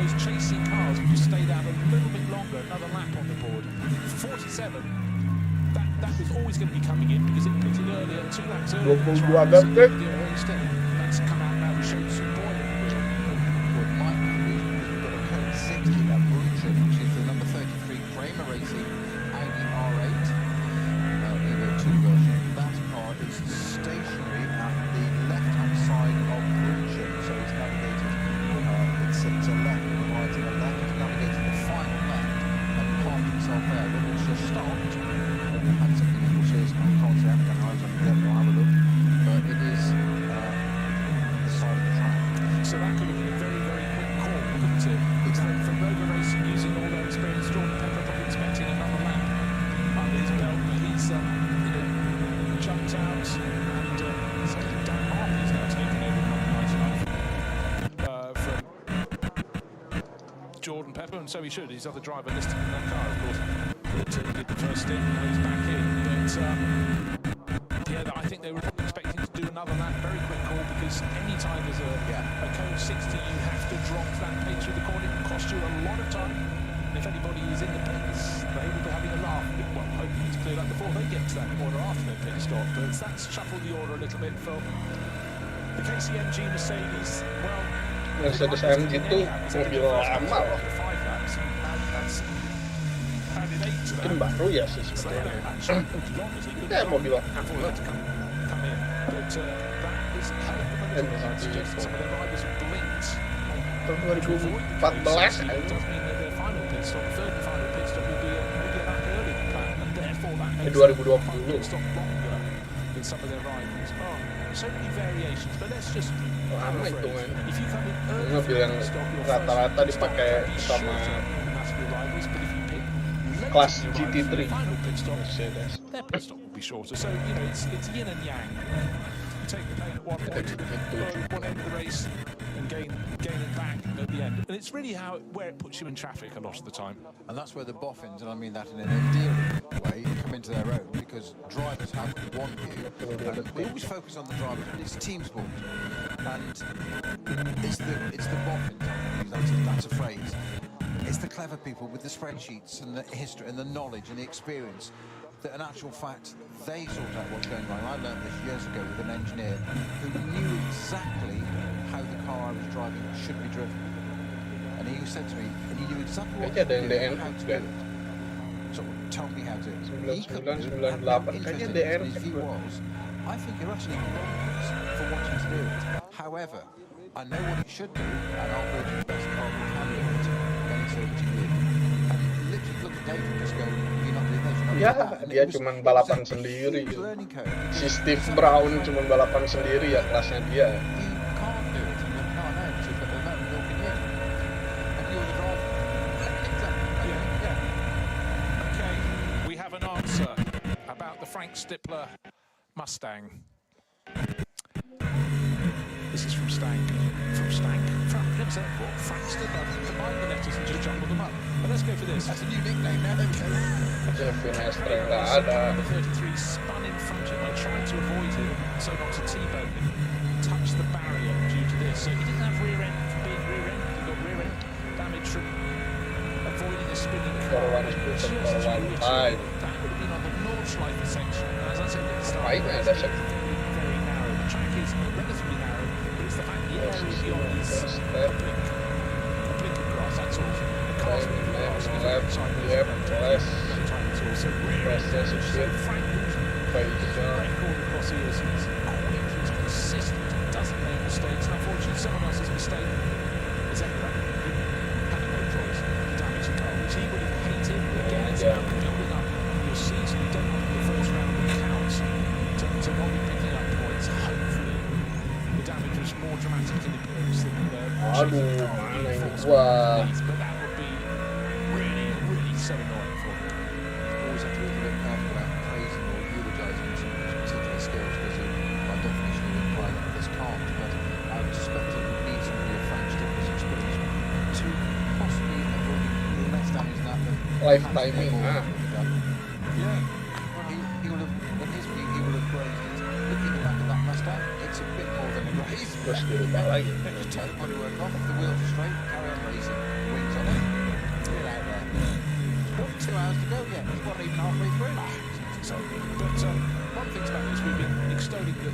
those chasing cars would just stayed out a little bit longer, another lap on the board. 47, that was always going to be coming in because it pitted earlier, 2 laps earlier. 22 detik. That's come out now, we showed some boy in the wheel. Well, Mike, we've got a code 60, that Brunchen, which is the number 33 Kramer Racing Audi R8, Evo 2 version. That car is stationary at the left-hand side of Brunchen, so it's navigated, it's a left and a right and a left, it's navigated the final left and parked itself there. When it's just stopped, and had something in which is, I can't say, I haven't got eyes on it yet, we'll have a look, but it is the side of the track. So that could have been a very, very quick call, couldn't it? Exactly. From Rover Racing using all their experience, Jordan Pepper probably expecting another lap under his belt, but he's jumped out and so Dan Harvey's now taken over number 99 from Jordan Pepper, and so he should. His other driver listed in that car, of course, that did the first stint, and he's back in. But yeah, I think they were probably expecting to do another lap. Very quick call because any time there's a code 60, you have to drop that pace through the corner. It will cost you a lot of time. And if anybody is in the pits, they will be having a laugh. Well, hoping it's cleared up before they get to that corner after their pit stop. But that's shuffled the order a little bit for the KCMG Mercedes. Well, Mercedes AMG itu mobil lama loh. Mungkin baru ya sih sebetulnya. Ya mobil lama. Tahun 2014 kan. 2020. so many variations, but let's just Lama itu paraphrase. kan. If you come in early Mobil for yang the stop, your rata-rata first stop dipakai can be sama shorter than that of your rivals, but if you pick late kelas in your GT3. rivals, your final pit stop, Mercedes. their pit stop will be shorter. So, you know, it's yin and yang. You take the pain at one point, one end of the race, and gain it back at the end. And it's really where it puts you in traffic a lot of the time. And that's where the boffins, and I mean that in an endearing way, come into their own, because drivers have one view, and we always focus on the drivers, but it's a team sport, and it's the boffins. That's a phrase. It's the clever people with the spreadsheets and the history and the knowledge and the experience that, in actual fact, they sort out what's going on. I learned this years ago with an engineer who knew exactly how the car I was driving should be driven. And he said to me, and he knew exactly what to Kayaknya ada yang do, how DNF to kan. do it. So tell me how to. He 99, couldn't do it. 98, I'm not kayaknya interested in DNF his view kan. was, I think you're actually bonkers for wanting to do it. However, I know what it should do, and I'll build you the best car we can do it. Then it's over to you. And literally look at Dave and just go, you're not doing this, you're not Ya, doing that. And dia it was- cuman it was balapan a sendiri huge gitu. learning curve, because Si Steve some Brown people cuman balapan sendiri ya kelasnya dia. you can't do it, and you're not allowed to, but they're not milking you. And you're the driver. Exactly. Yeah. Okay, we have an answer about the Frank Stippler Mustang. This is from Stank. From Stank? Frank, never said it before. Frank Stippler. Combine the letters and just jumble them up. But let's go for this. That's a new nickname now. Ada Finestra yang nggak Number ada. 33 spun in front of him. I tried to avoid him so not to T-bone him. Touched the barrier due to this. So he didn't have rear end from being rear end. He got rear end damage from avoiding a spinning car. Forward And split, just forward to reiterate, five. that would have been on the Nordschleife section. And as I said at the start, Right, it's that's a- very narrow. The track is relatively narrow, but it's the fact the area beyond is First a lap, blink of grass, that's all. The cars Right, moving left, past, left, sideways, yep, no left. time at all. So rear end Press damage. So shit. Frank Baik juga. record across the years. He's quick, he's consistent, he doesn't make mistakes. And unfortunately, someone else's mistake has ended up having no choice to damage the car, which he would have hated. Again, it's Yeah. about building up your season. You don't want the first round that counts to not be picking up points. Hopefully, the damage was more dramatic in appearance than Aduh, chasing the car mana being ini forced gua. underneath. But that would be really, really so annoying for him. Always have to be a bit careful about praising or eulogising some particular skills, because by definition you imply that others can't. But I would suspect it would need some of your Frank Stippler's experience to possibly avoid less damage than that. Life perhaps timing, more ah. would have done. Yeah. He will have, in his view, he will have grazed it. Looking at the back of that Mustang, it's a bit more than a graze. Terus dirubah lagi. Just take the bodywork off, the wheels are straight, carry on racing, wings on it, get out there. Still 2 hours to go yet, it's not even halfway through. So, but one thing about this, we've been extolling the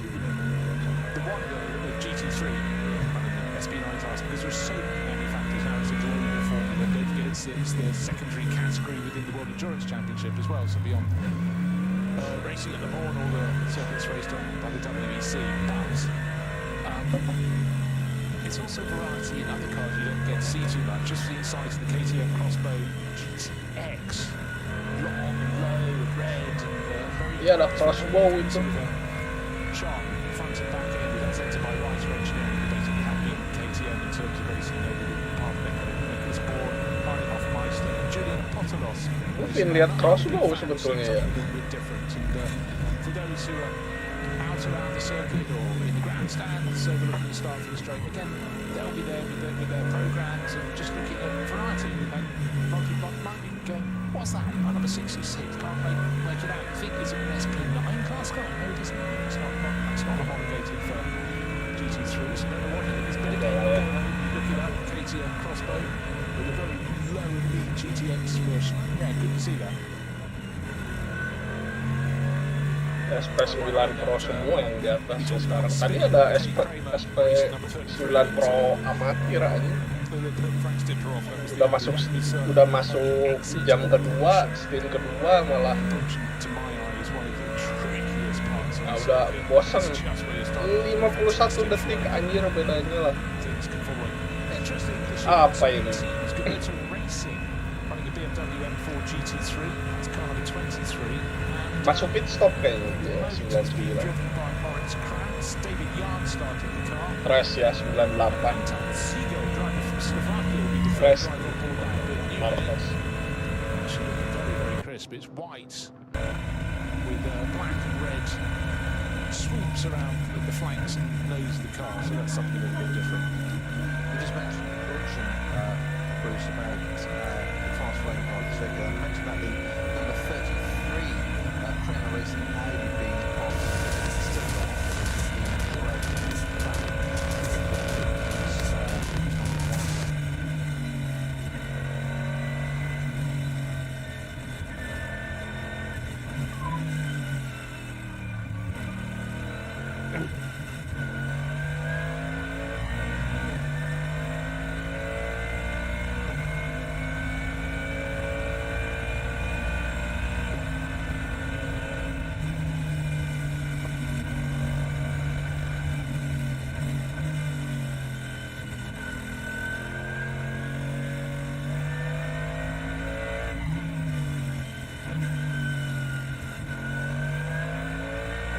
wonder of GT3 running the SB9 class, because there are so many factors now. It's a global formula. Don't forget, it's the secondary category within the World Endurance Championship as well. So beyond racing at Le Mans, all the circuits raced on by the WEC. But it's also variety in other cars you don't get to see too much. Just the insides of the KTM Crossbow GTX, long and low and red and very. Iya, ada crossbow itu. Sharp front and back end. That's led to my writer engineering, who basically have been KTM in terms of racing over the part of Nicholas Bourne, Martin Hoffmeister, and Julian Potolos. Gue pengen lihat crossbow sebetulnya ya. A little bit different. And for those who are out around the circuit or in the grandstands overlooking the start of the straight, again, they'll be there with their programs and just looking at variety. And a lot of people might be going, what's that? Oh, number 66, can't make it out. You think it's an SP9 class car? No, it isn't. It's not homologated for GT3, so I don't know what it is. But again, look it up, KTM Crossbow with a very low and mean GTX version. Yeah, good to see that. SP9 Pro semua yang di atas ya sekarang. Tadi ada SP9 Pro amatir aja. Udah masuk jam kedua, stint kedua malah. Nah, udah bosan. 51 detik anjir bedanya lah. Apa ini? Masuk pit stop kayaknya dia 99. It's David Yard starting the car. Fresh ya 98. Anton Siegel, driver from Slovakia, will be the Fresh. third driver on board that bit new. Marcos. Actually looking very, very crisp. It's white with black and red swoops around the flanks and nose of the car, so that's something a little bit different. You just mentioned Brunson, Bruce, about the fast flame car this week. Mentioned about the number 33 Prima Racing Audi being part of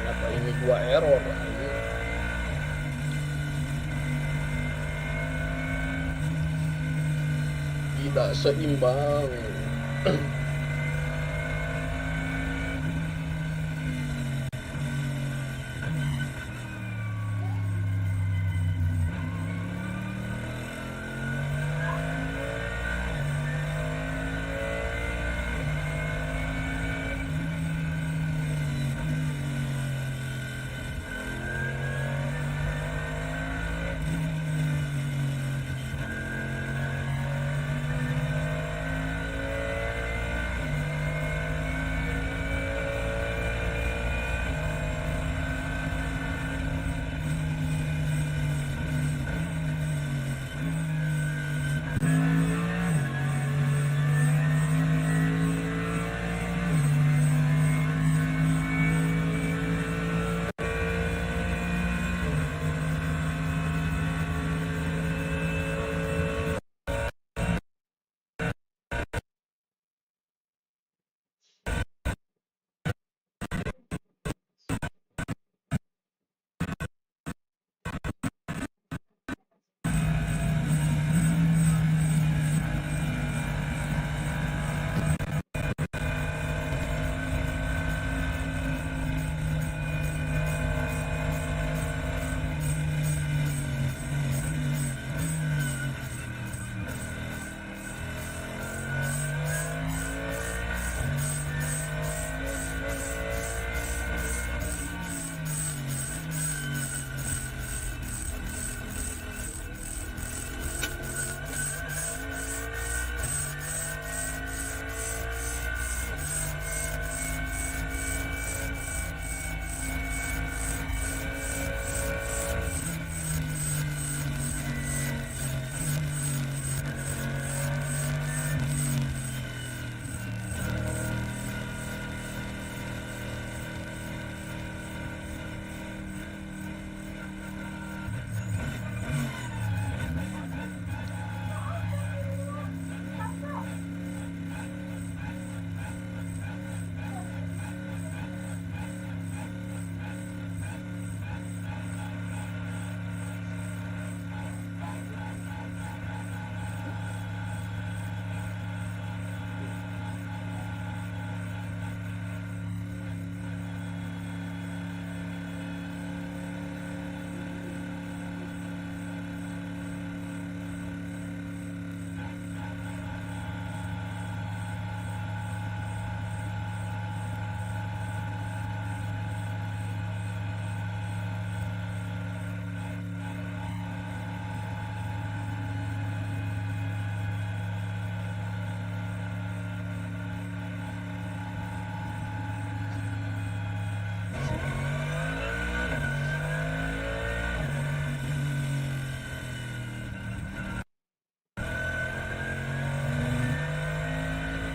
Kenapa ini gua error anjing? Tidak seimbang.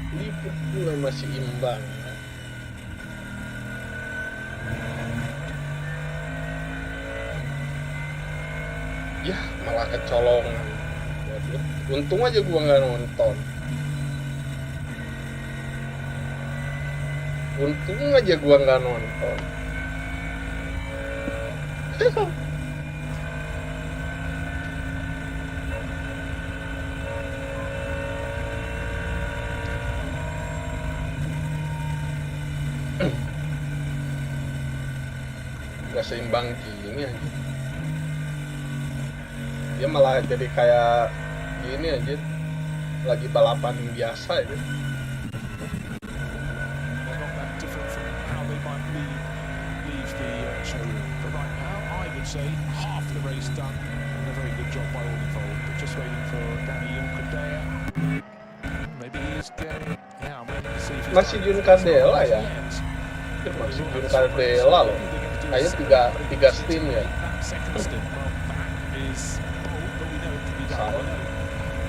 Liput masih imbang. Ya malah kecolongan. Waduh, untung aja gua nggak nonton. Untung aja gua nggak nonton. Gak seimbang gini aja. Dia malah jadi kayak gini aja, lagi balapan biasa aja. They're not that different from how they might leave the showroom. But right now, I would say half the race done, and a very good job by all involved. But just waiting for Danny Juncadella. Maybe he's getting. Yeah, I'm waiting to see if he's Masih Juncadella ya? Masih Juncadella loh. Kayaknya tiga stint ya. Second stint. Well, that is bold, but we know it can be done.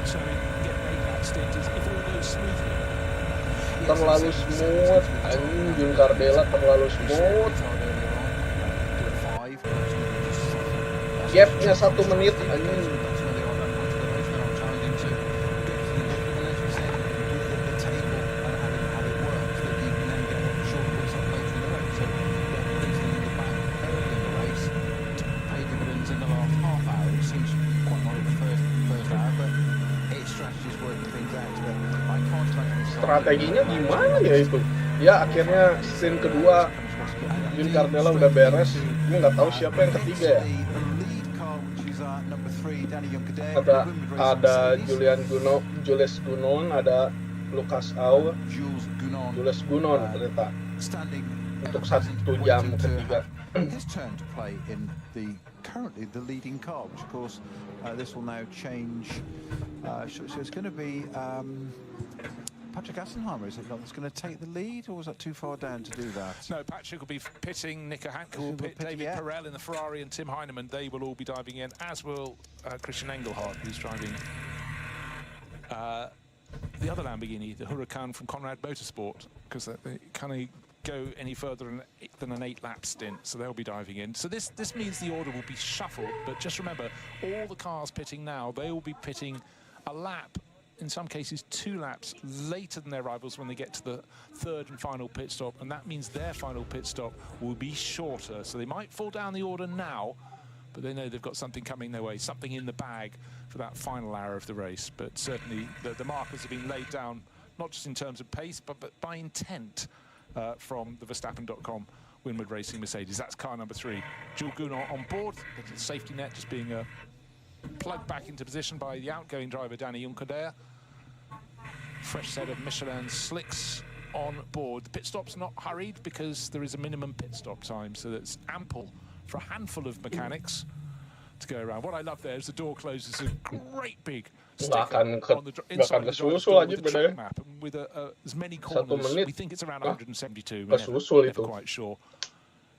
So get made that stint if it all goes smoothly. Terlalu smooth, anjing Juncadella terlalu smooth. Gapnya 1 menit anjing. Strateginya gimana ya itu? Ya akhirnya stint kedua Juncadella udah beres. Gue nggak tahu siapa yang ketiga ya. Ada Jules Gunon, ada Lucas Au, Jules Gunon ternyata untuk 1 jam ketiga. His turn to play in the currently the leading car, which of course this will now change. So it's going to be Patrick Assenheimer, is it not, that's going to take the lead, or was that too far down to do that? No, Patrick will be pitting, Nico Hanke will pit, David Perel in the Ferrari, and Tim Heinemann, they will all be diving in, as will Christian Engelhardt, who's driving the other Lamborghini, the Huracan from Conrad Motorsport, because they kind of go any further than an 8-lap stint, so they'll be diving in. So this means the order will be shuffled, but just remember, all the cars pitting now, they will be pitting a lap, in some cases 2 laps later than their rivals when they get to the 3rd and final pit stop, and that means their final pit stop will be shorter. So they might fall down the order now, but they know they've got something coming their way, something in the bag for that final hour of the race. But certainly the markers have been laid down, not just in terms of pace, but by intent from the Verstappen.com Winward Racing Mercedes. That's car number 3. Jules Gounod on board, the safety net just being plugged back into position by the outgoing driver Danny Juncadella. Fresh set of Michelin slicks on board. The pit stop's not hurried because there is a minimum pit stop time, so that's ample for a handful of mechanics to go around. What I love there is the door closes, a great big sticker on the inside of the driver's door with the track map and with as many corners. We think it's around 172. We're never quite sure.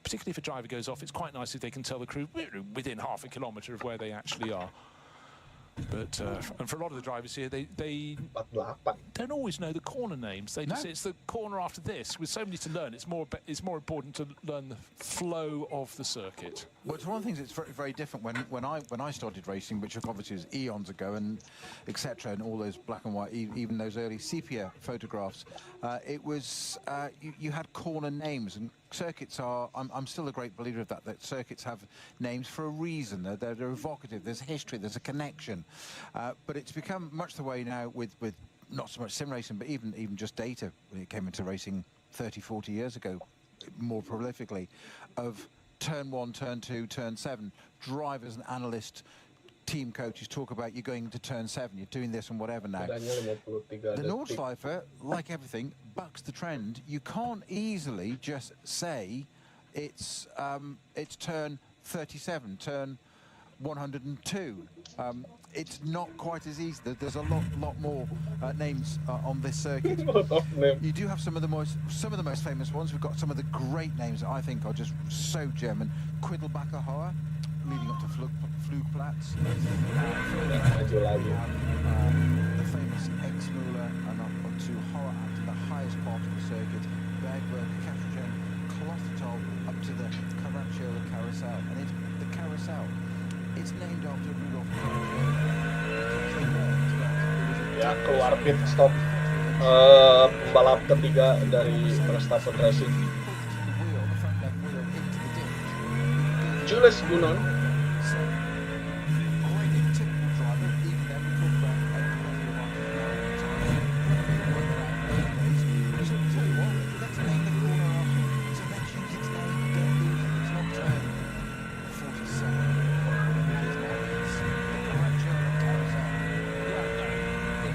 Particularly if a driver goes off, it's quite nice if they can tell the crew within half a kilometre of where they actually are. But and for a lot of the drivers here, they don't always know the corner names. They just, it's the corner after this. With so many to learn, it's more important to learn the flow of the circuit. Well, it's one of the things that's very, very different when I started racing, which obviously was eons ago, and etc. and all those black and white, even those early sepia photographs. It was you had corner names, and circuits are. I'm still a great believer of that. That circuits have names for a reason. They're evocative. There's history. There's a connection. But it's become much the way now with not so much sim racing, but even just data when it came into racing 30, 40 years ago, more prolifically, of turn 1, turn 2, turn 7. Drivers and analysts, team coaches talk about you're going to turn 7, you're doing this and whatever now. The Nordschleife, like everything, bucks the trend. You can't easily just say it's turn 37, turn 102. It's not quite as easy. There's a lot more names on this circuit. You do have some of the most famous ones. We've got some of the great names that I think are just so German. Quiddelbacher Hoher, leading up to Flugplatz. The famous Exmuller and up to Hoher to the highest part of the circuit. Bergwerk, Kastrigen, Klosttal up to the Caracciolo Carousel. And it's the Carousel. It's named after Rudolf. Ya, keluar pit stop pembalap ketiga dari Verstappen Racing. Jules Gunon. So, great technical driver, even then we talk about so tell you what, let's name the corner after him. So let's use its name, don't lose it, it's not turn 47 or whatever it is now. It's the correct German carousel. Yeah, no.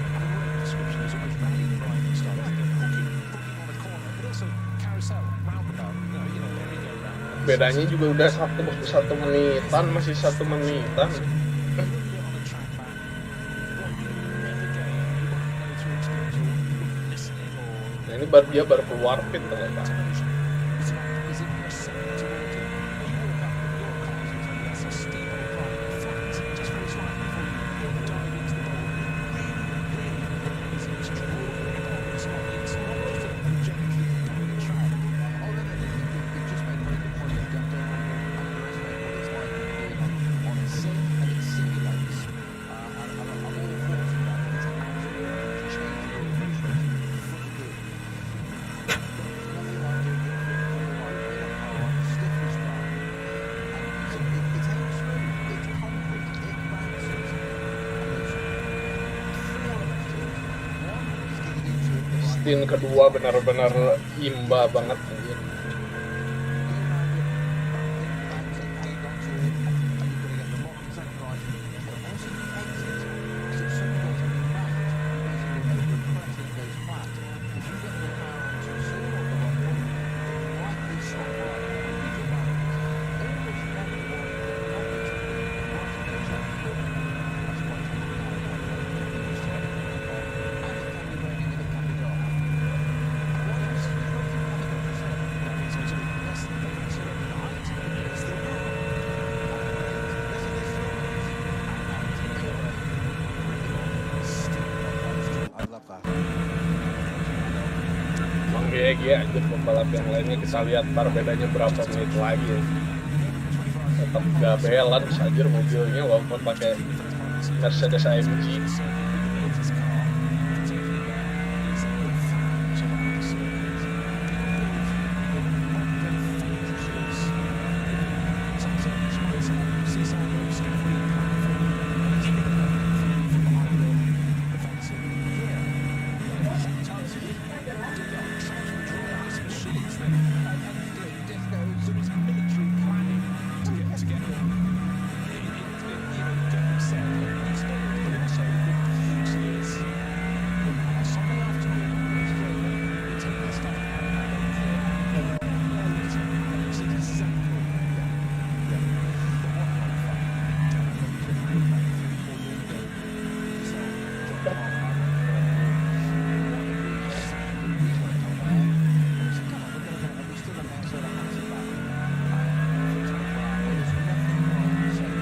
The word description is always rally driving style, isn't it? Hooking on a corner, but also carousel, roundabout. You know, merry-go-round. Bedanya juga udah satu menitan, masih 1 menitan. Nah ini dia baru keluar pit ternyata. Stint kedua benar-benar imba banget anjir. GG anjir pembalap yang lainnya, kita lihat ntar bedanya berapa menit lagi. Tetap gak balance anjir mobilnya walaupun pakai Mercedes AMG.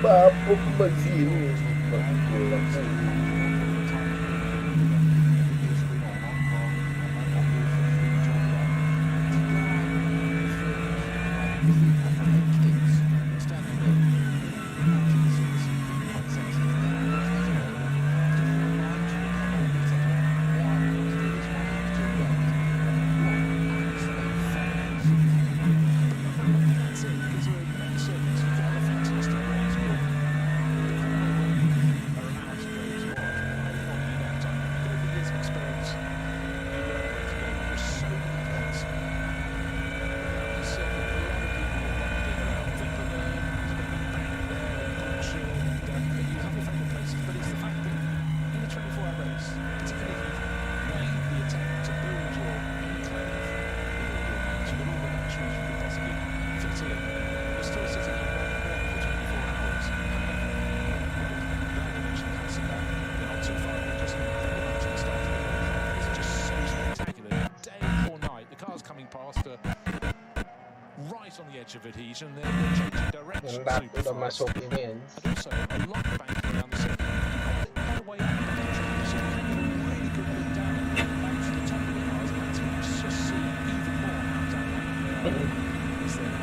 Bapuk begini right on the edge of adhesion. They're changing direction super udah fast. masuk ini And also a lot of banking around the circuit. Quite a way up the track, so really good lead down back to the top of the cars, and that's when you just see even more how dynamic they are. Is there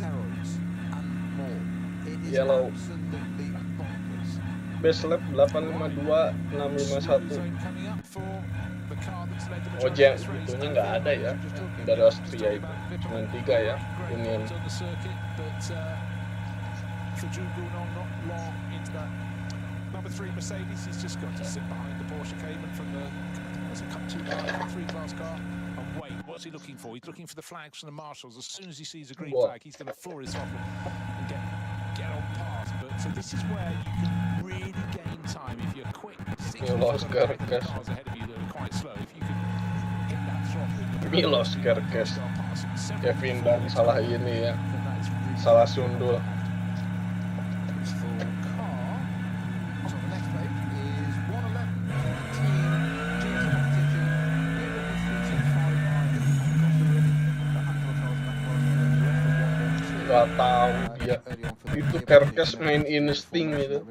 steroids and more. It is Yellow. absolutely bonkers. Base lap 852 651. Zone coming up for the car that's led the Oh, majority of this race. itunya nggak ada ya dari Austria itu, cuma 3 ya Union. On the circuit, but for Jugonon not long into that. Number 3 Mercedes, he's just got to sit behind the Porsche Cayman from the Cup 2 car, 3-class car. And wait, what's he looking for? He's looking for the flags from the marshals. As soon as he sees a green flag, he's going to floor his throttle and get on past. But so this is where you can really gain time if you're quick. Milos Kerkes. Cars ahead of you that are quite slow. If you can hit that throttle. Milos Kerkes. Kevin dan salah ini ya. Salah sundul. Gak tahu dia. Itu Kerkes main insting gitu.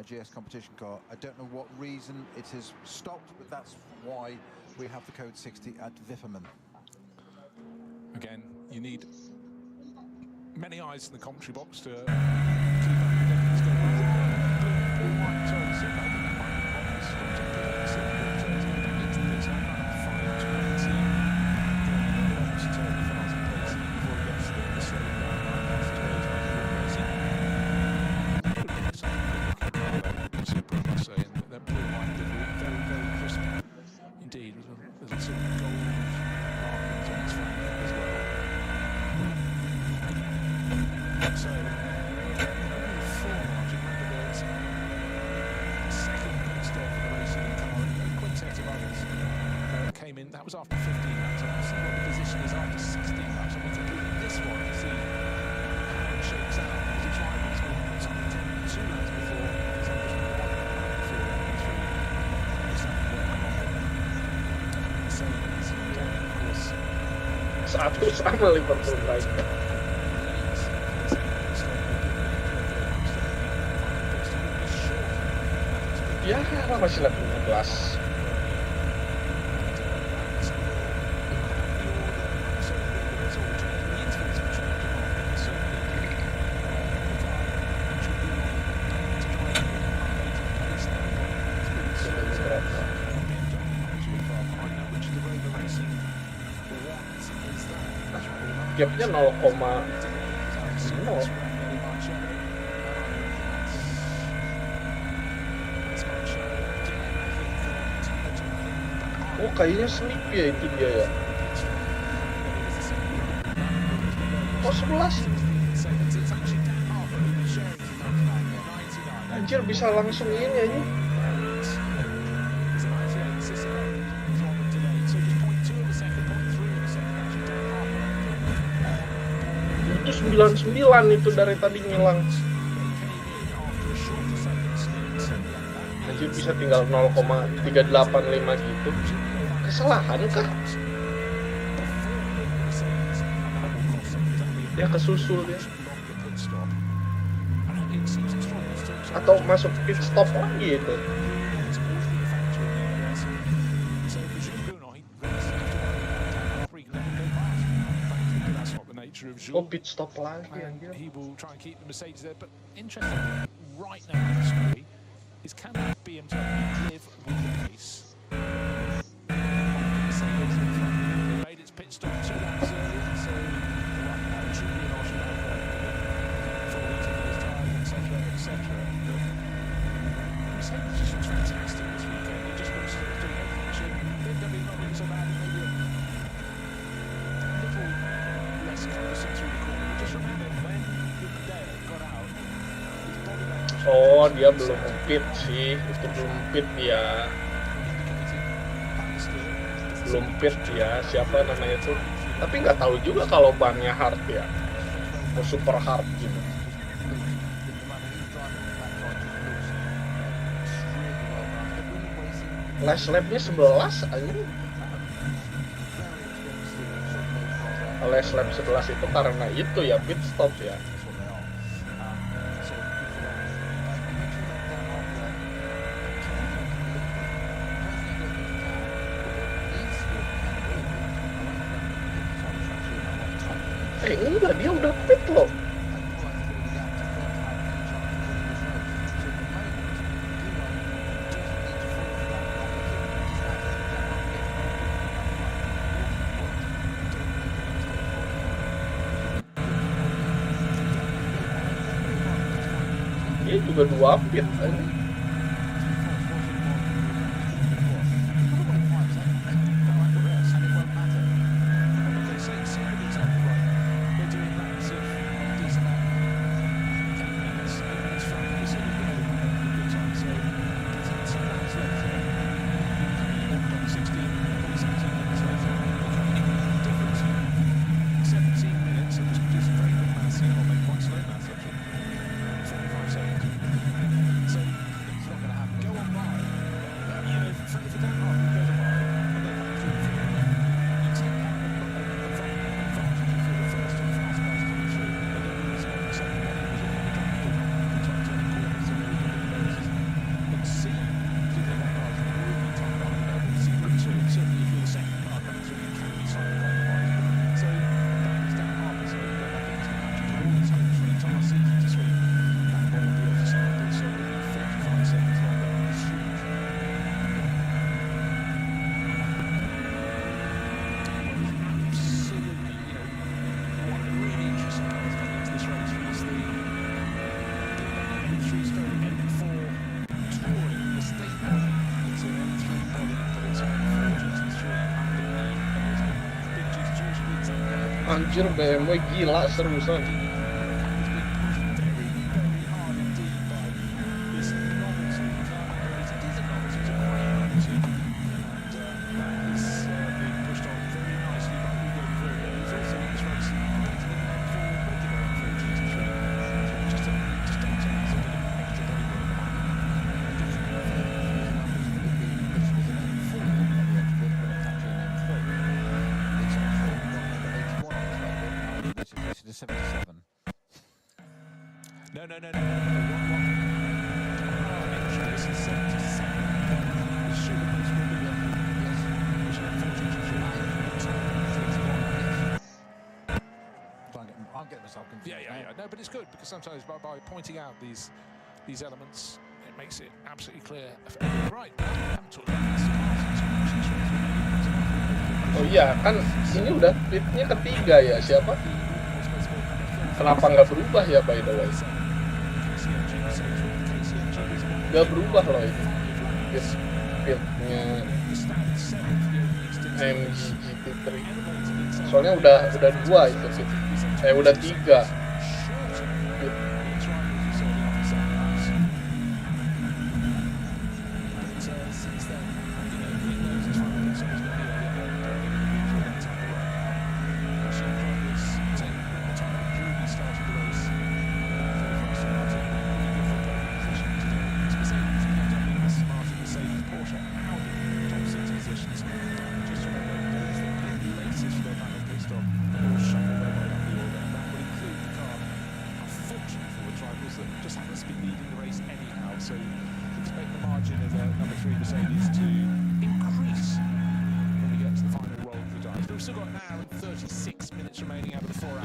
GS competition car. I don't know what reason it has stopped, but that's why we have the code 60 at Wifferman. Again, you need many eyes in the commentary box to keep that was after 15 laps. Let's see what the position is after 16 laps. And we can look at this one to see how it shakes out. Because it's right, it's been 2 laps before. So I'm just going to just have to work on Mercedes. And then, of course, Satu sama Liverpool lagi. Ya, masih lap 15. Gapnya 0,0. Oh, kayaknya slip ya itu dia ya. Oh, 11. Anjir, bisa langsung ini aja. Itu 99 itu dari tadi ngilang. Anjir, bisa tinggal 0,385 gitu. Kesalahan kah? Ya kesusul dia. Atau masuk pit stop lagi itu. Oh, pit stop lagi anjir. He will try and keep the Mercedes there, but interesting right now in the story is can BMW live with the pace? Mercedes in front. They made its pit stop 2 laps early, so right now it should be an option for eating his tyres, etc. But Mercedes just looks fantastic this weekend. He just looks doing everything he should. BMW not really so bad, maybe a little less cumbersome through the corner. But just remember when Dale got out, his body language. Oh, dia belum pit sih. Itu belum pit ya. Belum pit ya. Siapa namanya tuh? Tapi nggak tahu juga kalau bannya hard ya. Mau super hard gitu. Last lap-nya 11 aja. Last lap 11 itu karena itu ya pit stop ya. Enggak, dia udah pit loh. Dia juga 2 pit aja. Anjir, BMW gila seriusan. Yeah. No, but it's good because sometimes by pointing out these elements, it makes it absolutely clear. Right. Oh iya, kan ini udah pitnya ketiga ya, siapa? Kenapa nggak berubah ya, by the way? Nggak berubah loh ini pitnya MGT3. Soalnya udah 2 itu pit. Udah 3.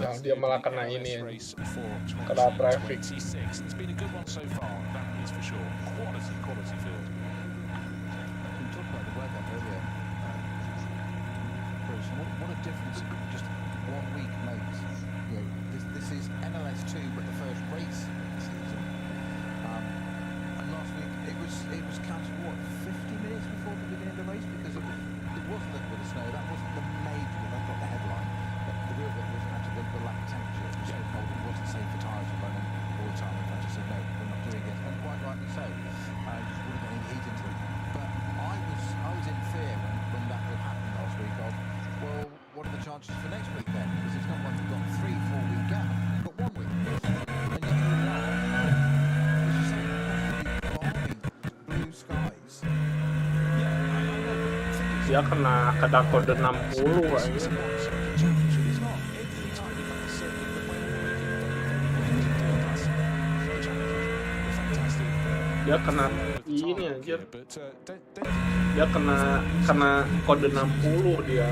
Yang dia malah kena ini, kena traffic. What a difference just 1 week makes. You know, this is NLS2, but the first race of the season. And last week it was counted 50 minutes before the beginning of the race because there was a little bit of snow. That wasn't the major. That got the headline. But the real bit was actually the lack of temperature. It was so cold. It wasn't safe for tyres to run all the time. In fact, I said no, we're not doing it, and quite rightly so. Just wouldn't get any heat into it. But I was in fear when that would happen last week. Of well, what are the chances for next week then? Because it's not like we've got 3-4 week gap. We've got 1 week. And yet here we are, as you say, possibly blue skies. Dia kena kode 60 aja. Dia kena ini aja. Dia kena kode 60 dia.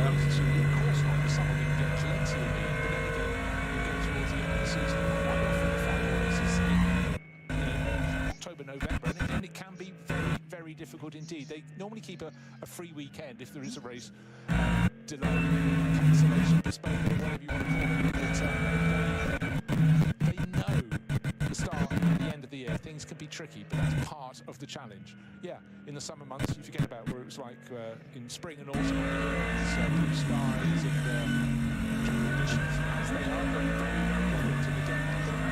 difficult indeed. They normally keep a free weekend if there is a race delay, cancellation, postponement, whatever you want to call it. But they know the start and the end of the year things can be tricky, but that's part of the challenge. Yeah, in the summer months you forget about where it was like in spring and autumn. It's blue skies and conditions as they are very, very, very different to the day.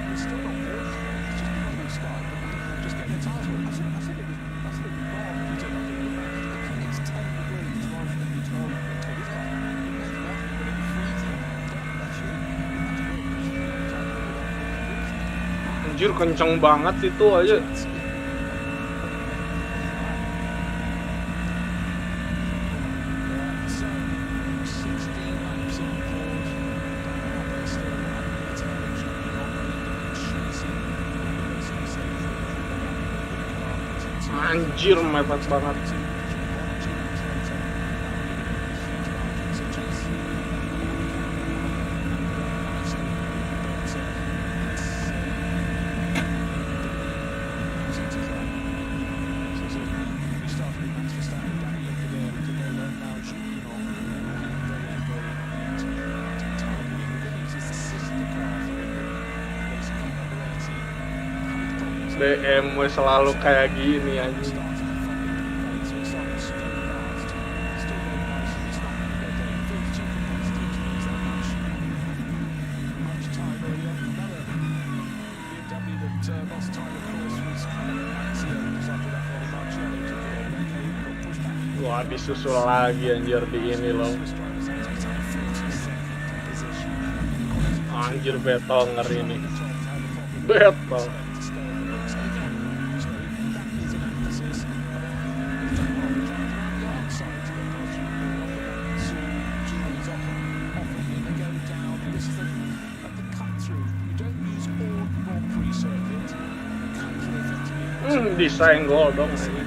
It's still not warm. It's just blue sky. But just getting the tyres working. I said it was wrong. You don't have to do that. It's 10 degrees rather than be 12 degrees. Anjir kenceng banget itu aja. Anjir mepet banget. BMW selalu kayak gini anjing. Wah, disusul lagi anjir di ini loh. Anjir beton ngeri nih. Beton. Disenggol dong ini.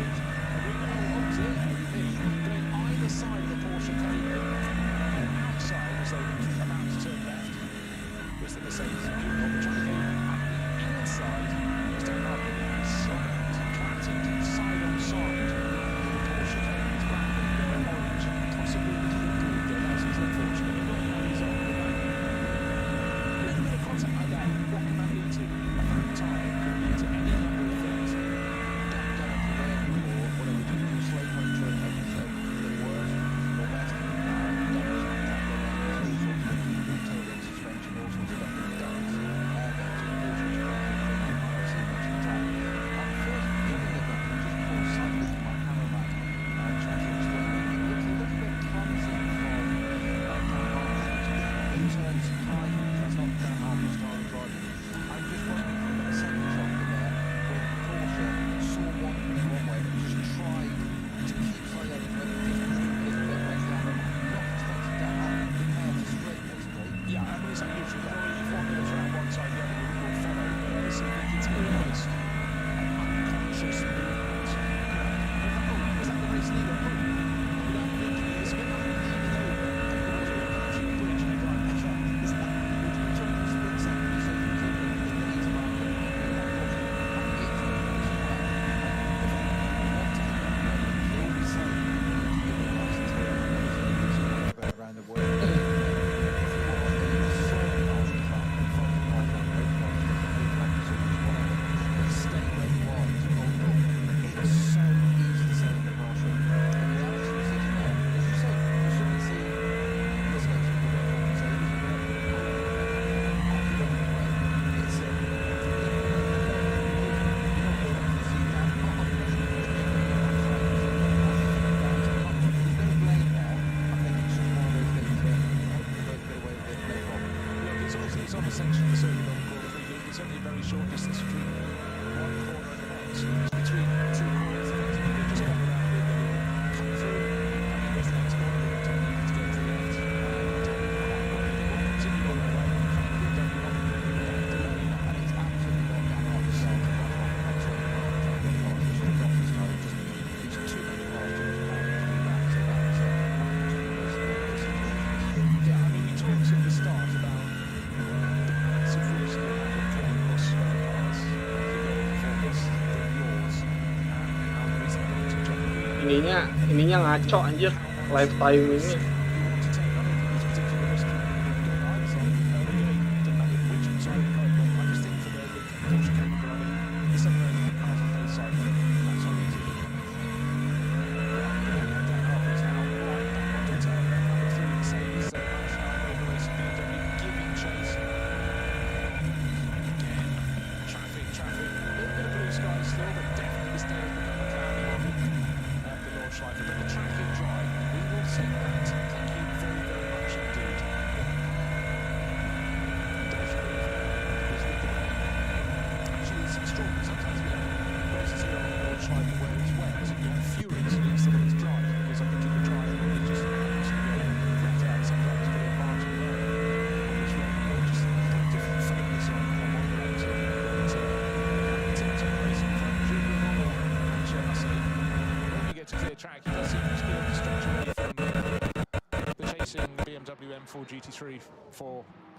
ininya ngaco anjir, live timingnya.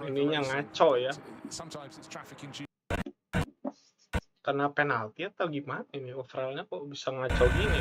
Ininya ngaco ya. Kena penalti atau gimana ini, overallnya kok bisa ngaco gini?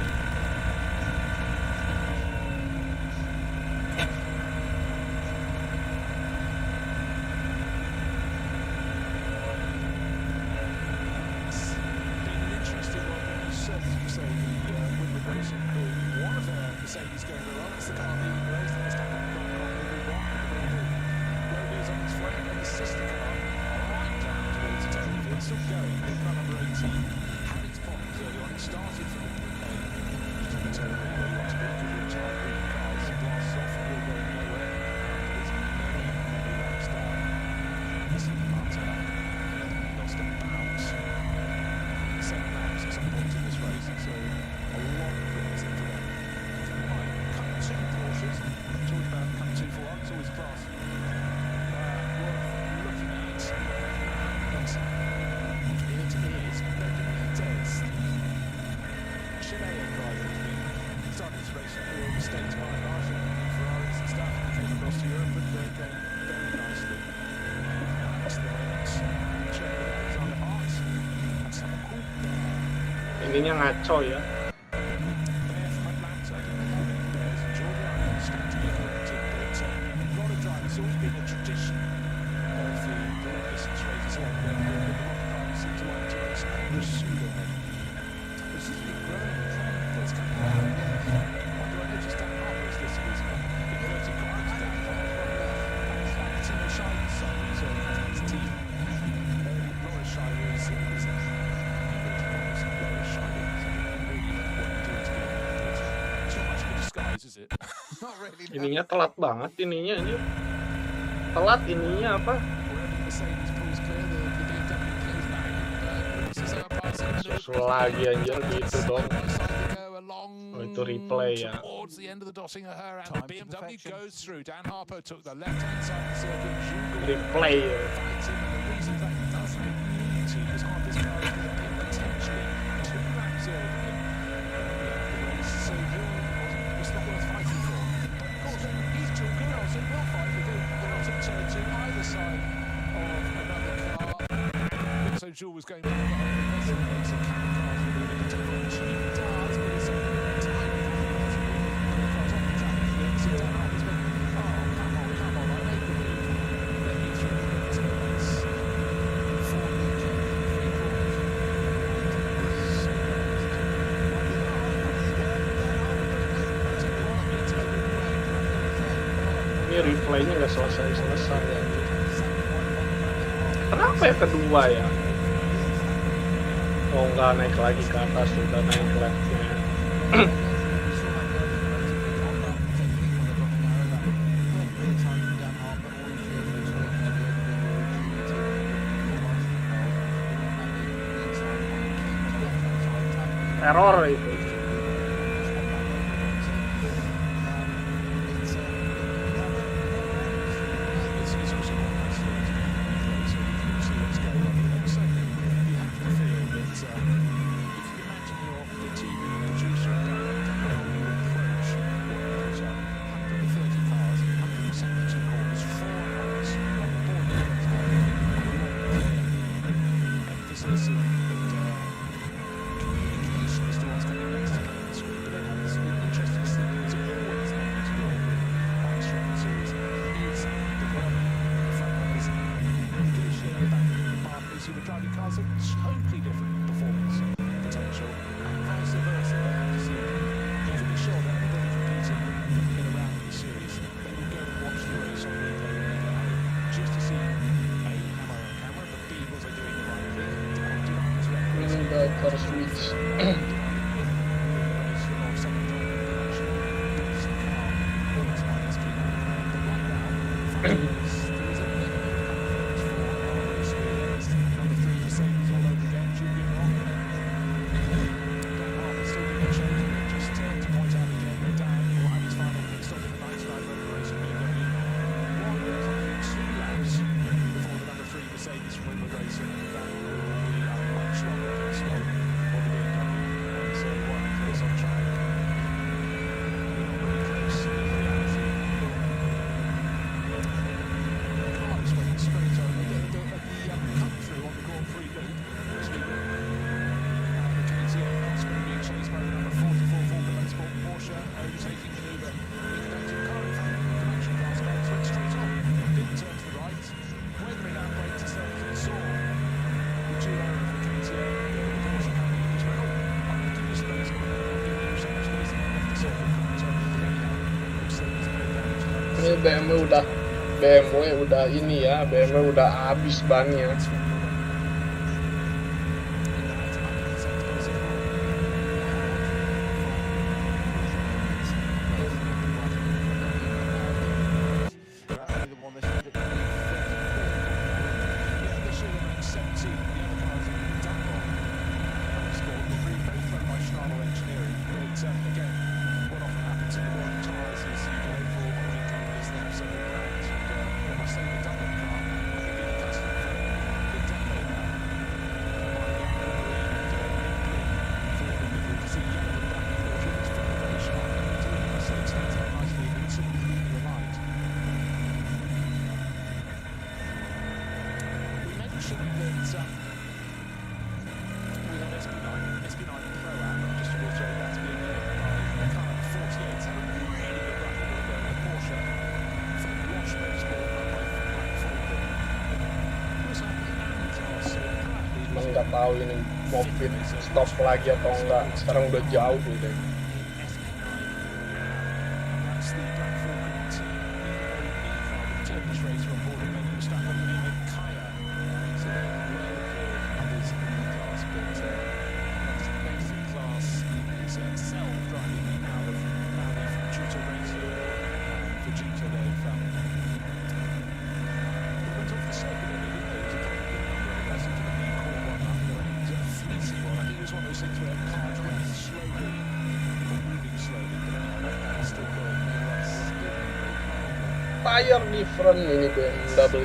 Ininya ngaco ya. Ininya telat banget ininya ini. Telat ininya apa? Susul lagi anjir gitu dong. Oh, itu replay ya. Replay ya. So Jules was going back so Ini replaynya nggak selesai ya. Kenapa ya kedua ya? Oh nggak naik lagi ke atas, sudah naik lagi. Error itu. communication as to what's going for Switch. Ini BMW udah ini ya, BMW udah habis bannya. Nggak tahu ini mau pit stop lagi atau enggak. Sekarang udah jauh deh. Tire different ini BMW.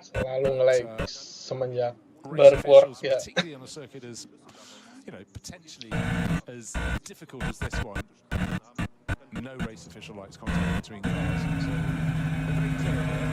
Selalu nge-lag semenjak berport ya. Particularly on a circuit as, you know, potentially as difficult as this one. No race official likes contact between cars, so they're very clear there.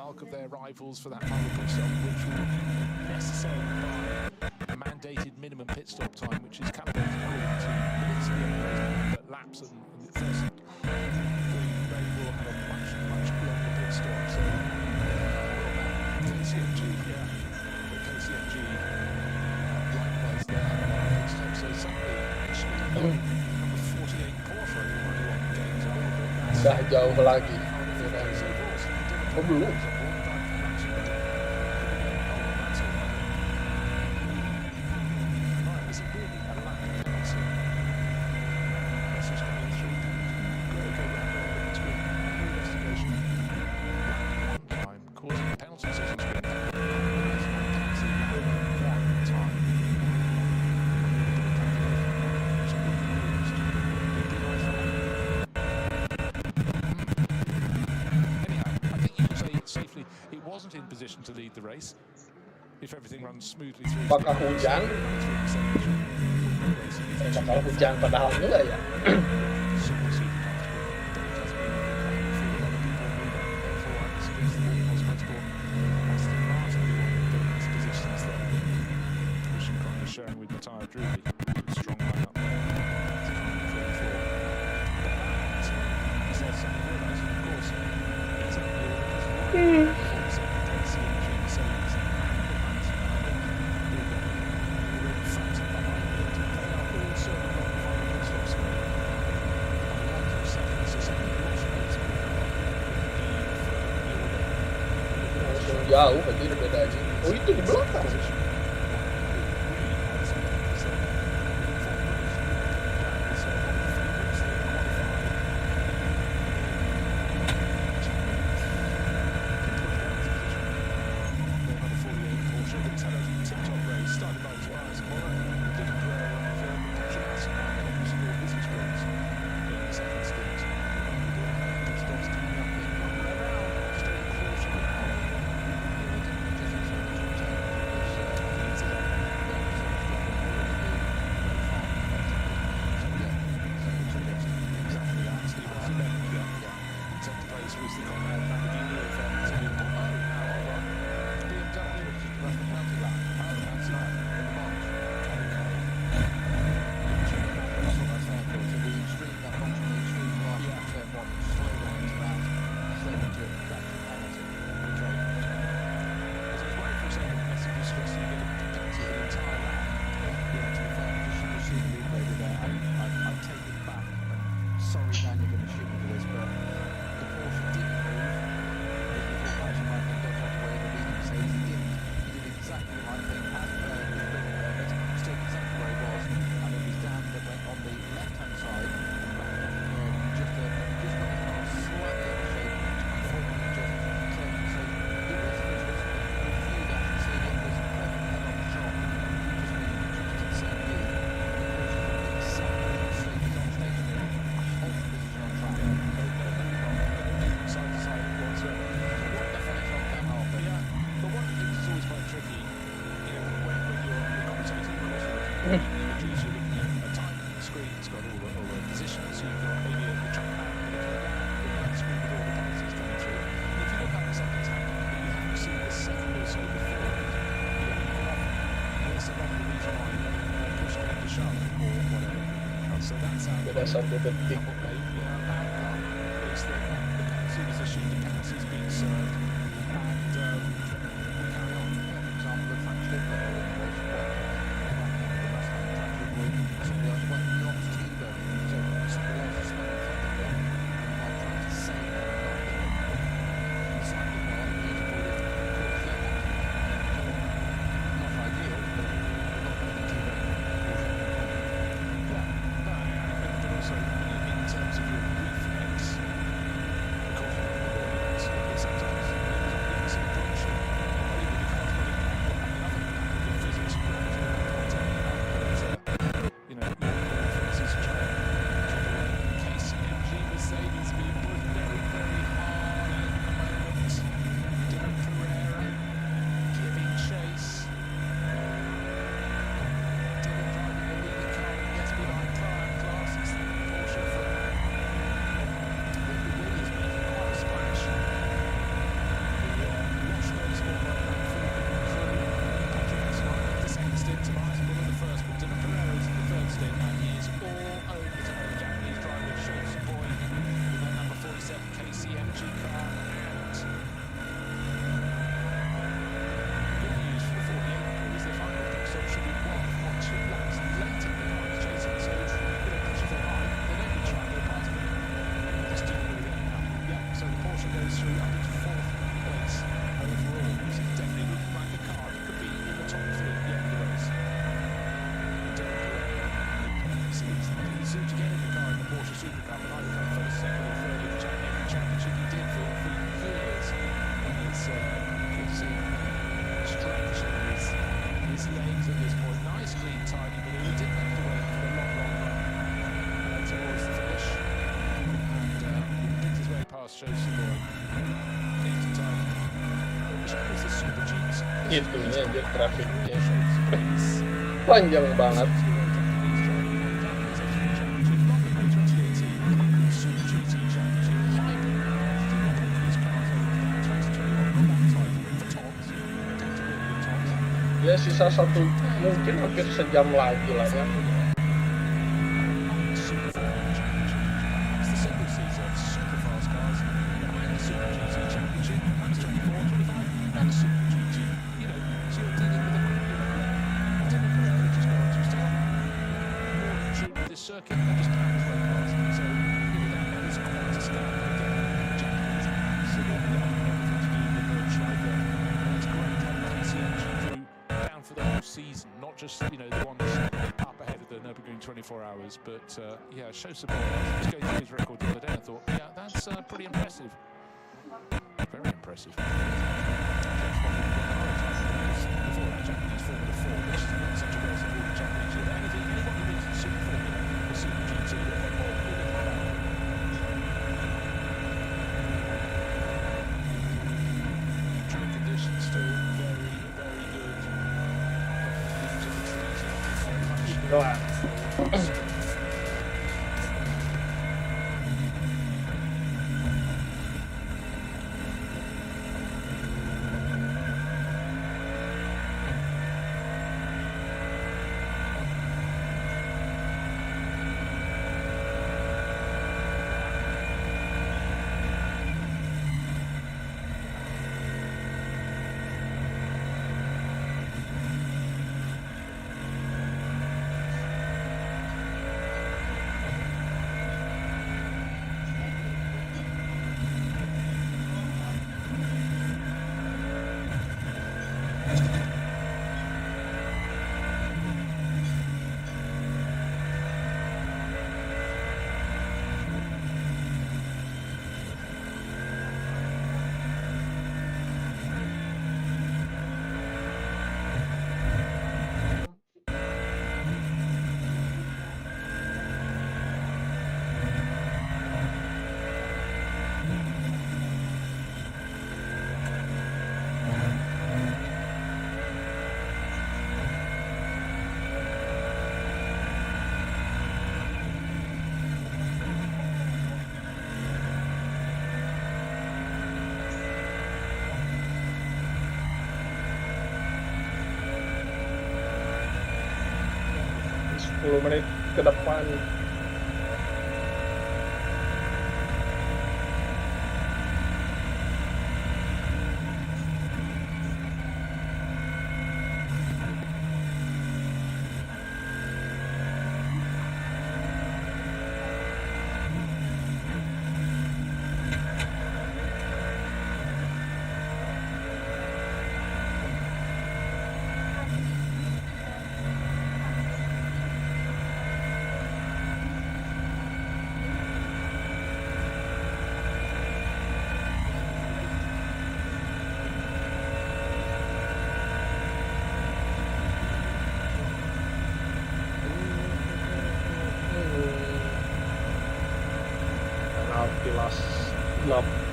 bulk of their rivals for that final pit stop, which will necessarily buy a mandated minimum pit stop time, which is calibrated according to minutes of the end but laps and the first they will have a much longer pit stop. So KCMG, KCMG likewise there have a longer pit stop. So somebody actually number 48 Porsche on games a little bit. Udah jauh lagi. Oh belum. In position to lead the race if everything runs smoothly through. Apakah hujan? Bakal hujan padahal enggak ya? Sharing with Matthias Drury, strong lineup there. Jauh berarti udah beda aja. Oh itu di belakang. Beda 1 detik. So itunya aja trafiknya panjang banget. Ya sisa satu mungkin hampir sejam lagi lah ya. Season, not just the ones up ahead of the Nürburgring 24 hours, but yeah, show some more. I was going through his record the other day and I thought, yeah, that's pretty impressive. Very impressive. Before that Japanese Formula 4, which is not such a well-supported championship. Anyone who is Super Formula or Super GT, they're more good at that. Track conditions still very, very good. Doang. Menit ke depan.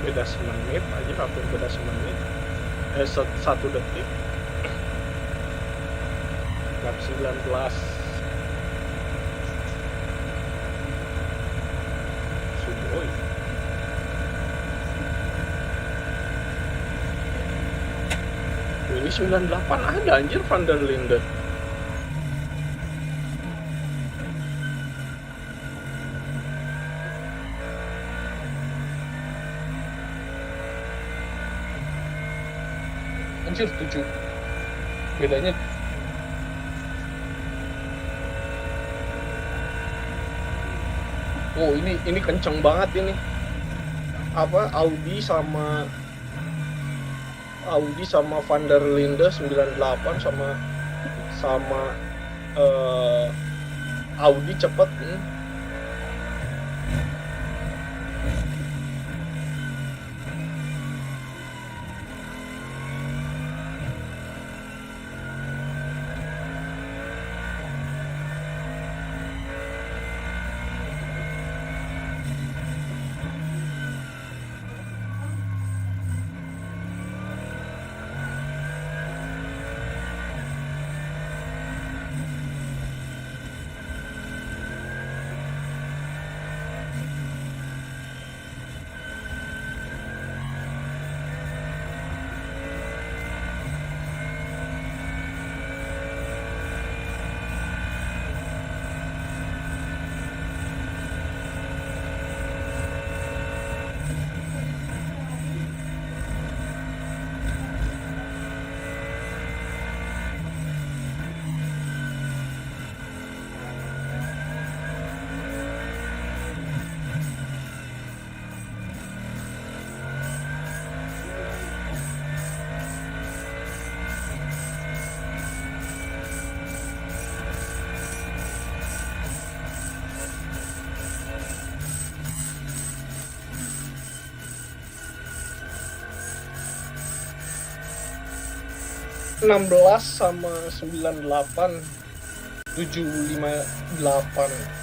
Beda semenit aja, hampir beda semenit, 1 detik. Lap 19 Sugoi. Ini 98 ada anjir Van der Linde. Anjir 7 bedanya. Oh ini kenceng banget ini. Apa Audi sama Van der Linde 98 sama Audi cepet. 16 sama 98 758.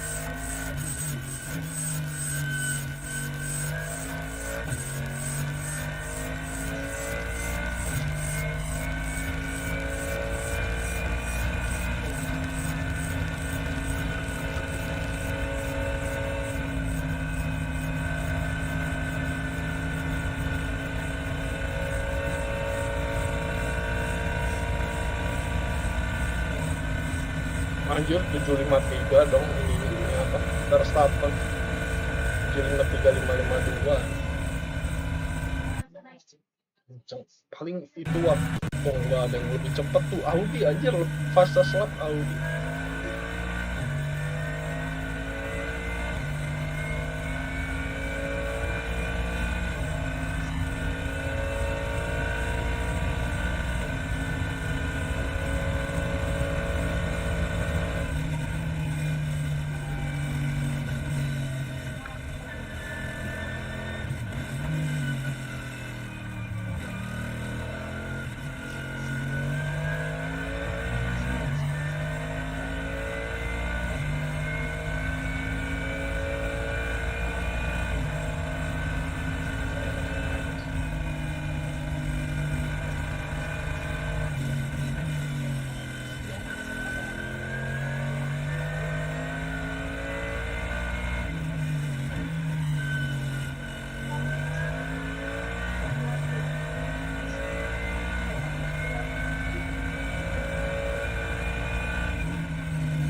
Anjir 753 dong ini apa? Verstappen 753 552. Kenceng. Paling itu waktu nggak ada yang lebih cepet tuh Audi anjir, fastest lap Audi.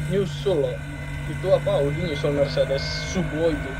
Nyusul loh itu apa, Audi nyusul Mercedes Subo itu.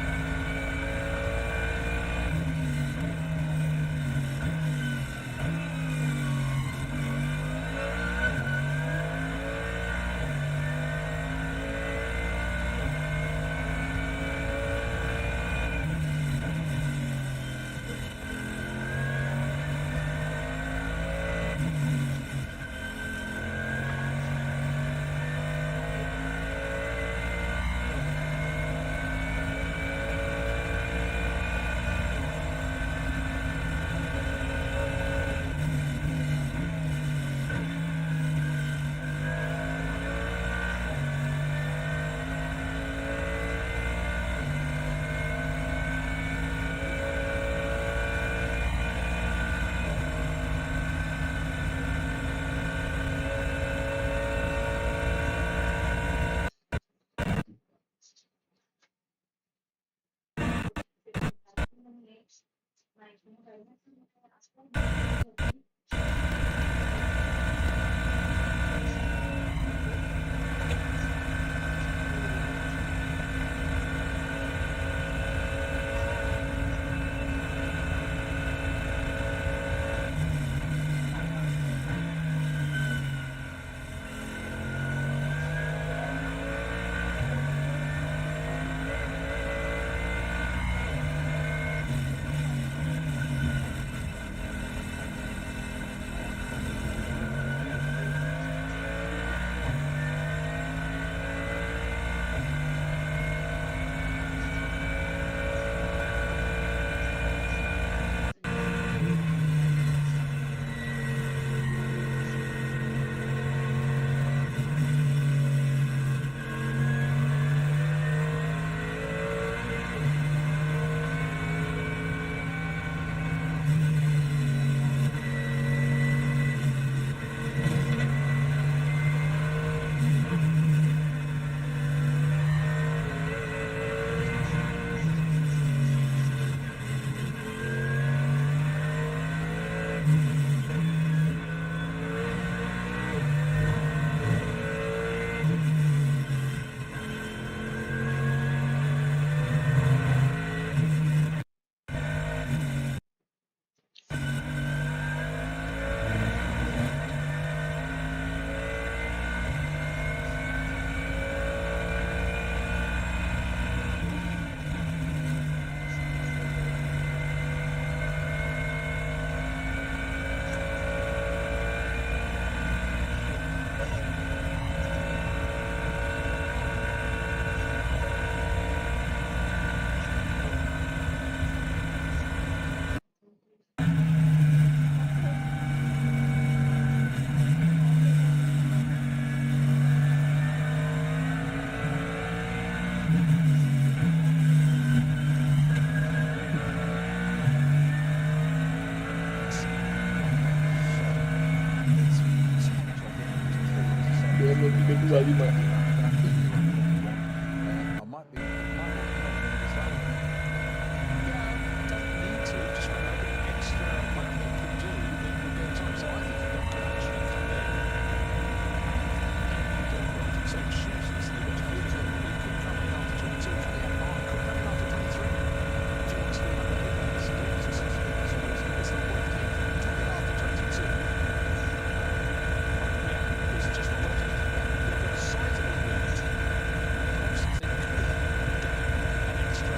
325. I might be. It Doesn't need to, just a little bit extra money it can do in real time. So I think that could actually come in. So it shows us that it could come in after 22, could come in after 23. If you want to do that, it's not worth taking after 22. Yeah, it's just not worth it. They've got a sizable lead. I obviously think an extra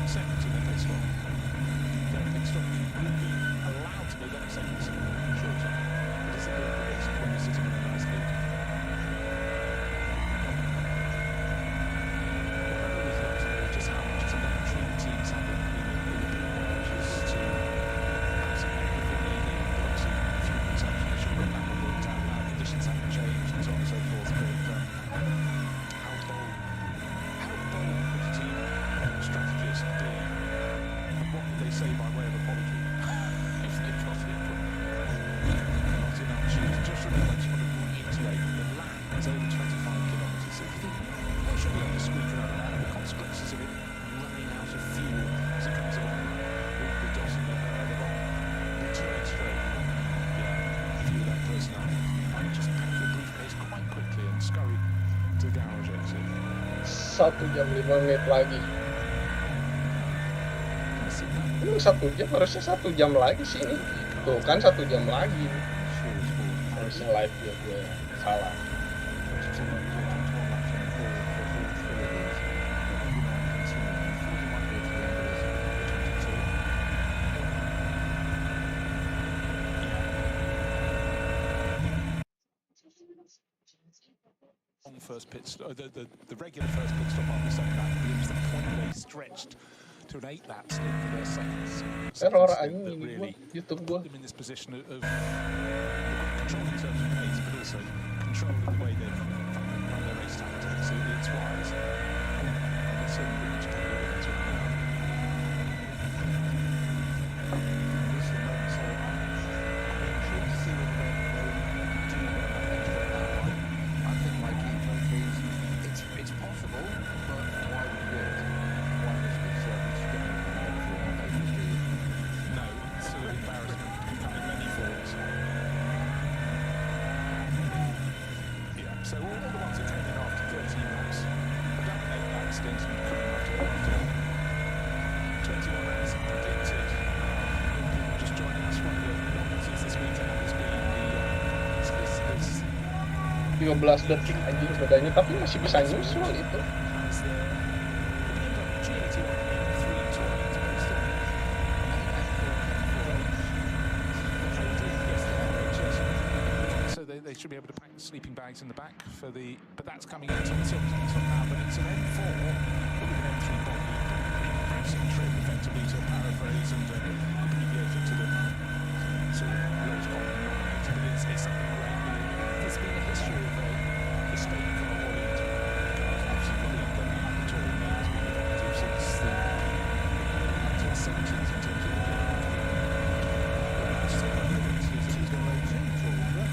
seconds in the pit stop. The pit stop will be allowed to be 11 seconds shorter. But it's a bit of a risk when you're sitting in a nice lead. What I always like to know is just how much telemetry the teams have in the pit just to have some everything they need. But obviously, fuel consumption, they should have that all worked out now. Conditions haven't changed and so on and so forth. But how bold would the team strategist be? And what would they say by way of apology if they got it from not enough shoes? Just remember, I just want to reiterate the lap is over 25 kilometres. So if you think they should be able to squeak another lap, the consequences of it running out of fuel as it comes along the dotting the wrong return straight. Yeah, if you were that person, I'd just pack your briefcase quite quickly and scurry to the garage exit. 1 jam 5 menit lagi. Ini 1 jam, harusnya 1 jam lagi sih ini. Tuh kan 1 jam lagi. Harusnya live ya gue salah. On first pit stop, the regular first pit stop after the second lap, but it was the point where they stretched to an 8 lap stint for their Error second anjing stint that ini really gua YouTube gua. put them in this position of control in terms of pace, but also control of the way they've run their race tactics. It's wise. And it's certainly good to take a look at it now. I think my key point is it's possible, but why would you do it? Why risk it? So we should get No, it's an embarrassment can come in many forms. Yeah, so all the ones that came in after 13 laps, have done an 8 lap stint and coming after 21 laps predicted. People just joining us, one of the novelties this weekend has been this 13 detik anjing bedanya, tapi masih bisa nyusul itu. has the BMW GT1 M3 Touring based on so they should be able to pack sleeping bags in the back for the, but that's coming in on now, but it's an M4 with an M3 body racing trim, effectively, to paraphrase and abbreviate it to the sort of lowest common denominator, but it's something great. There's been a history of the state car body cars, obviously the BMW Touring has been effective since the 1970s in terms of the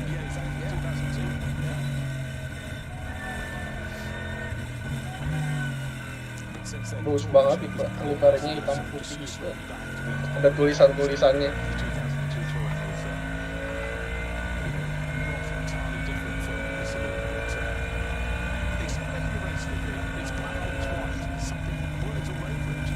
yeah, exactly, 2002. But since then, Bagus banget itu, liverynya hitam putih juga. Ada tulisan-tulisannya. 2002 Touring was not entirely different from the saloon, but it's not really a race livery. It's black and it's white. There's something words all over it.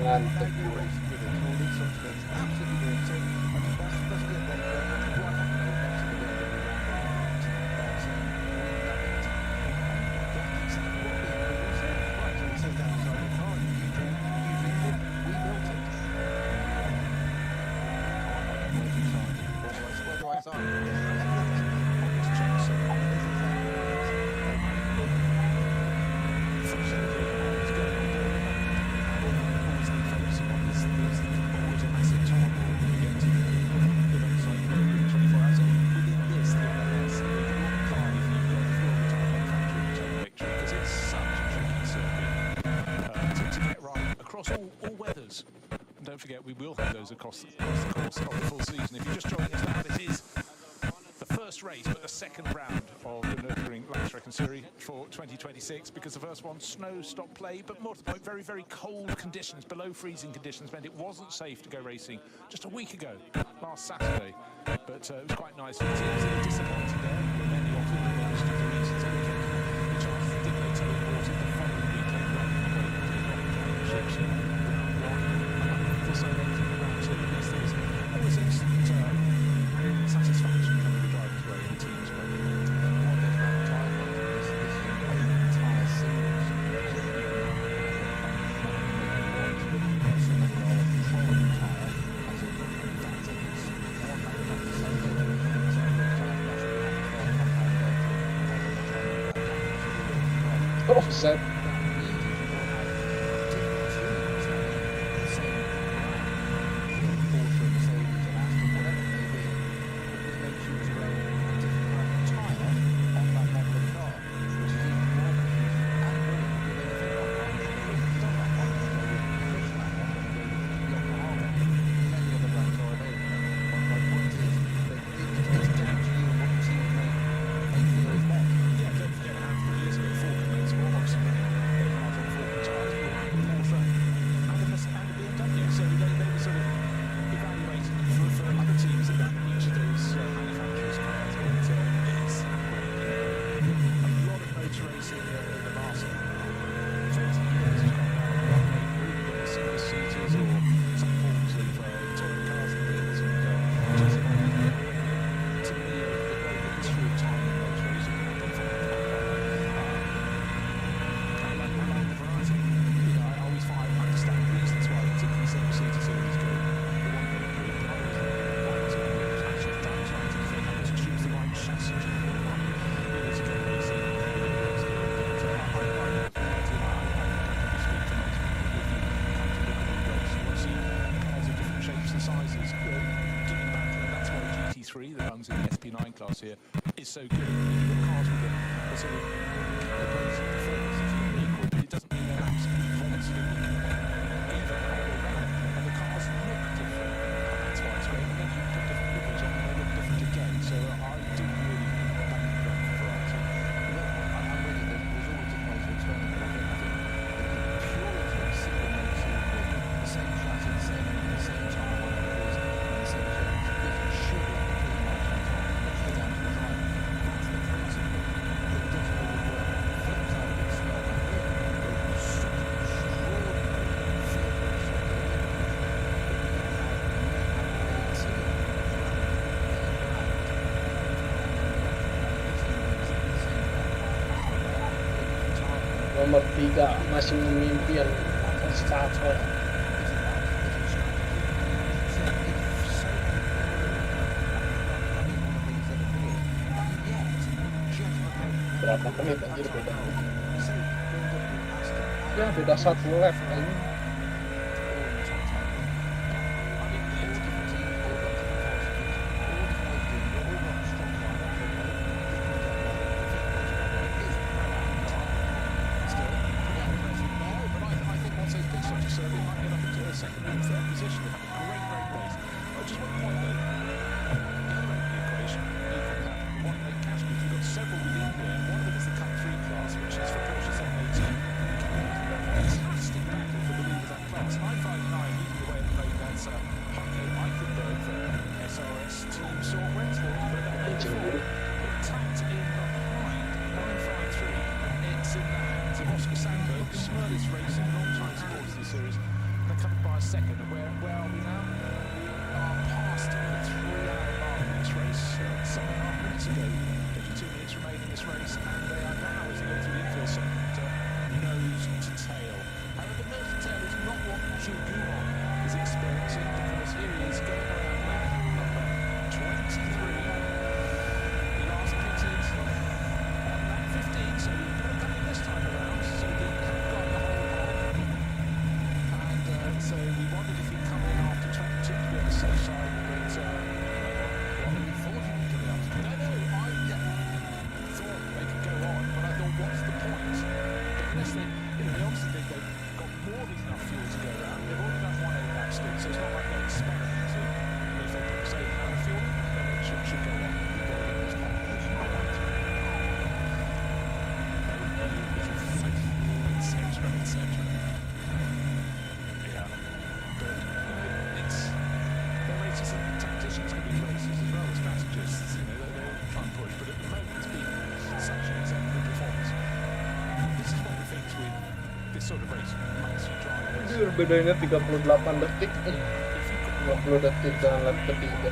Mantap. across all weathers. And don't forget, we will have those across the course of the full season. If you're just joining us now, this is the first race, but the second round of the Nürburgring Langstrecken-Serie for 2026, because the first one, snow stopped play, but more to the point, very, very cold conditions, below freezing conditions, meant it wasn't safe to go racing just a week ago, last Saturday. But it was quite nice for the teams that were disappointed there. But many of them managed to do reasons indicated the chance that did they teleported the following weekend rather than waiting for the championships. Also, then from round two, at least there was always instant satisfaction coming the driver's way and the team's way. What they've got time on is an entire series. Offset. That runs in the SP9 class here is so good. You've got cars with a sort of racing performance that's equal, but it doesn't mean they're absolutely constantly either all around. And the cars look different, and that's why it's great. And then you put different vehicles on and they look different again. So I do really back the drum for variety. I'm with you. There's always a place for experimenting. I think the purity of single mode super, the same chassis, the same engine, the same time, whatever it is, and the same service, it should be pretty much on top. It's down to the driver. That's the principle. It doesn't really work. Flips out of its smell. There's such extraordinary vehicles. Nomor 3 masih memimpin Verstappen. Berapa menit anjir beda? Ya beda 1 lap kan. Second, and where are we now? We are past the 3-hour mark in this race, 7.5 minutes ago. 52 minutes remain in this race, and they are now, as they go through the infield sector, nose to tail. However, nose to tail is not what Juguan is experiencing, because here he is going around lap number 23. He last pitted on lap 15, so we've got to come in this time around, so the got the whole hog. And so we wondered if he'd come in after 22 to be on the safe side, but we thought he would come in after 22. No, I thought they could go on, but I thought, what's the point? Unless they, they obviously think they've got more than enough fuel to go tested, so it's not like they're experimenting. If they put the same amount of fuel, then it should go on. You've got to get those calculations right. Etc. Yeah. But, it's... There are races and tacticians can be racers as well as strategists. They all try and push, but at the moment it's been such an exemplary performance. This is one of the things with this sort of race. Once you drive a race, Anjir, bedanya 38 detik. 50 detik dengan lap ketiga.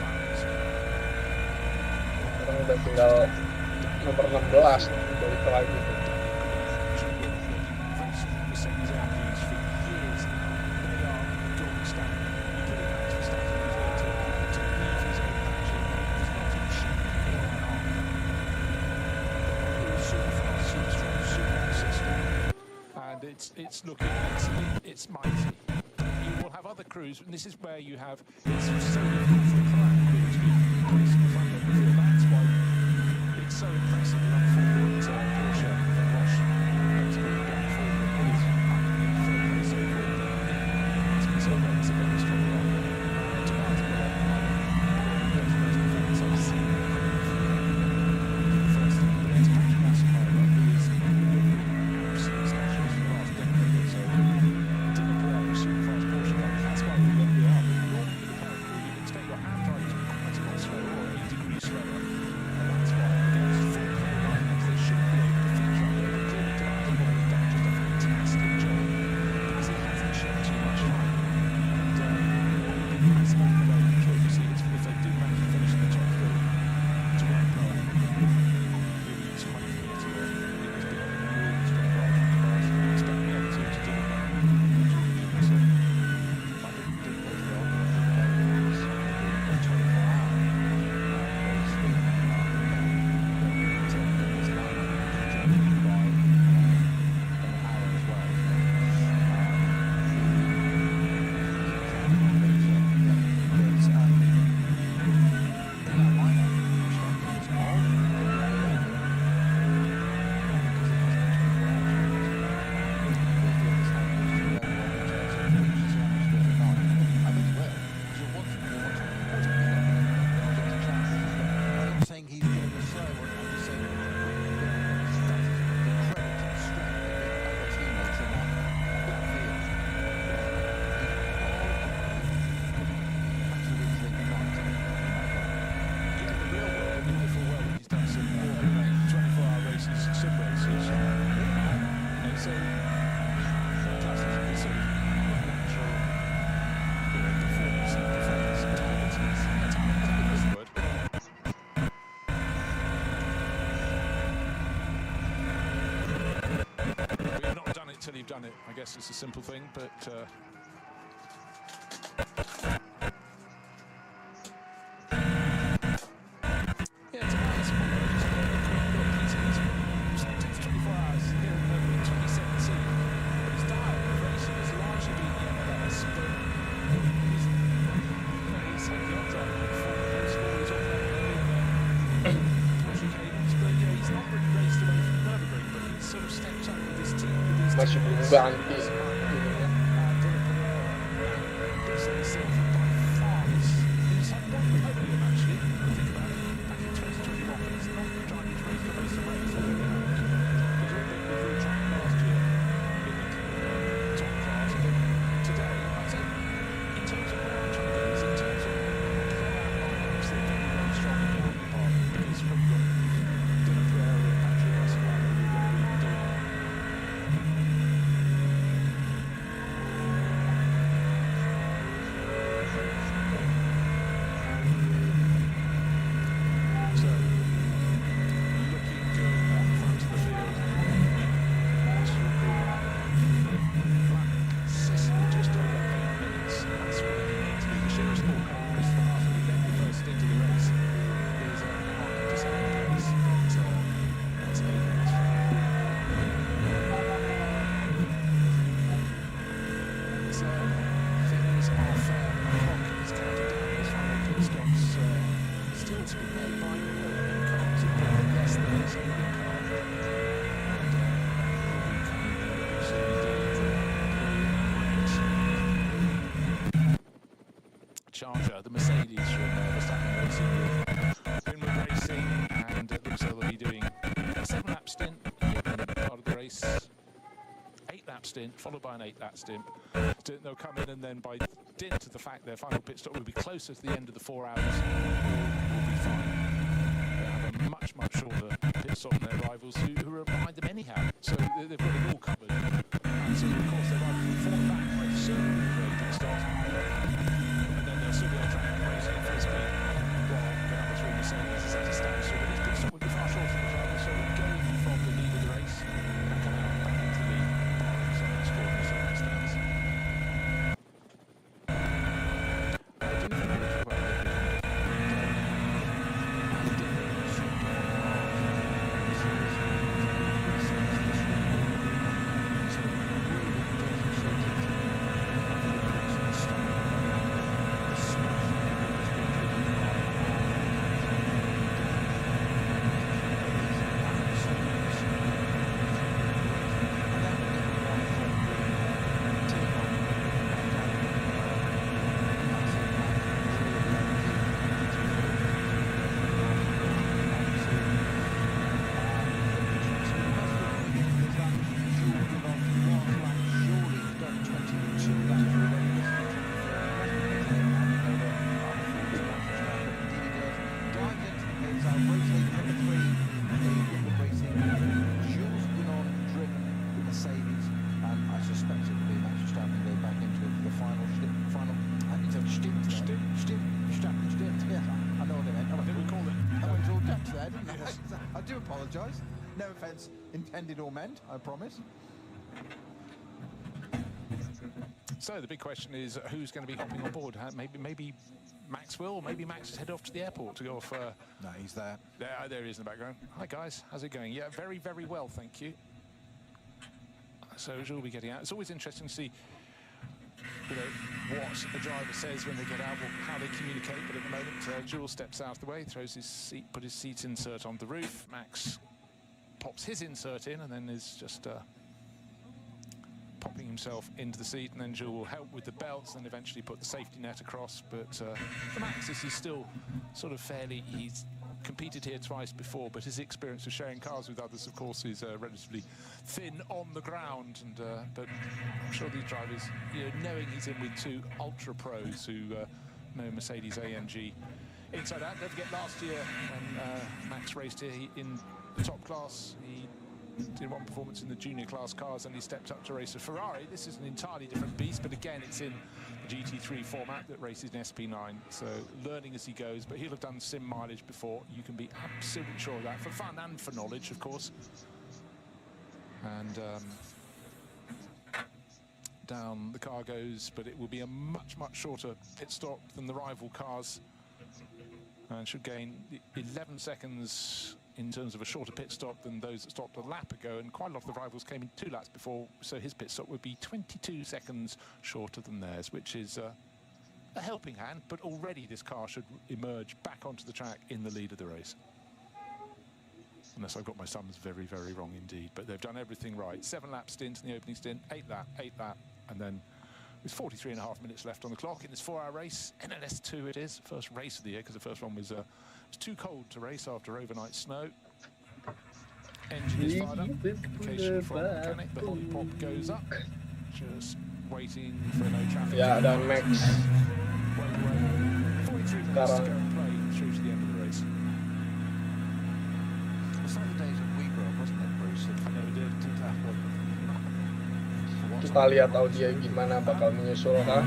Sekarang udah tinggal nomor 16 balik lagi. It's looking, it's mighty. You will have other crews, and this is where you have, it's so difficult for a Kayak crew to be placed in the front of the field. That's why it's so impressive and unfortunate Porsche and Roche exporting going forward with third place so forth. It's been so great, it's a very strong run. To Martin, those performances I've seen. The first thing, but it's Patrick Assecar, who is absolute specialist for the last decade or so. Didn't appear on a super fast Porsche car. That's why we went up. Normally with the Kayak crew, you'd expect your hand driving to be quite a lot slower, or 8 degrees slower. And that's why against full clear lineups, they should be able to feature up there. But clearly Demar has done just a fantastic job because he hasn't shown too much fight. And it's not the way I'm sure you see this, if they do manage to finish in the top three to run Pro-Am, really it's quite clear to them. It's been a really strong ride from cars. I expect the other two to do that. So I didn't do as well, but I think it was a 24-hour race in this lineup, which is driven by an hour as well. Until you've done it, I guess it's a simple thing, but yeah, it's a nice one. It takes 24 hours here in Nürburgring 2017, but his diet of racing has largely been the MLS, but he's had the odd time before those stories on there Porsche cables, but yeah, he's not really raced away from Nürburgring, but he's sort of stepped up with his team. Masih belum ganti. Charger, the Mercedes from Verstappen Racing with Winwood Racing, and it looks like they'll be doing a 7-lap stint in the opening part of the race. 8-lap stint, followed by an 8-lap stint. They'll come in, and then by dint of the fact their final pit stop will be closer to the end of the 4 hours, will be fine. They have a much, much shorter pit stop than their rivals who are behind them anyhow. So they've got it all covered. And so, of course, their rivals will fall back very soon for a pit stop. And then they'll still be on track racing at full speed while the number 3 Mercedes is at a standstill. But his pit stop will be far shorter as well. So we're going from the lead of the race and come out back into the lead. Some extraordinary circumstance. I do apologise. No offence intended or meant, I promise. So the big question is who's going to be hopping on board? Maybe Max will, or maybe Max is head off to the airport to go off. No, he's there. There he is in the background. Hi guys, how's it going? Yeah, very, very well, thank you. So Jules will be getting out. It's always interesting to see, what a driver says when they get out, how they communicate. But at the moment, Jules steps out of the way, throws his seat, put his seat insert on the roof. Max pops his insert in, and then is just popping himself into the seat, and then Jules will help with the belts and eventually put the safety net across. But for Max, this is still sort of fairly, he's competed here twice before, but his experience of sharing cars with others, of course, is relatively thin on the ground. And but I'm sure these drivers, knowing he's in with 2 ultra pros who know Mercedes AMG inside out. Don't forget last year when Max raced here in the top class, he did one performance in the junior class cars, and he stepped up to race a Ferrari. This is an entirely different beast, but again, it's in the GT3 format that races an SP9, so learning as he goes. But he'll have done sim mileage before, you can be absolutely sure of that, for fun and for knowledge, of course. And down the car goes, but it will be a much, much shorter pit stop than the rival cars, and should gain 11 seconds in terms of a shorter pit stop than those that stopped a lap ago, and quite a lot of the rivals came in 2 laps before, so his pit stop would be 22 seconds shorter than theirs, which is a helping hand. But already this car should emerge back onto the track in the lead of the race. Unless I've got my sums very, very wrong indeed, but they've done everything right. 7-lap stint in the opening stint, 8-lap, and then with 43.5 minutes left on the clock in this 4-hour race. NLS2 it is, first race of the year, because the first one was too cold to race after overnight snow. Engine is fired up, indication from the mechanic, the holy pop goes up, just waiting for no traffic. Ya, dan Max 43 minutes to go and play through to the end of the race. It's like the days of We Grew Up, wasn't it, Bruce? I never did. kita lihat audio gimana bakal menyusul kah?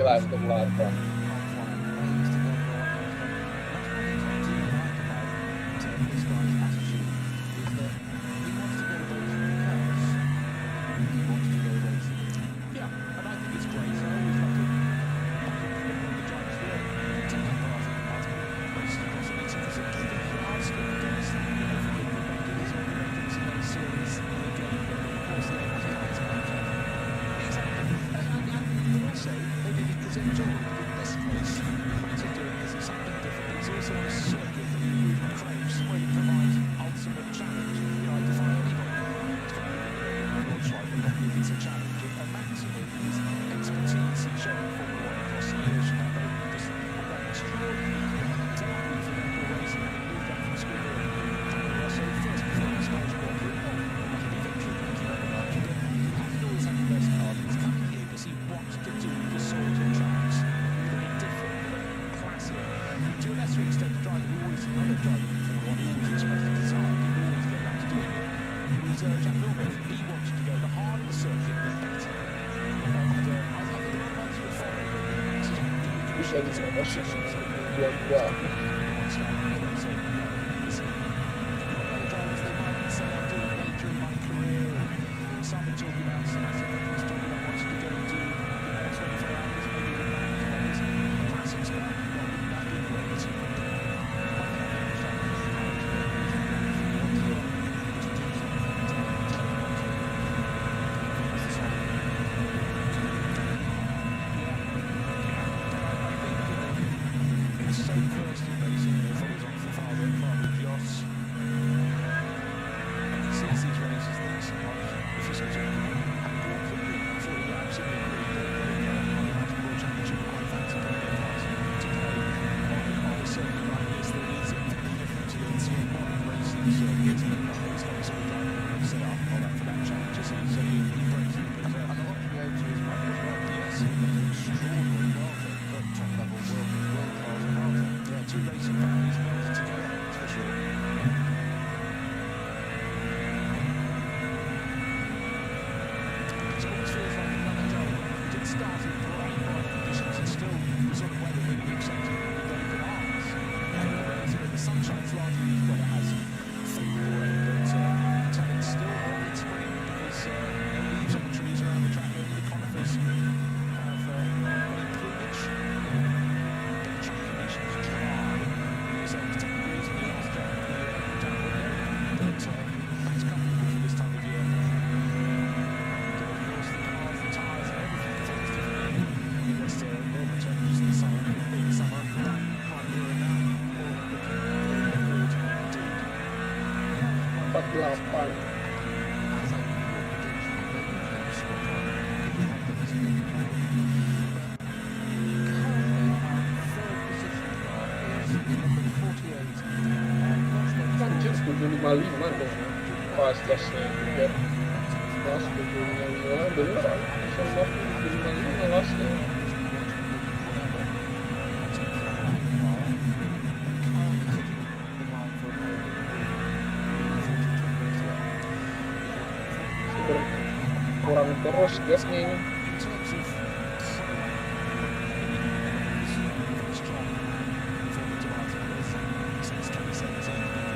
Untuk melapor. Jack Villeneuve, he wanted to go the harder the circuit, the better. And I think a lot of others would follow, but Max is doing Bisa dipromosi dua So, listen, other drivers, they might say, I'm doing it later in my career, and some are talking about, I think everyone's talking about wanting to go and do 24 hours, maybe the days. Classics, but well, that being great. It's so first in racing, it follows on for father Joss. And he sees these races that if you sort of have a walk through them, I'm sure you absolutely agree that the World Championship qualifying to play on a circuit like this that is very different to the sort of modern racing circuits. And it's not sort of like set up for that challenge, is it? So you embrace it. But, And a lot to be able to as well. yes, Extraordinary welter, but top level world class welter. yeah, two racing families melded together, that's for sure. It always feels like another day. We did start in bright conditions and still the sort of weather that you accepted with very good eyes. The sunshine's largely well, it has faded away, but it's still early spring because the leaves on the trees around the track over the conifers have got plumage. The track conditions dry. It's 10 degrees in the last day of the jungle area, but that's comfortable for this time of year. But of course, the cars, the tyres, and everything performs differently. In this normal temperatures in the summer, in the summer, that might ruin now. Or looking forward to indeed. 48. As I Anjir 755 dong pas gasnya juga pas 755 bener sama 755 gasnya kurang terus gasnya ini. In terms of very strong performance of Arsenal since 2017,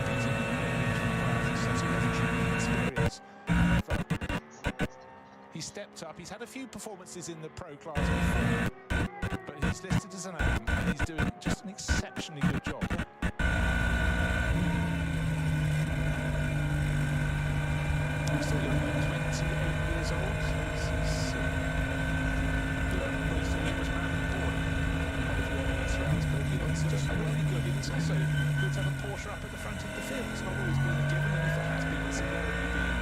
experience. He stepped up. He's had a few performances in the pro class before, but he's listed as an aim, and he's doing just an exceptionally good job. He's still young, 28 years old. So he's most of was man born. Quite a few MLS rounds, but it's just really good. It's also good to have a Porsche up at the front of the field. It's not always been a given, and if it has been, it's invariably been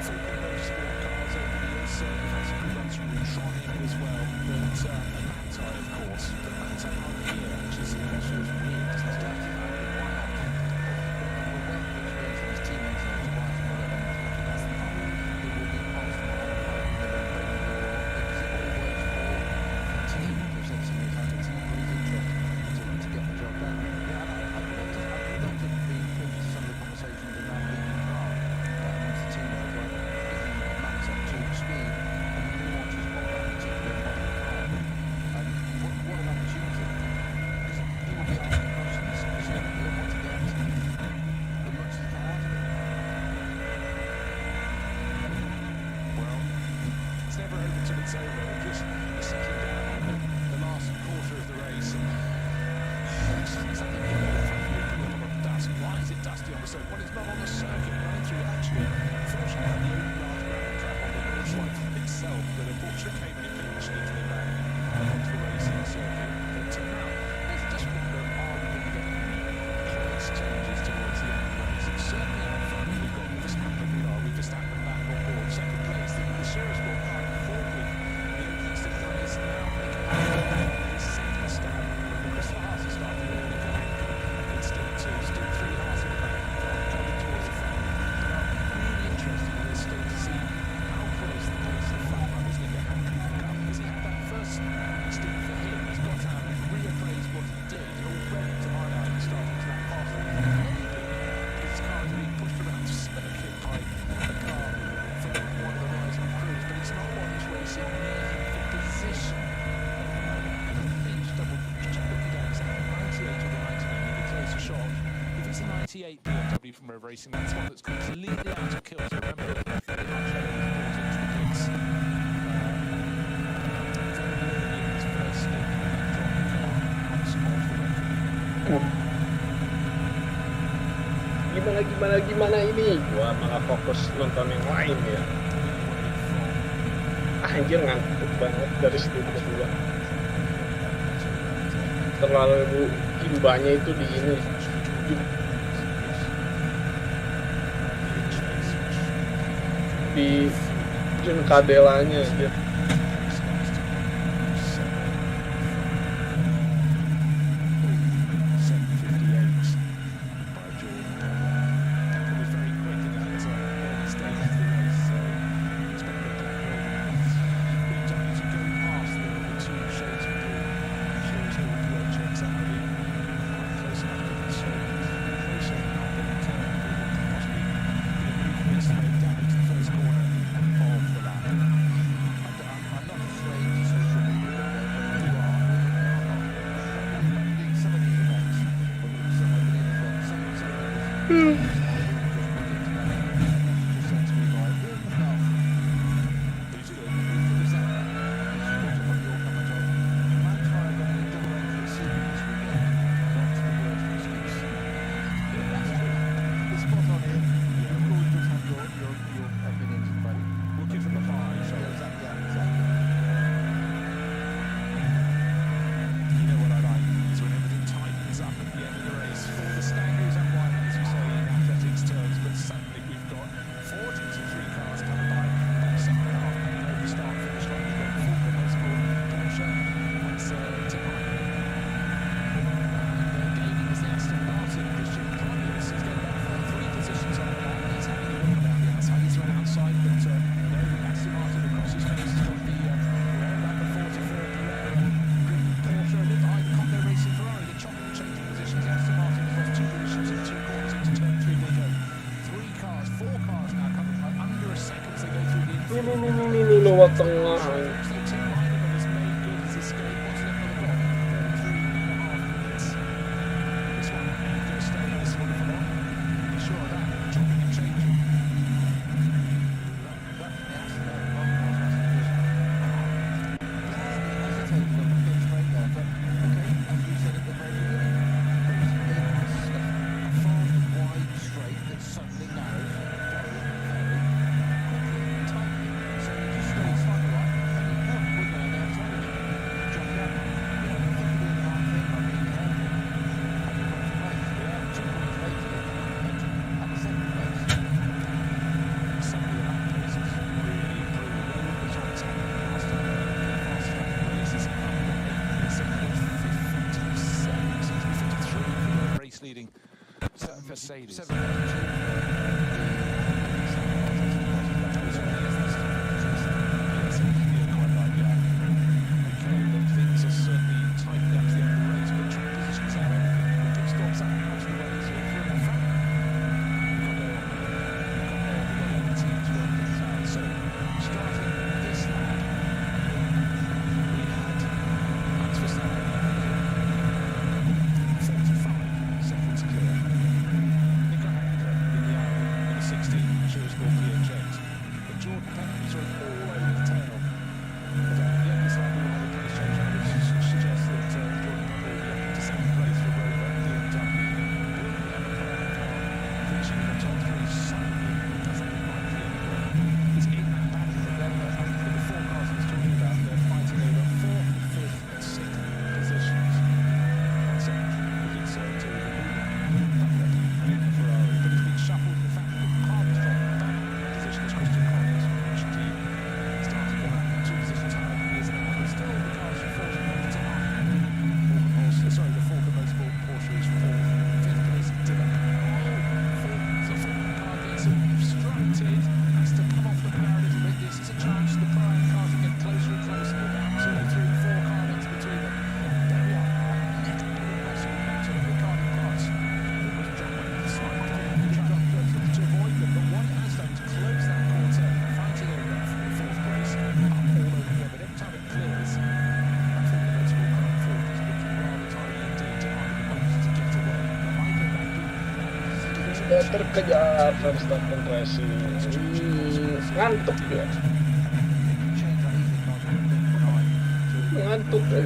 frequent motorsport cars over the years. We've had some good runs from Tronic as well, but and Manti, of course. But Manti on here, which is feels weird, doesn't it? It's over. We're just settling down on the last quarter of the race. And it's something you know from the dust. Why is it dusty on the circuit? Well, it's not on the circuit running through. Actually, unfortunately, the only large gravel track on the Nürburgring itself, but a Porsche came and eventually came back onto the racing circuit. But now, let's just wonder, are we going to get close changes towards the end of the race? It's certainly up front. We've got Verstappen. We've Verstappen back on board. Second place. The Sirius car forward. Now making his second start. Chris Haas has started early for Anchor. It's still three Haas in the back, coming towards the front. Really interesting in this still to see how close the pace of front runners going to have come. Because he had that first stint from Road Racing. That's one that's completely out of kilter. Remember, very much brought into the pits very early in his first stint when he dropped the car out of the record. Gimana ini? Gua malah fokus nonton yang lain ya. Anjir ngantuk banget dari situ kedua. Terlalu imbanya itu di ini. Di Jun Kadelanya aja. Lewat tengah. Leading Mercedes. Things are certainly tightened up to the end of the race, but track positions are pit stops out of the way, so if you're in the front, the teams work things out. So starting this lap, we had Max Verstappen 45 seconds clear. Nico kejar Verstappen Racing. Ngantuk ya, ngantuk ya.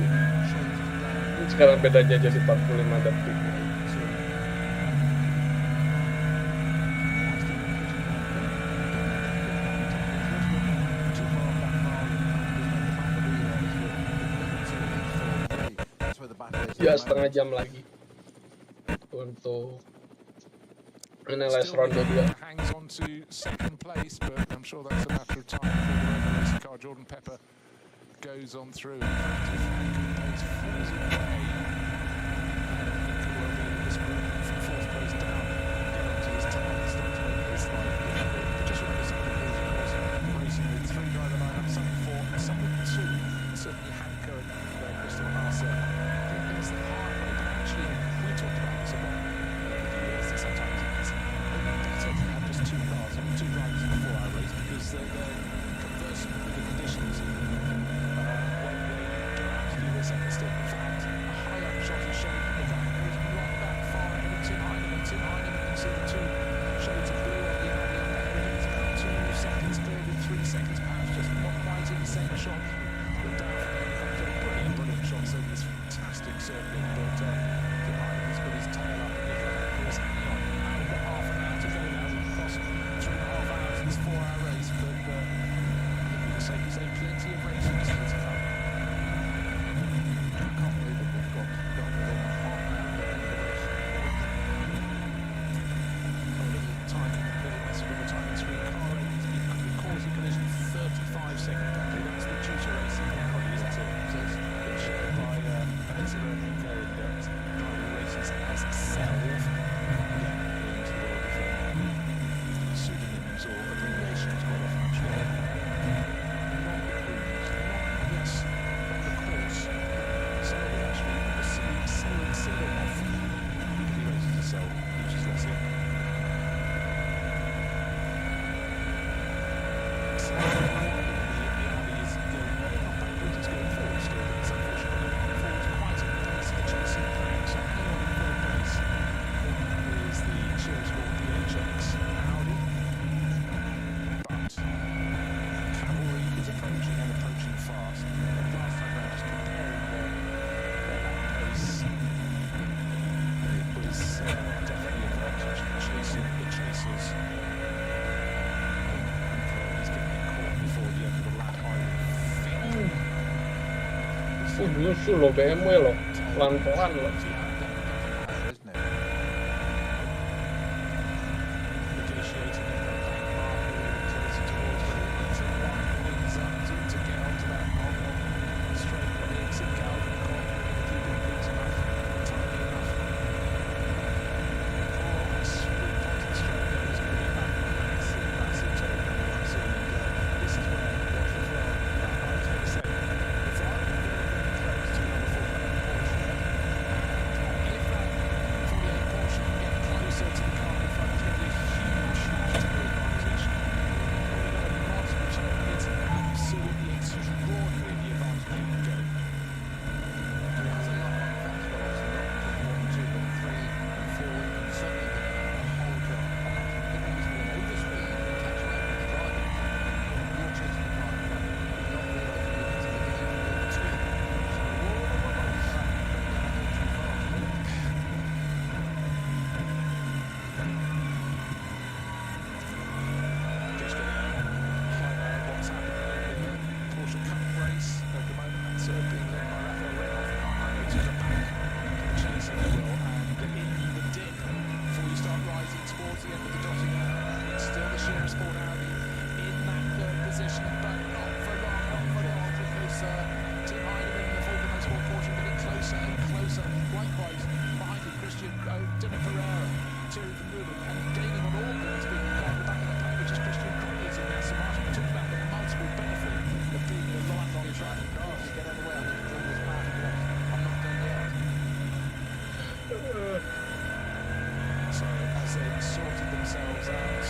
Ini sekarang bedanya jadi 45 detik. Ya setengah jam lagi untuk NLS Ronde 2. Hangs on to second place, but I'm sure that's a matter of time before the other racing car, Jordan Pepper, goes on through. In fact, if Franken pace falls away, he could well be in this group from fourth place down, get onto his tail, start to make this life difficult. But just remember some of the rules, of course, racing with 3 driver lineup, some with 4, some with 2. Certainly Hanko and Crystal Arce. There's the hard way, but actually, we talked about this a lot over the years, that sometimes it's better to have just 2 cars and 2 drivers in a 4-hour race because they're conversant with the conditions when they go out to do their second stint. In fact, a high-up shot is shown from the back goes right back far ahead of Tim Heinemann. Tim Heinemann, you can see the 2 shades of blue on the upper head. It's about 2 seconds clear with 3 seconds perhaps, just not quite in the same shot. But down from there comes a brilliant shots over this fantastic circuit. But Tim Heinemann's got his tail up and Nico is hanging on. Hour and a half an hour to go now. We've crossed 3.5 hours in this 4-hour race, but I think we can safely say plenty of racing still to come. I can't believe that we've got within half an hour of the end of the race. Little message on the timing screen. Car rate has been causing collision 35 second penalty. That's the tutor racing body, isn't it? So it's shared by Alexa Nico and driver races as Self. Again, into the world of pseudonyms or abbreviations quite often actually. Yes, on the course. Some of it actually sealing off. He races to Self, which is less it. Nyusul lo BMW lo, pelan-pelan lo. Isn't it? Negotiating a bank mark closer towards where it needs to wings up to get onto that long straight on the exit Galvin corner and keeping things enough, tiny enough. Oh, sweet pointed straight there is going to be back massive toe coming up soon, and this is where watch as well. I was going to say, it's either very close to number 4 Porsche, and if that 48 Porsche can get closer to the car in front, it's going to be a huge tempo advantage. It's absolutely extraordinary the advantage they can go. There's a lot on the fence, but obviously not just 1, 2, but 3 and 4, and certainly the whole job. I think he's been overspeed and catch up with the driving. You're chasing the car in front, you're not realising you're into the game for number 2. So, Just going to highlight what's happening in the Porsche Cup race at the moment. That's being led by Rafael Renoff. Carmelo to the back, chasing as well, and in the dip before you start rising towards the end of the dotting line. It's still the Shira Sport Audi in that third position, but not for long, because Tim Heinemann, the Ford Motorsport Porsche, getting closer and closer. Likewise, behind him, Christian Dina Ferreira, Thierry van Nürburgring, and gaining on all points, being caught at the back of the pack, which is Christian Cruz in Aston Martin. We talked about the multiple benefit of being a lifelong driving car. get out of the way, I'm just doing this back. I'm not done yet. So as they sorted themselves out,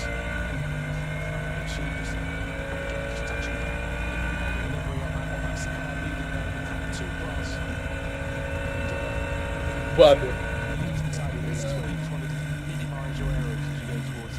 she just again just touching back in the delivery on that Sakar leading the Cup 2 class. And Waduh. you can tell you this is where you just want to minimise your errors as you go towards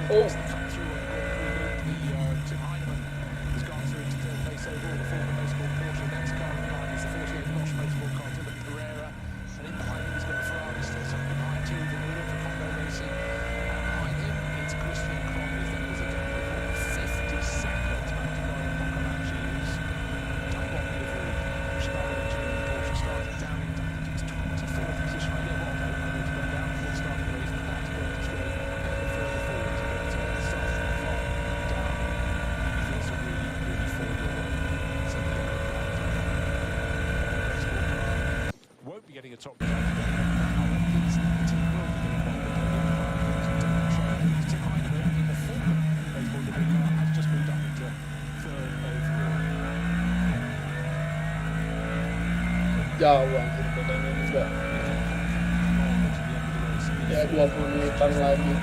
Oh. That's the cut through on the Grand Prix. Tim Heinemann has gone through into third place overall. The Ford Motorsport Porsche. Next car in line is the 48 Bosch Motorsport car, Dylan Pereira. And in behind him, he's got a Ferrari still tucked behind too, the Nürburgring for Congo Racing. And behind him, it's Christian Kron. Then there's a gap of 50 seconds back to Lauren Boccolacci, who's done what livery. Started engineering Porsche, started down in, I think it's 24th position. I get what I know to go down before the start of the race, but that's going straight a bit further forward. But started not far down. He feels a really, really four-year way. So the yellow sport car won't be getting a top job. Tim will be getting one of the podium. Tim Heinemann in the former baseball livery car has just moved up into third overall. Jauh anjir bedanya juga. Ya 20 menitan lagi.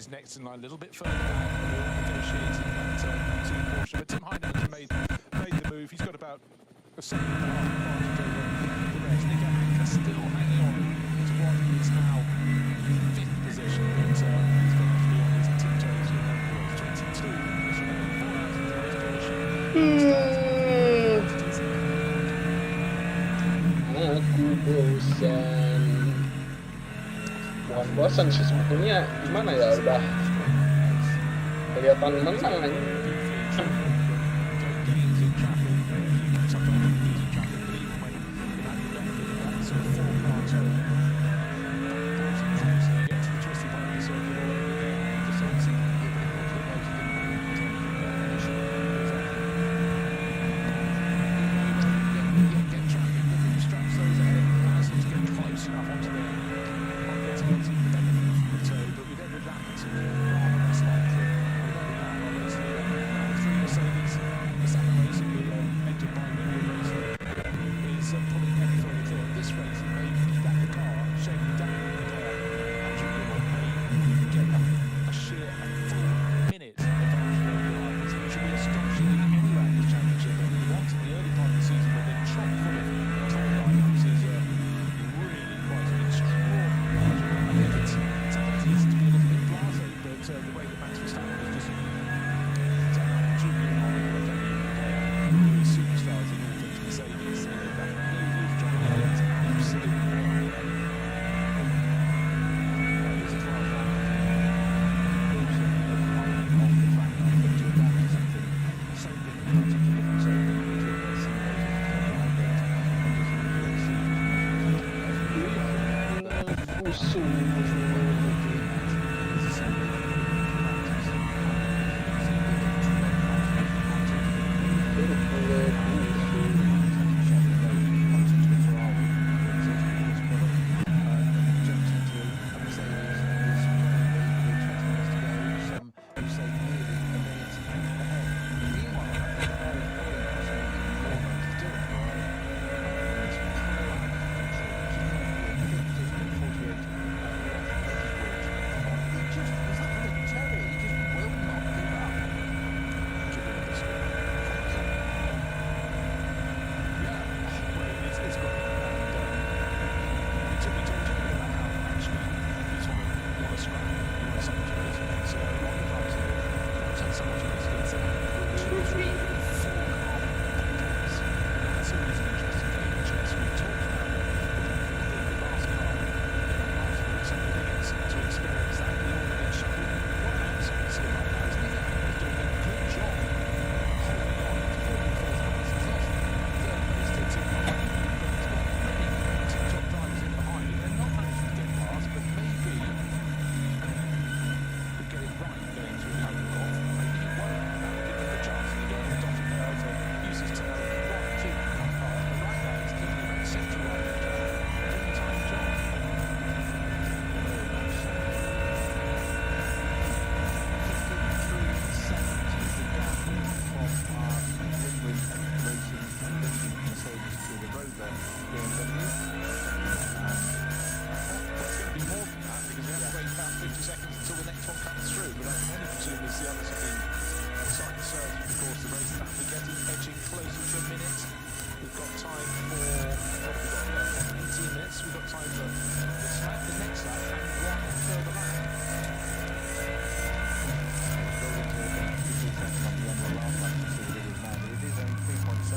Next in line, a little bit further down, negotiating that team Porsche. But Tim Heinemann made the move. He's got about a second and a half advantage over the rest. Nick Anker still hanging on to what is now fifth position. But he's going to be on his tiptoes in the race. 22 position, 4 hours into the race finish. Aku bosan. Bukan bosan sih sebetulnya, gimana ya, udah kelihatan menang aja.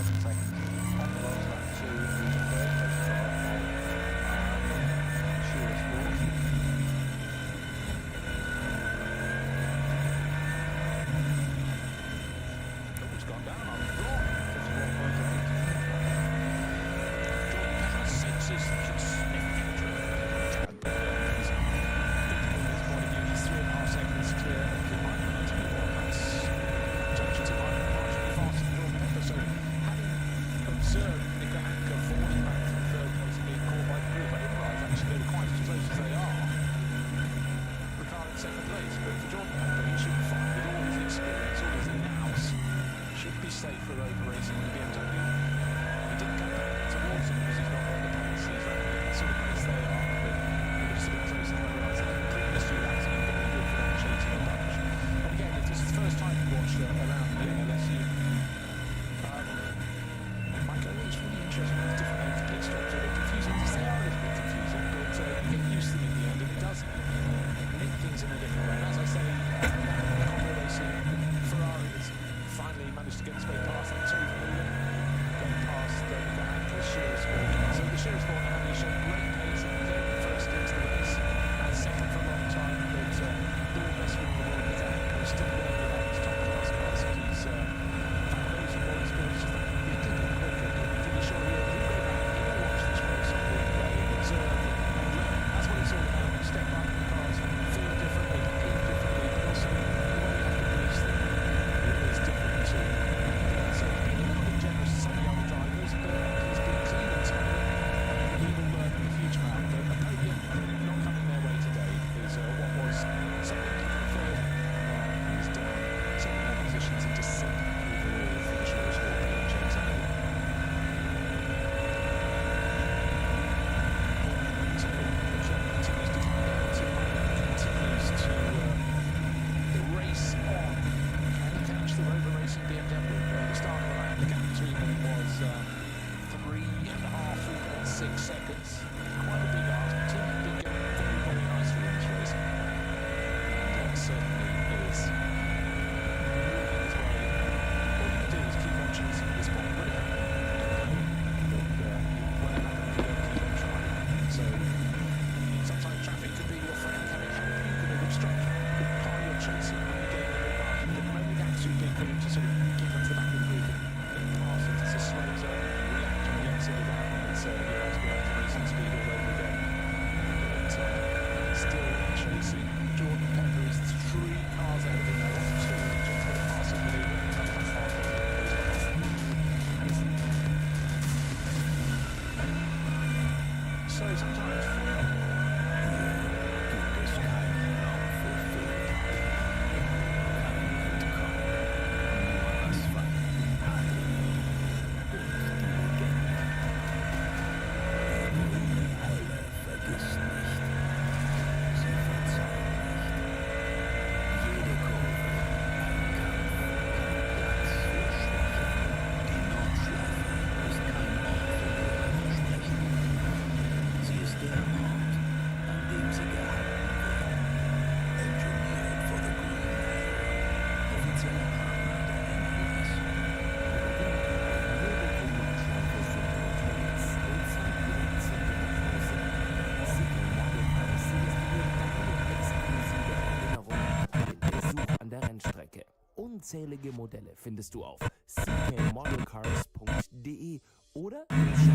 11 seconds on the last lap to the first place car of Shearer Sport. Oh, it's gone down on the floor. 51.8. Senses just sniffed through. And he's from his point of view, he's 3.5 seconds clear of the Mike. And I tell you what, that's touches to Mike marginally faster than Jordan Pepper. So having observed Nico Anker falling back from third place and being caught by the group, I didn't realise actually they were quite as close as they are. Ricard in second place, but for Jordan Pepper, he should be fine with all his experience, all his nous. Should be safe for over racing in the BMW. He didn't come back towards him because he's not on the pace. He's at the sort of pace they are, but he was a bit close as I realised. The previous few laps have been very good for them chasing a bunch. And again, if this is the first time you've watched around the MLS, Michael, it's really interesting with different names of pit stops. They're confusing. They are a little bit confusing, but you get used to them in the end, and it does make things in a different way. And as I say, Conway Racing, Ferrari has finally managed to get its way past that 2 million, going past the Shearer Sport. So the Shearer Sport now has shown great pace and very first into the race, and second for a long time, but the best win in the world with Anko still there without his top class cars. He's found those in motorsport just that little bit quicker. I'm pretty sure he'll go back, he'll watch this race on replay and observe and learn. That's what it's all about. You step back in the cars, feel differently, behave differently, but also the way you have to police them is different too. So he's been a little bit generous to some of the other drivers, but he's been clean and tidy, and he will learn in the future now. But a podium not coming their way today is what was something to third. He's down 7 more positions into 7th overall for the Shearer Sport PHA today. So the job continues to come down to Mike, continues to the race on. Can he catch the Rover Racing BMW? At the start of the lap, the gap between them was 3.5, 4.6 seconds. Quite a big ask. The team have been going very, very nicely in this race. And certainly is moving his way. All you can do is keep on chasing at this point. Will it happen? But when it happens, you don't keep on trying. So sometimes traffic could be your friend. Can it help you? Could it obstruct the car you're chasing when you gain an advantage? But when the gap's too big for him to sort of keep onto the back of the group and pass it, it's a slow zone. You react on the exit of that, and it's you have to go out to racing speed all over again. But still chasing. Jordan Pepper is 3 cars ahead of him now. 1, 2, just put it past him, believe it. And that's half of it. So sometimes Gibt es keinen Raum für Fehler. Kein Entkommen. Nur Asphalt, Adrenalin und die Legende. Die Hölle vergisst nicht. Sie verzeiht nicht. Jede Kurve, ein Kampf, kein Platz für Schwäche. Die Nordschleife ist kein Ort für leere Versprechen. Sie ist der Ort, an dem sie gehalten werden. Engineered for the Green Area. Offizieller Partner der MLS. Besuch an der Rennstrecke. Unzählige Modelle findest du auf ckmodelcars.de oder im Shop.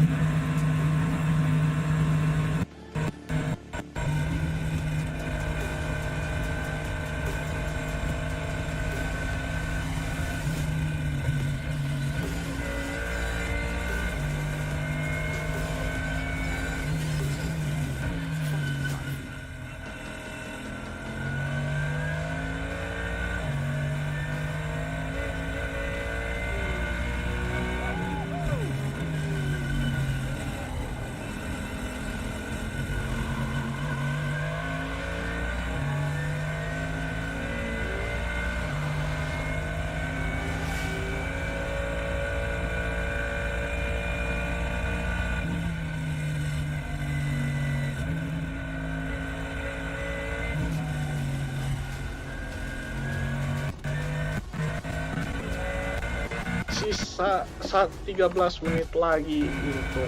Saat 13 menit lagi untuk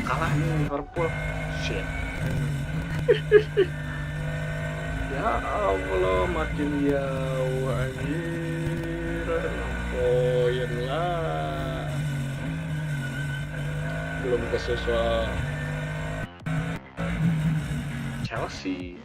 kalah nih Liverpool. Shit. Ya Allah, makin jauh anjir. 6 poin lah. Belum kesusul Chelsea.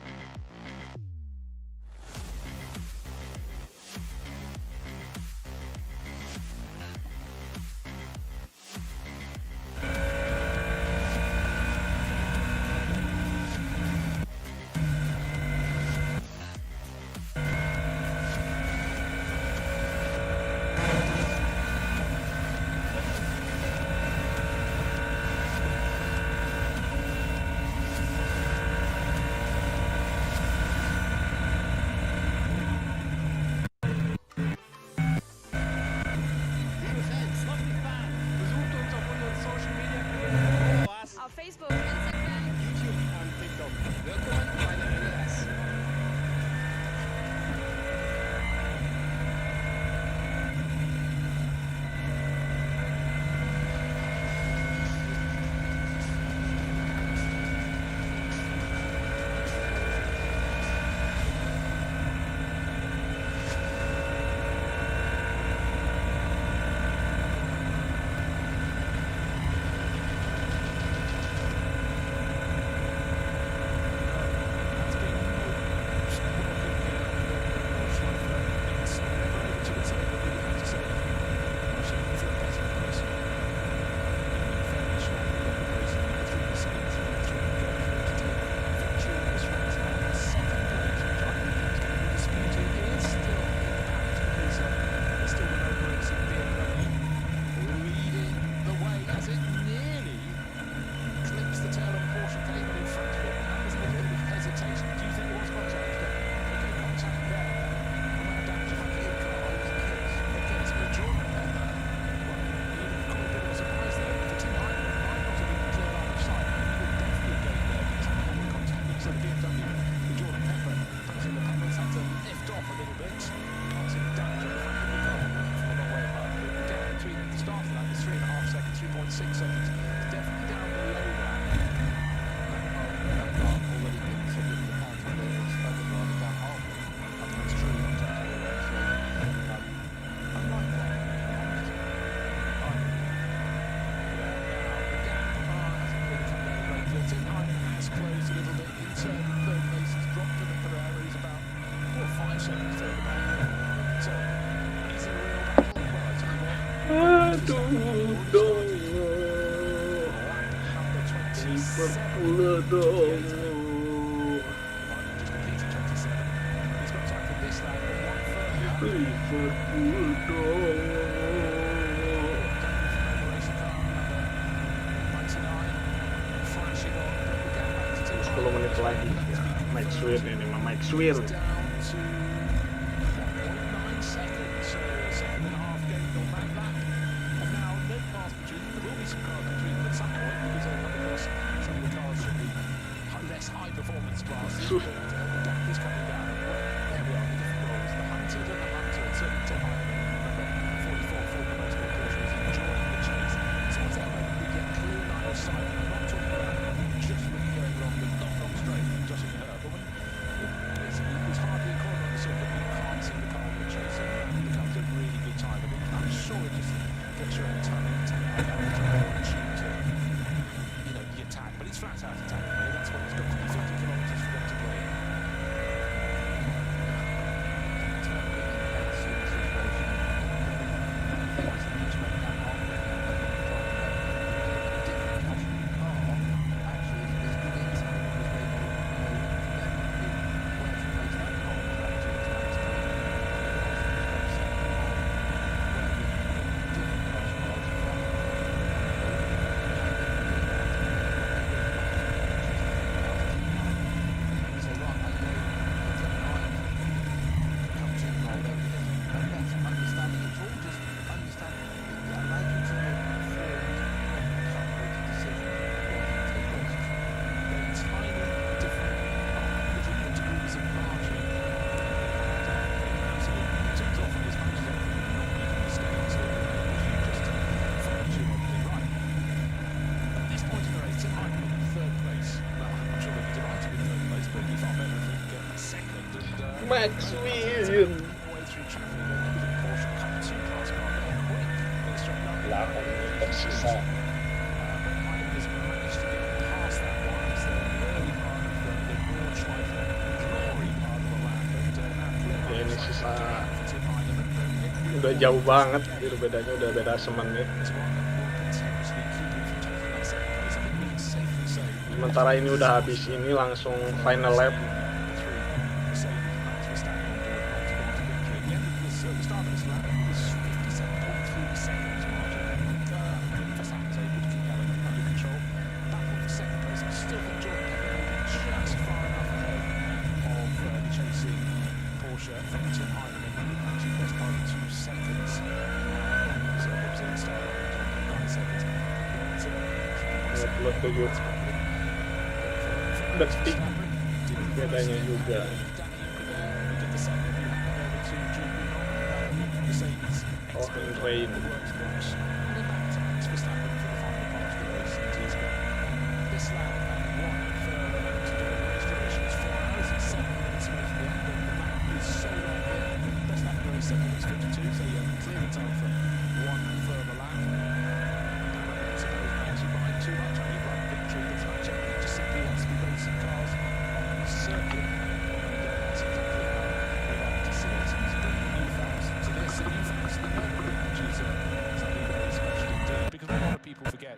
Auf Facebook, Instagram, YouTube und TikTok. Willkommen bei der MLS. Aduh dong, Liverpool dong. Liverpool dong. 10 menit lagi ya. Match win ini mah match win. Max win. Way through traffic, and there was a Porsche Cup 2 class car there, quick, in a straight line. 8 tersisa. But Heinemann managed to get past that one as the early part of the Nordschleife glory part of the lap, and now clear Ya, ini lines sisa for Tim Heinemann, but it udah jauh banget gitu bedanya, udah beda semenit. is one that will potentially keep him from taking that second place. I think we can safely say Sementara ini udah habis, ini langsung final lap. Detik bedanya juga. Oh, rain.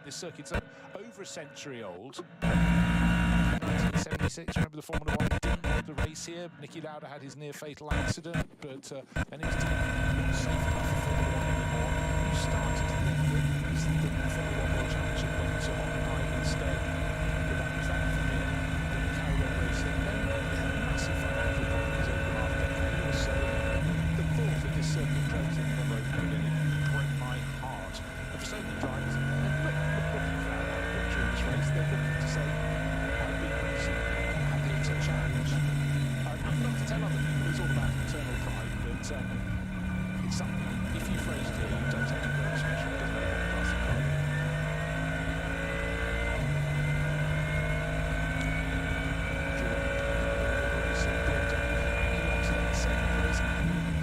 This circuit's over a century old. 1976, remember the Formula One didn't win the race here. Niki Lauda had his near-fatal accident, but then his team not safe enough for Formula One anymore. You started to think that the Formula One World Championship went to Hockenheim instead, but that was that for me. Then they carried on racing. Then they had massive financial problems over the last decade or so. The thought of this circuit closing never opened again. It broke my heart. And for so many drivers, they're looking to say, I've been racing, I'm here to challenge. I'm not to tell other people, it's all about internal pride, but it's something, if you've raced here, you don't take it very special, it doesn't matter what class of car.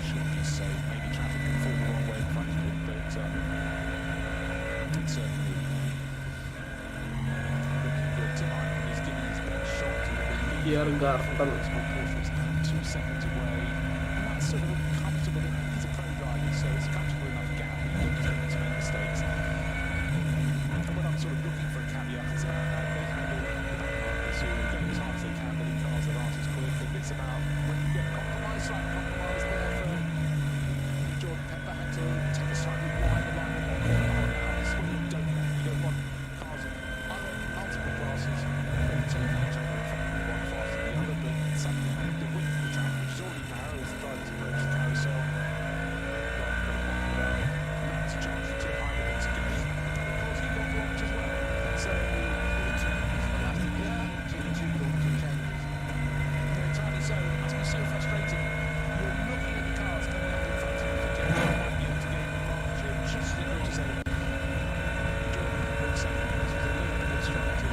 Should be safe, maybe traffic can fall the wrong way in front of it, but it's certainly Tiergarten. 2 seconds away, and that's sort of a comfortable. He's a pro driver, so it's a comfortable enough gap. He doesn't make mistakes. And when I'm sort of looking for a caveat, they handle the backmarkers who are going as hard as they can, but in cars that aren't as quick. And it's about when you get compromise, slight compromise there for Jordan Pepper had to take a slightly wider line than one corner. Now this is what you don't want. You don't want cars of multiple classes. Something the width of the track, which is already narrow as the drivers approach the carousel. That's a chance for Tim Heinemann to go. Of course, he got blocked as well. So, entirely so. It must be so frustrating. You're looking at the cars coming up in front of you, thinking, oh, I might be able to get in the partnership. Just as it was a Jordan Pepper second, this was a little bit obstructive.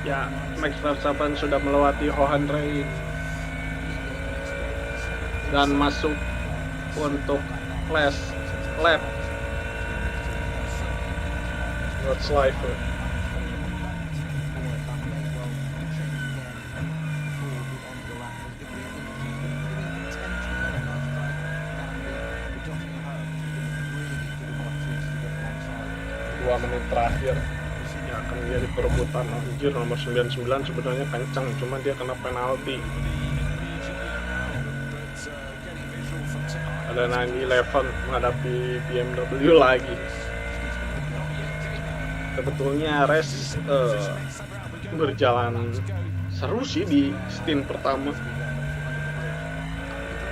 Ya, Max Verstappen sudah melewati Hohenheim dan masuk untuk last lap Nordschleife. Dua menit terakhir yang akan menjadi perebutan. Anjir, nomor 99 sebenarnya kencang, cuma dia kena penalti. Ada 911 menghadapi BMW lagi. Sebetulnya race berjalan seru sih di stint pertama,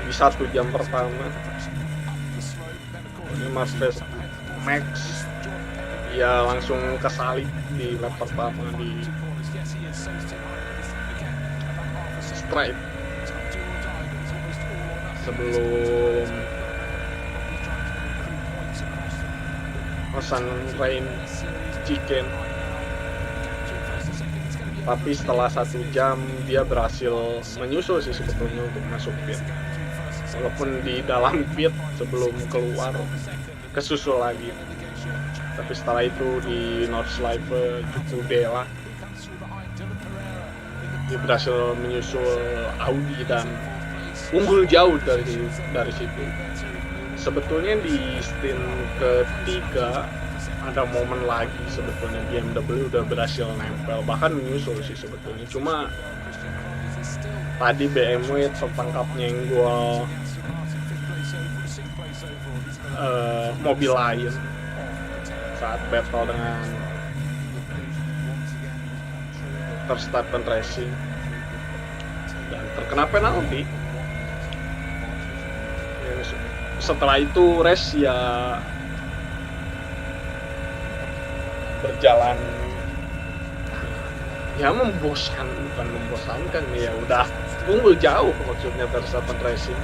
di 1 jam pertama. Ini Max ya langsung kesalip di lap pertama di straight sebelum pesan rain chicken, tapi setelah 1 jam dia berhasil menyusul sih sebetulnya untuk masuk pit, walaupun di dalam pit sebelum keluar kesusul lagi. Tapi setelah itu di Nordschleife cukup Dela dia berhasil menyusul Audi dan unggul jauh dari situ. Sebetulnya di stint ketiga ada momen lagi sebetulnya BMW udah berhasil nempel, bahkan menyusul sih sebetulnya, cuma tadi BMW tertangkap nyenggol mobil lain saat battle dengan Verstappen Racing dan terkena penalti. Setelah itu race ya berjalan ya bukan membosankan ya, udah unggul jauh maksudnya Verstappen Racing.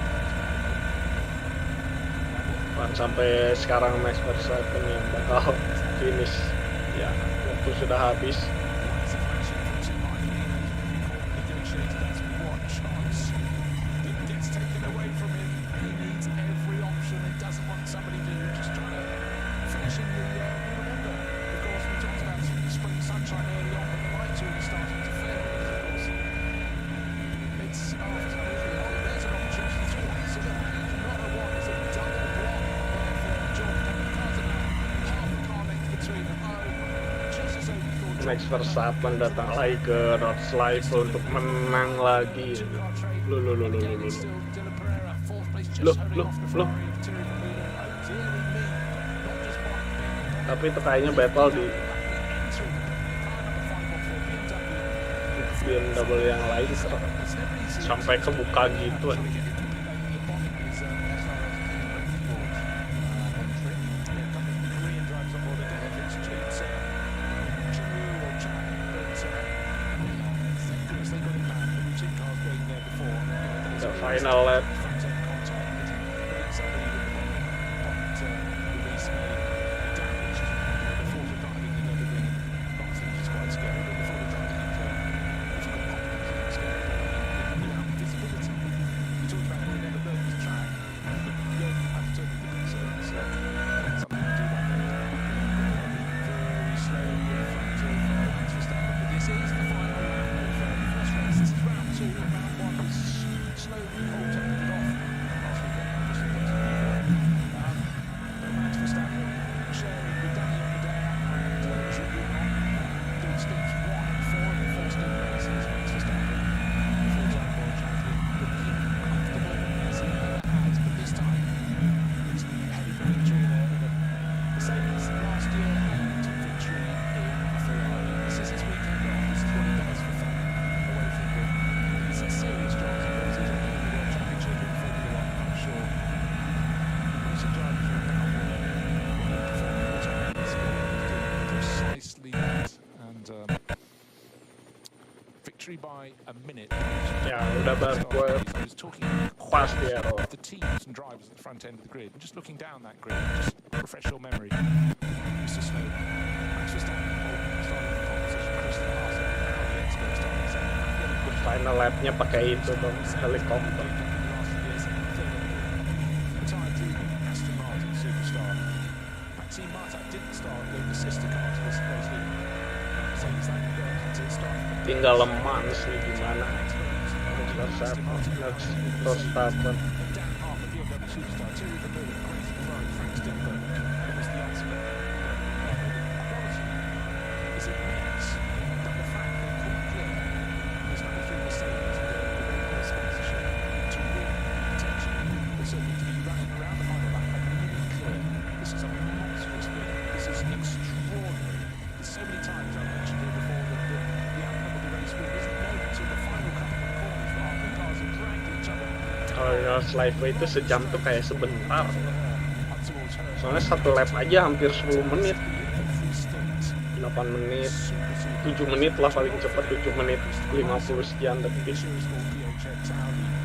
Sampai sekarang Max Verstappen yang bakal finish ya, waktu sudah habis. Max Verstappen datang lagi ke Nordschleife untuk menang lagi. Loh. Tapi itu kayaknya battle di BMW yang lain sampai kebuka gitu. Final lap. By a minute. Ya udah gue pas dia loh. The teams and drivers at the front end of the grid. And just looking down that grid, just refresh your memory. Mr. Snow, Max Verstappen, starting the competition. Christian Haas, the expert, starting second. Final lap-nya pakai itu dong, helikopter. Last year's third rising superstar. Maxime Martin didn't start the sister car to this race here. So he's like, had to start. Tinggal Lemans nih gimana. Verstappen. Dan Harper, BMW superstar, Thierry Vermeulen, Crazy Ferrari, Frank Stilberg. That was the ultimate quality. Is it mix? But the fact they couldn't clear was running through Mercedes with a very poor sponsorship to win attention. But certainly to be running around the final lap and really clear. This is a monstrous win. This is extraordinary. There's so many times I've mentioned here before that the outcome of the race win isn't known until the final couple of corners where the cars have dragged each other. Kalau North Live itu sejam tuh kayak sebentar. Soalnya satu lap aja hampir 10 menit. 8 menit, 7 menit lah paling cepat, 7 menit 50 sekian detik.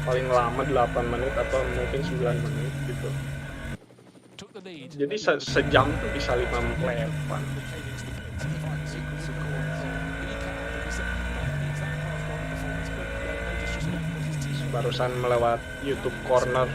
Paling lama 8 menit atau mungkin 9 menit gitu. Jadi sejam tuh bisa 5 lapan. Barusan melewat YouTube Corner.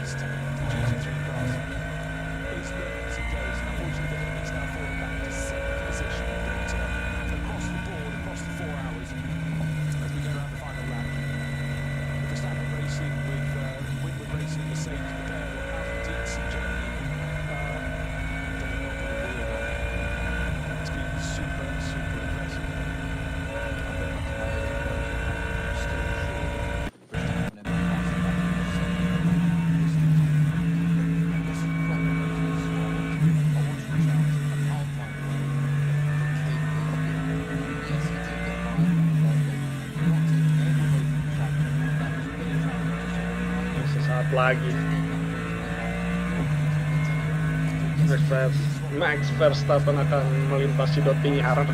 Lagi Max Verstappen akan melintasi Dottinger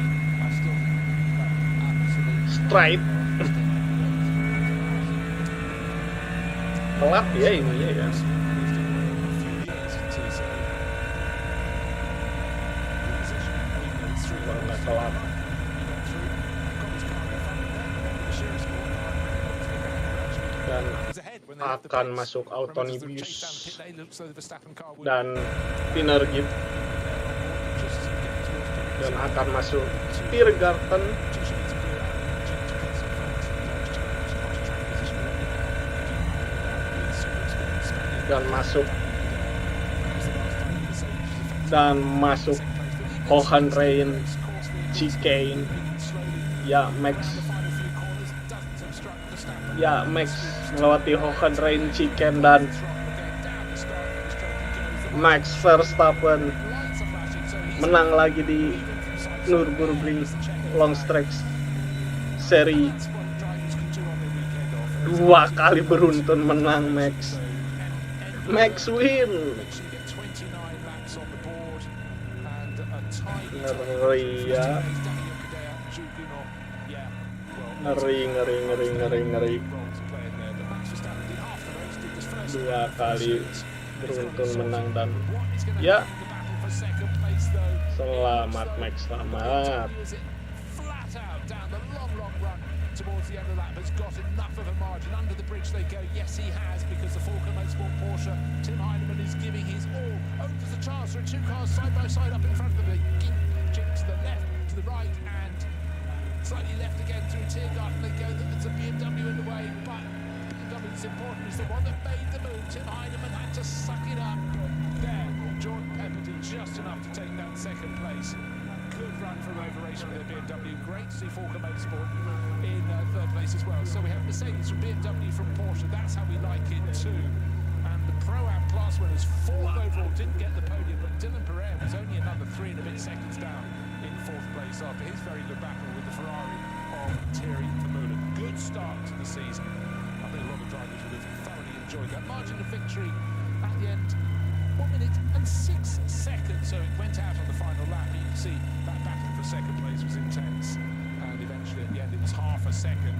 straight. Telat ya ini ya. Nggak telat. Dan akan masuk Autonomous dan Tiergarten dan akan masuk Tiergarten dan masuk Hohenrein chicane. Max melewati Hohenrein chicane dan Max Verstappen menang lagi di Nürburgring Langstrecken-Serie. 2 kali beruntun menang Max. Max win. Ngeri ya. Ngeri. 2 kali beruntun menang dan ya selamat Max, selamat. Towards the end of that, has got enough of a margin. Under the bridge they go. Yes, he has, because the Falcon Motorsport Porsche, Tim Heinemann, is giving his all. Oh, there's a chance for 2 cars side by side up in front of them. They chip to the left, to the right, and slightly left again through Tiergarten. They go. There's a BMW in the way, but BMW is important. Is the one that made the move. Tim Heinemann had to suck it up. But there, Jordan Pepperton just enough to take that second place. Good run from over racing with their BMW. Great to see Falcon Motorsport in third place as well. So we have Mercedes from BMW from Porsche. That's how we like it too. And the Pro-Am class winners, 4th overall, didn't get the podium, but Dylan Pereira was only another 3 and a bit seconds down in 4th place after his very good battle with the Ferrari of Thierry Vermeulen. Good start to the season. I think a lot of drivers would have thoroughly enjoyed that margin of victory at the end. 1 minute and 6 seconds, so it went out on the final lap. You can see that battle for second place was intense, and eventually at the end it was half a second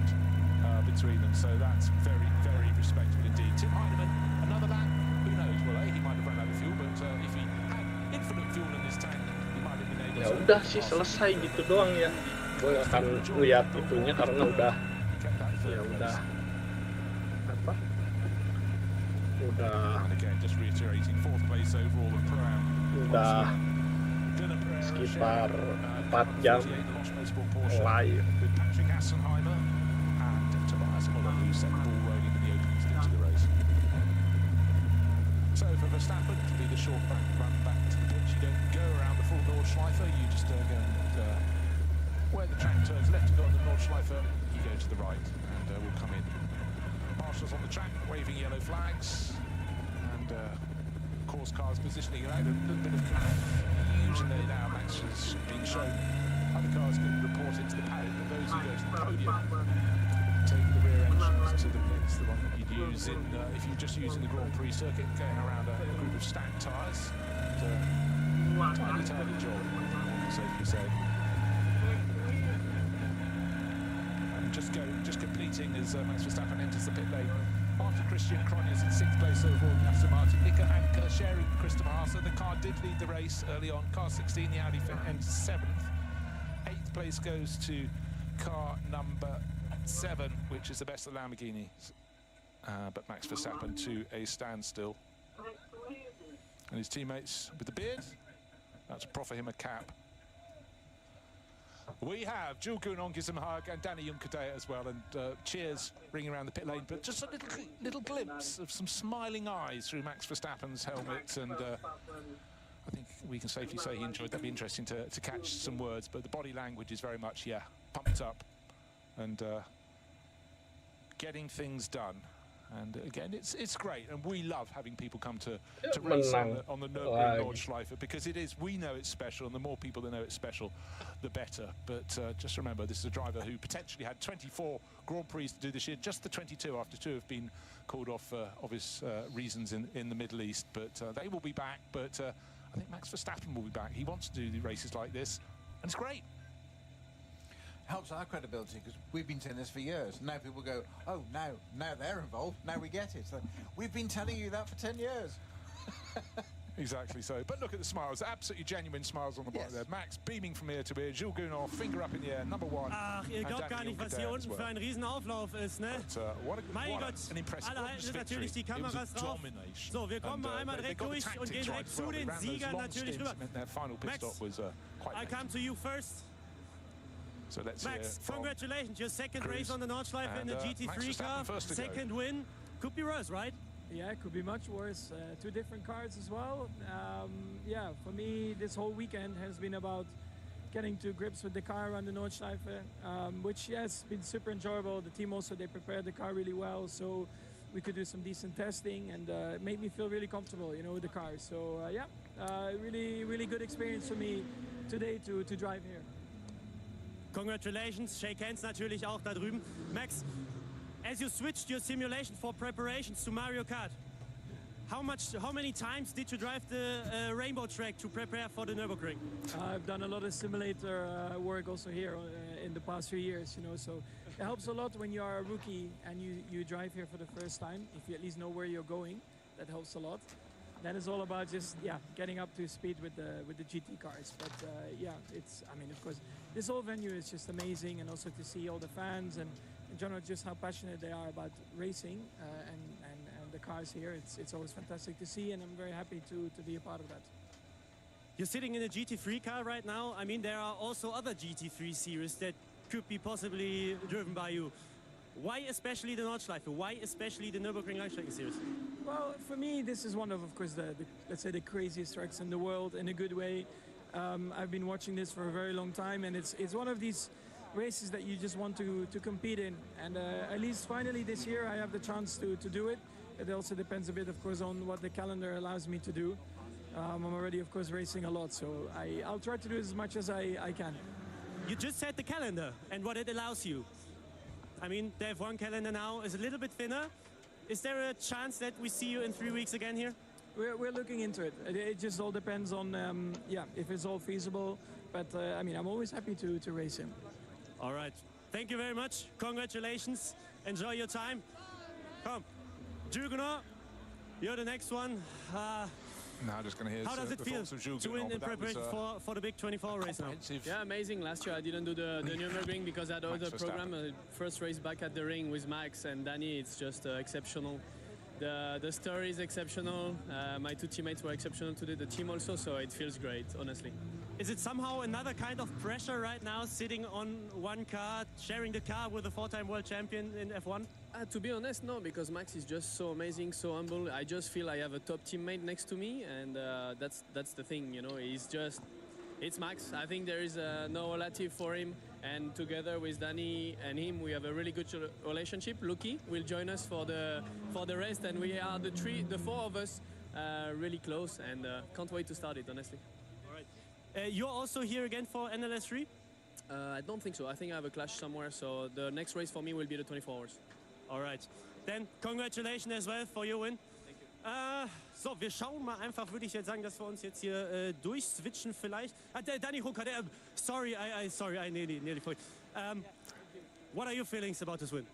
between them, so that's very, very respectable indeed. Tim Heinemann, another lap, who knows? Well, he might have run out of fuel, but if he had infinite fuel in his tank, he might have been able to... Ya udah sih, selesai gitu doang ya. Gue akan lihat itunya karena udah And again, just reiterating, 4th place overall, the Pro-Am udah sekitar 4 jam live. So for Verstappen to be the short run back to the pitch, you don't go around the full Nordschleife, you just go and where the track turns left to go on the Nordschleife, you go to the right and we'll come in. Marshals on the track waving yellow flags and course cars positioning around a little bit of confusion there now. Max has been shown other cars can report into the paddock, but those who go to the podium take the rear entrance to the pits, the one that you'd use in if you're just using the Grand Prix circuit, going around a group of stacked tyres. Tiny job, safely say. And just completing as Max Verstappen enters the pit lane. After Christian Cronjes in 6th place overall in Aston Martin, Nico Anker sharing Christopher Haase. The car did lead the race early on. Car 16, the Audi, ends 7th. 8th place goes to car number 7, which is the best of the Lamborghini. But Max Verstappen to a standstill. And his teammates with the beard, that's to proffer him a cap. We have Jules Gounon gives him a hug and Danny Juncadella as well, and cheers ringing around the pit lane. But just a little glimpse of some smiling eyes through Max Verstappen's helmet, and I think we can safely say he enjoyed. That'd be interesting to catch some words, but the body language is very much, yeah, pumped up and getting things done. And again, it's great, and we love having people come to race on the Nürburgring Nordschleife, because it is, we know it's special, and the more people that know it's special, the better. But just remember, this is a driver who potentially had 24 Grand Prix to do this year, just the 22 after 2 have been called off for obvious reasons in the Middle East. But they will be back, but I think Max Verstappen will be back. He wants to do the races like this, and it's great. Helps our credibility, because we've been saying this for years. Now people go, oh, now they're involved, now we get it. So we've been telling you that for 10 years. Exactly so. But look at the smiles, absolutely genuine smiles on the bottom there. Max beaming from ear to ear, Jules Gounon, finger up in the air, number 1. Ach, ihr glaubt gar nicht, was hier unten für ein Riesenauflauf ist, ne? Mein Gott, alle halten natürlich die Kameras drauf. So, wir kommen mal einmal direkt durch und gehen direkt zu den Siegern natürlich rüber. Max, I come to you first. So let's Max, congratulations, your second race on the Nordschleife in the GT3 car, second win. Could be worse, right? Yeah, it could be much worse. 2 different cars as well. Yeah, for me, this whole weekend has been about getting to grips with the car around the Nordschleife, which has been super enjoyable. The team also, they prepared the car really well, so we could do some decent testing, and it made me feel really comfortable, you know, with the car. So yeah, really good experience for me today to drive here. Congratulations, shake hands natürlich auch da drüben. Max, as you switched your simulation for preparations to Mario Kart, how many times did you drive the rainbow track to prepare for the Nürburgring? I've done a lot of simulator work also here in the past few years, you know, so it helps a lot when you are a rookie and you drive here for the first time. If you at least know where you're going, that helps a lot. Then it's all about just, yeah, getting up to speed with the GT cars. But yeah, I mean, of course, this whole venue is just amazing, and also to see all the fans and in general just how passionate they are about racing and the cars here. It's always fantastic to see, and I'm very happy to be a part of that. You're sitting in a GT3 car right now. I mean, there are also other GT3 series that could be possibly driven by you. Why especially the Nordschleife? Why especially the Nürburgring Langstrecken-Serie? Well, for me, this is one of course, let's say the craziest tracks in the world in a good way. I've been watching this for a very long time, and it's one of these races that you just want to compete in. And at least finally this year, I have the chance to do it. It also depends a bit, of course, on what the calendar allows me to do. I'm already, of course, racing a lot, so I'll try to do as much as I can. You just said the calendar and what it allows you. I mean, the F1 calendar now is a little bit thinner. Is there a chance that we see you in 3 weeks again here? We're looking into it. It just all depends on, yeah, if it's all feasible. But I mean, I'm always happy to race him. All right. Thank you very much. Congratulations. Enjoy your time. Come. Jules Gounon, you're the next one. Now just going to hear how does it feel to win in preparation for the big 24 race now? Yeah, amazing. Last year I didn't do the Nürburgring because I had other program. First race back at the ring with Max and Danny, it's just exceptional. The story is exceptional. My two teammates were exceptional today, the team also, so it feels great, honestly. Is it somehow another kind of pressure right now, sitting on one car, sharing the car with a 4-time world champion in F1? To be honest, no, because Max is just so amazing, so humble. I just feel I have a top teammate next to me, and that's the thing, you know. It's Max. I think there is no relative for him, and together with Danny and him, we have a really good relationship. Lucky will join us for the rest, and we are the four of us, really close, and can't wait to start it, honestly. All right. You're also here again for NLS3? I don't think so. I think I have a clash somewhere, so the next race for me will be the 24 hours. All right. Then congratulations as well for your win. Thank you. So, wir schauen mal einfach, würde ich jetzt sagen, dass wir uns jetzt hier durchswitchen vielleicht. Danny Hooker, sorry, I nearly forgot. What are your feelings about this win?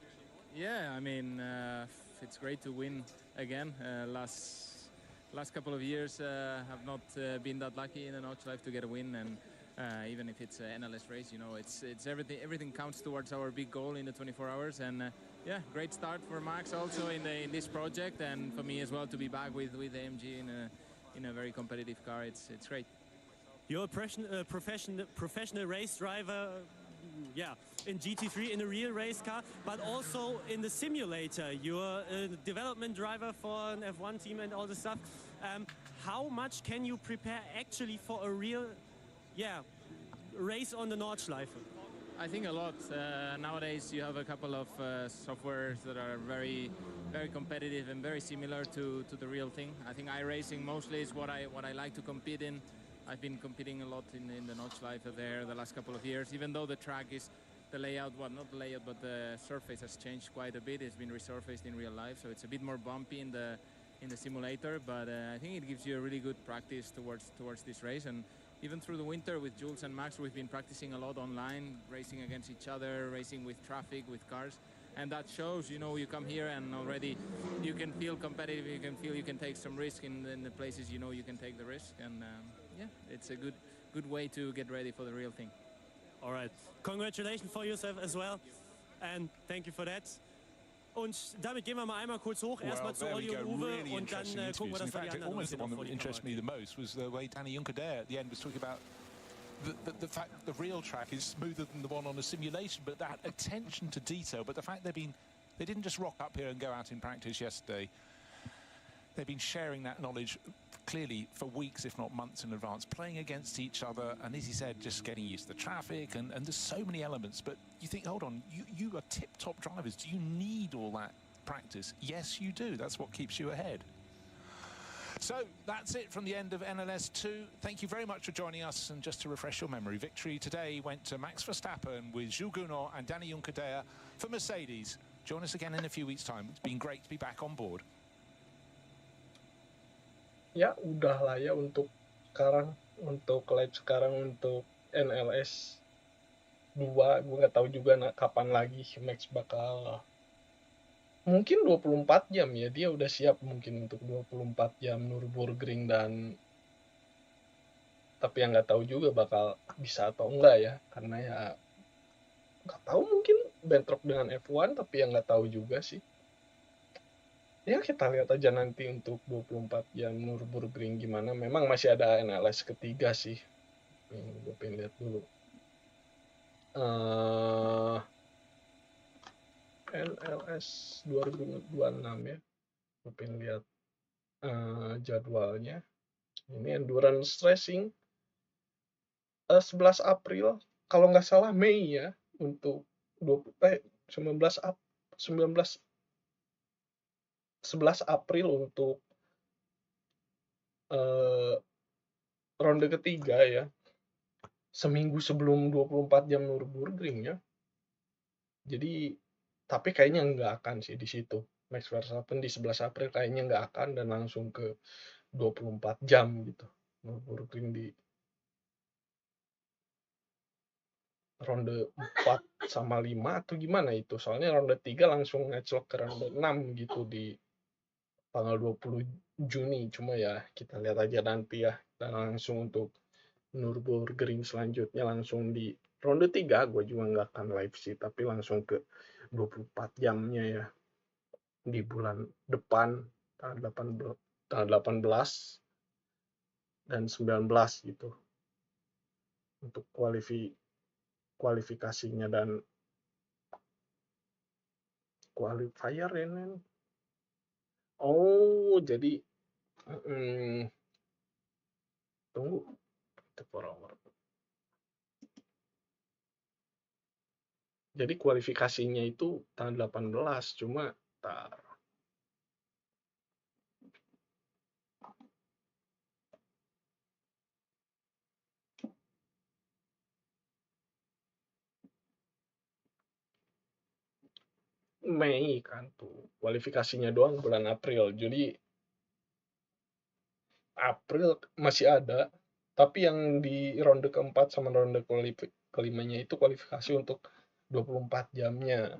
Yeah, I mean, it's great to win again. Last couple of years have not been that lucky in a notch life to get a win, and even if it's an NLS race, you know, it's everything counts towards our big goal in the 24 hours. And yeah, great start for Max also in this project, and for me as well to be back with AMG in a very competitive car. It's great. You're a professional race driver, yeah, in GT3 in a real race car, but also in the simulator. You're a development driver for an F1 team and all this stuff. How much can you prepare actually for a real, race on the Nordschleife? I think a lot. Nowadays you have a couple of softwares that are very, very competitive and very similar to the real thing. I think iRacing mostly is what I like to compete in. I've been competing a lot in the Nordschleife there the last couple of years, even though the track is the layout, well, not the layout, but the surface has changed quite a bit. It's been resurfaced in real life, so it's a bit more bumpy in the simulator, but I think it gives you a really good practice towards this race. And even through the winter with Jules and Max, we've been practicing a lot online, racing against each other, racing with traffic, with cars. And that shows, you know, you come here and already you can feel competitive, you can feel you can take some risk in the places you know you can take the risk. And yeah, it's a good way to get ready for the real thing. All right. Congratulations for yourself as well. And thank you for that. Und damit gehen wir mal einmal kurz hoch, erstmal zu Olli und Uwe, und dann gucken wir, dass wir die anderen almost the one that noch interested me the most was the way Danny Juncker at the end was talking about the fact the real track is smoother than the one on the simulation, but that attention to detail, but the fact they didn't just rock up here and go out in practice yesterday. They've been sharing that knowledge clearly for weeks, if not months in advance, playing against each other, and as he said, just getting used to the traffic, and there's so many elements. But you think, hold on, you are tip-top drivers. Do you need all that practice? Yes, you do. That's what keeps you ahead. So that's it from the end of NLS 2. Thank you very much for joining us, and just to refresh your memory, victory today went to Max Verstappen with Jules Gounod and Danny Juncker for Mercedes. Join us again in a few weeks' time. It's been great to be back on board. Ya udahlah ya untuk live sekarang untuk NLS 2, gue nggak tahu juga kapan lagi Max bakal, mungkin 24 jam ya, dia udah siap mungkin untuk 24 jam Nürburgring, dan tapi yang nggak tahu juga bakal bisa atau enggak ya, karena ya nggak tahu, mungkin bentrok dengan F1, tapi yang nggak tahu juga sih. Ya kita lihat aja nanti untuk 24 jam Nürburgring gimana. Memang masih ada NLS ketiga sih. Gue pengen lihat dulu. NLS 2026 ya. Gue pengen lihat jadwalnya. Ini Endurance Racing 11 April. Kalau nggak salah Mei ya. Untuk 11 April untuk ronde ketiga ya. Seminggu sebelum 24 jam Nürburgring ya. Jadi, tapi kayaknya nggak akan sih di situ. Max Verstappen di 11 April kayaknya nggak akan, dan langsung ke 24 jam gitu. Nürburgring di ronde 4 sama 5 atau gimana itu. Soalnya ronde 3 langsung ngeclok ke ronde 6 gitu di tanggal 20 Juni. Cuma ya kita lihat aja nanti ya. Dan langsung untuk Nürburgring selanjutnya langsung di ronde 3, gue juga nggak akan live sih, tapi langsung ke 24 jamnya ya. di bulan depan tanggal 18 dan 19 gitu untuk kualifikasinya dan qualifier ini. Oh, jadi tunggu jadi kualifikasinya itu tanggal 18, cuma Mei kan tuh kualifikasinya doang bulan April, jadi April masih ada, tapi yang di ronde keempat sama ronde kelimanya itu kualifikasi untuk 24 jamnya.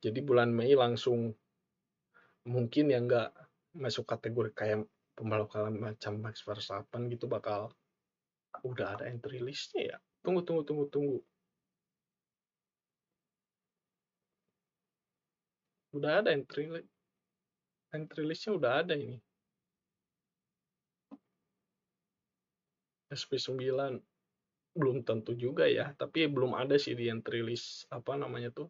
Jadi bulan Mei langsung mungkin yang nggak masuk kategori kayak pembalap macam Max Verstappen gitu bakal udah ada entry listnya ya. Tunggu. Udah ada entry listnya udah ada ini. SP9 belum tentu juga ya, tapi belum ada sih di entry list apa namanya tuh.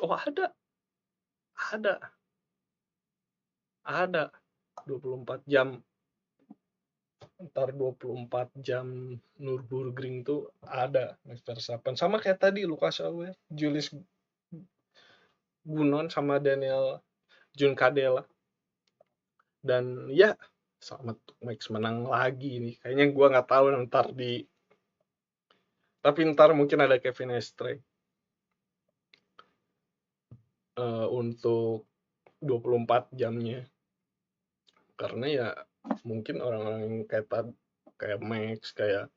Oh ada 24 jam. Ntar 24 jam Nürburgring tuh ada Max Verstappen. Sama kayak tadi Lucas Auer, Julius Gunon sama Daniel Juncadella. Dan ya selamat Max menang lagi nih. Kayaknya gue nggak tahu tapi ntar mungkin ada Kevin Estre untuk 24 jamnya. Karena ya mungkin orang-orang yang kayak Max, kayak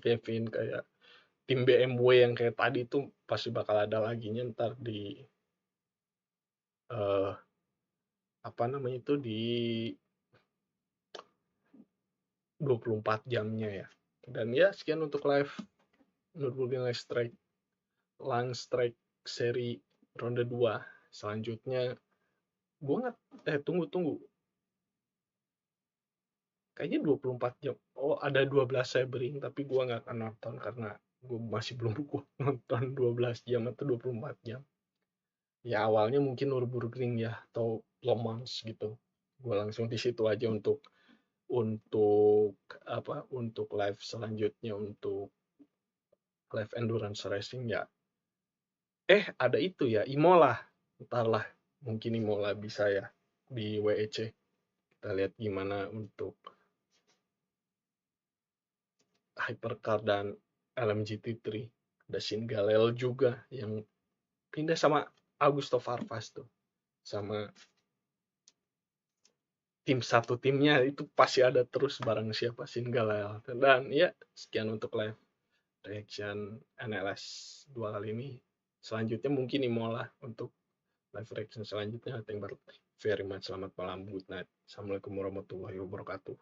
Kevin, kayak tim BMW yang kayak tadi tuh pasti bakal ada laginya ntar di di 24 jamnya ya. Dan ya sekian untuk live Nürburgring Langstrecken-Serie ronde 2. Selanjutnya gue tunggu. Kayaknya 24 jam. Oh, ada 12 Sebring, tapi gue nggak akan nonton karena gue masih belum buku nonton 12 jam atau 24 jam. Ya awalnya mungkin Nürburgring ya atau Le Mans gitu. Gue langsung di situ aja untuk live selanjutnya, untuk live endurance racing ya. Ada itu ya, Imola. Entarlah, mungkin Imola bisa ya di WEC. Kita lihat gimana untuk Hypercar dan LMGT3. Ada Shin Galel juga yang pindah sama Augusto Farfus tuh. Sama timnya itu pasti ada terus bareng siapa, Shin Galel. Dan ya, sekian untuk live reaction NLS 2 kali ini. Selanjutnya mungkin Imola untuk live reaction selanjutnya. Thank you very much. Selamat malam, good night. Assalamualaikum warahmatullahi wabarakatuh.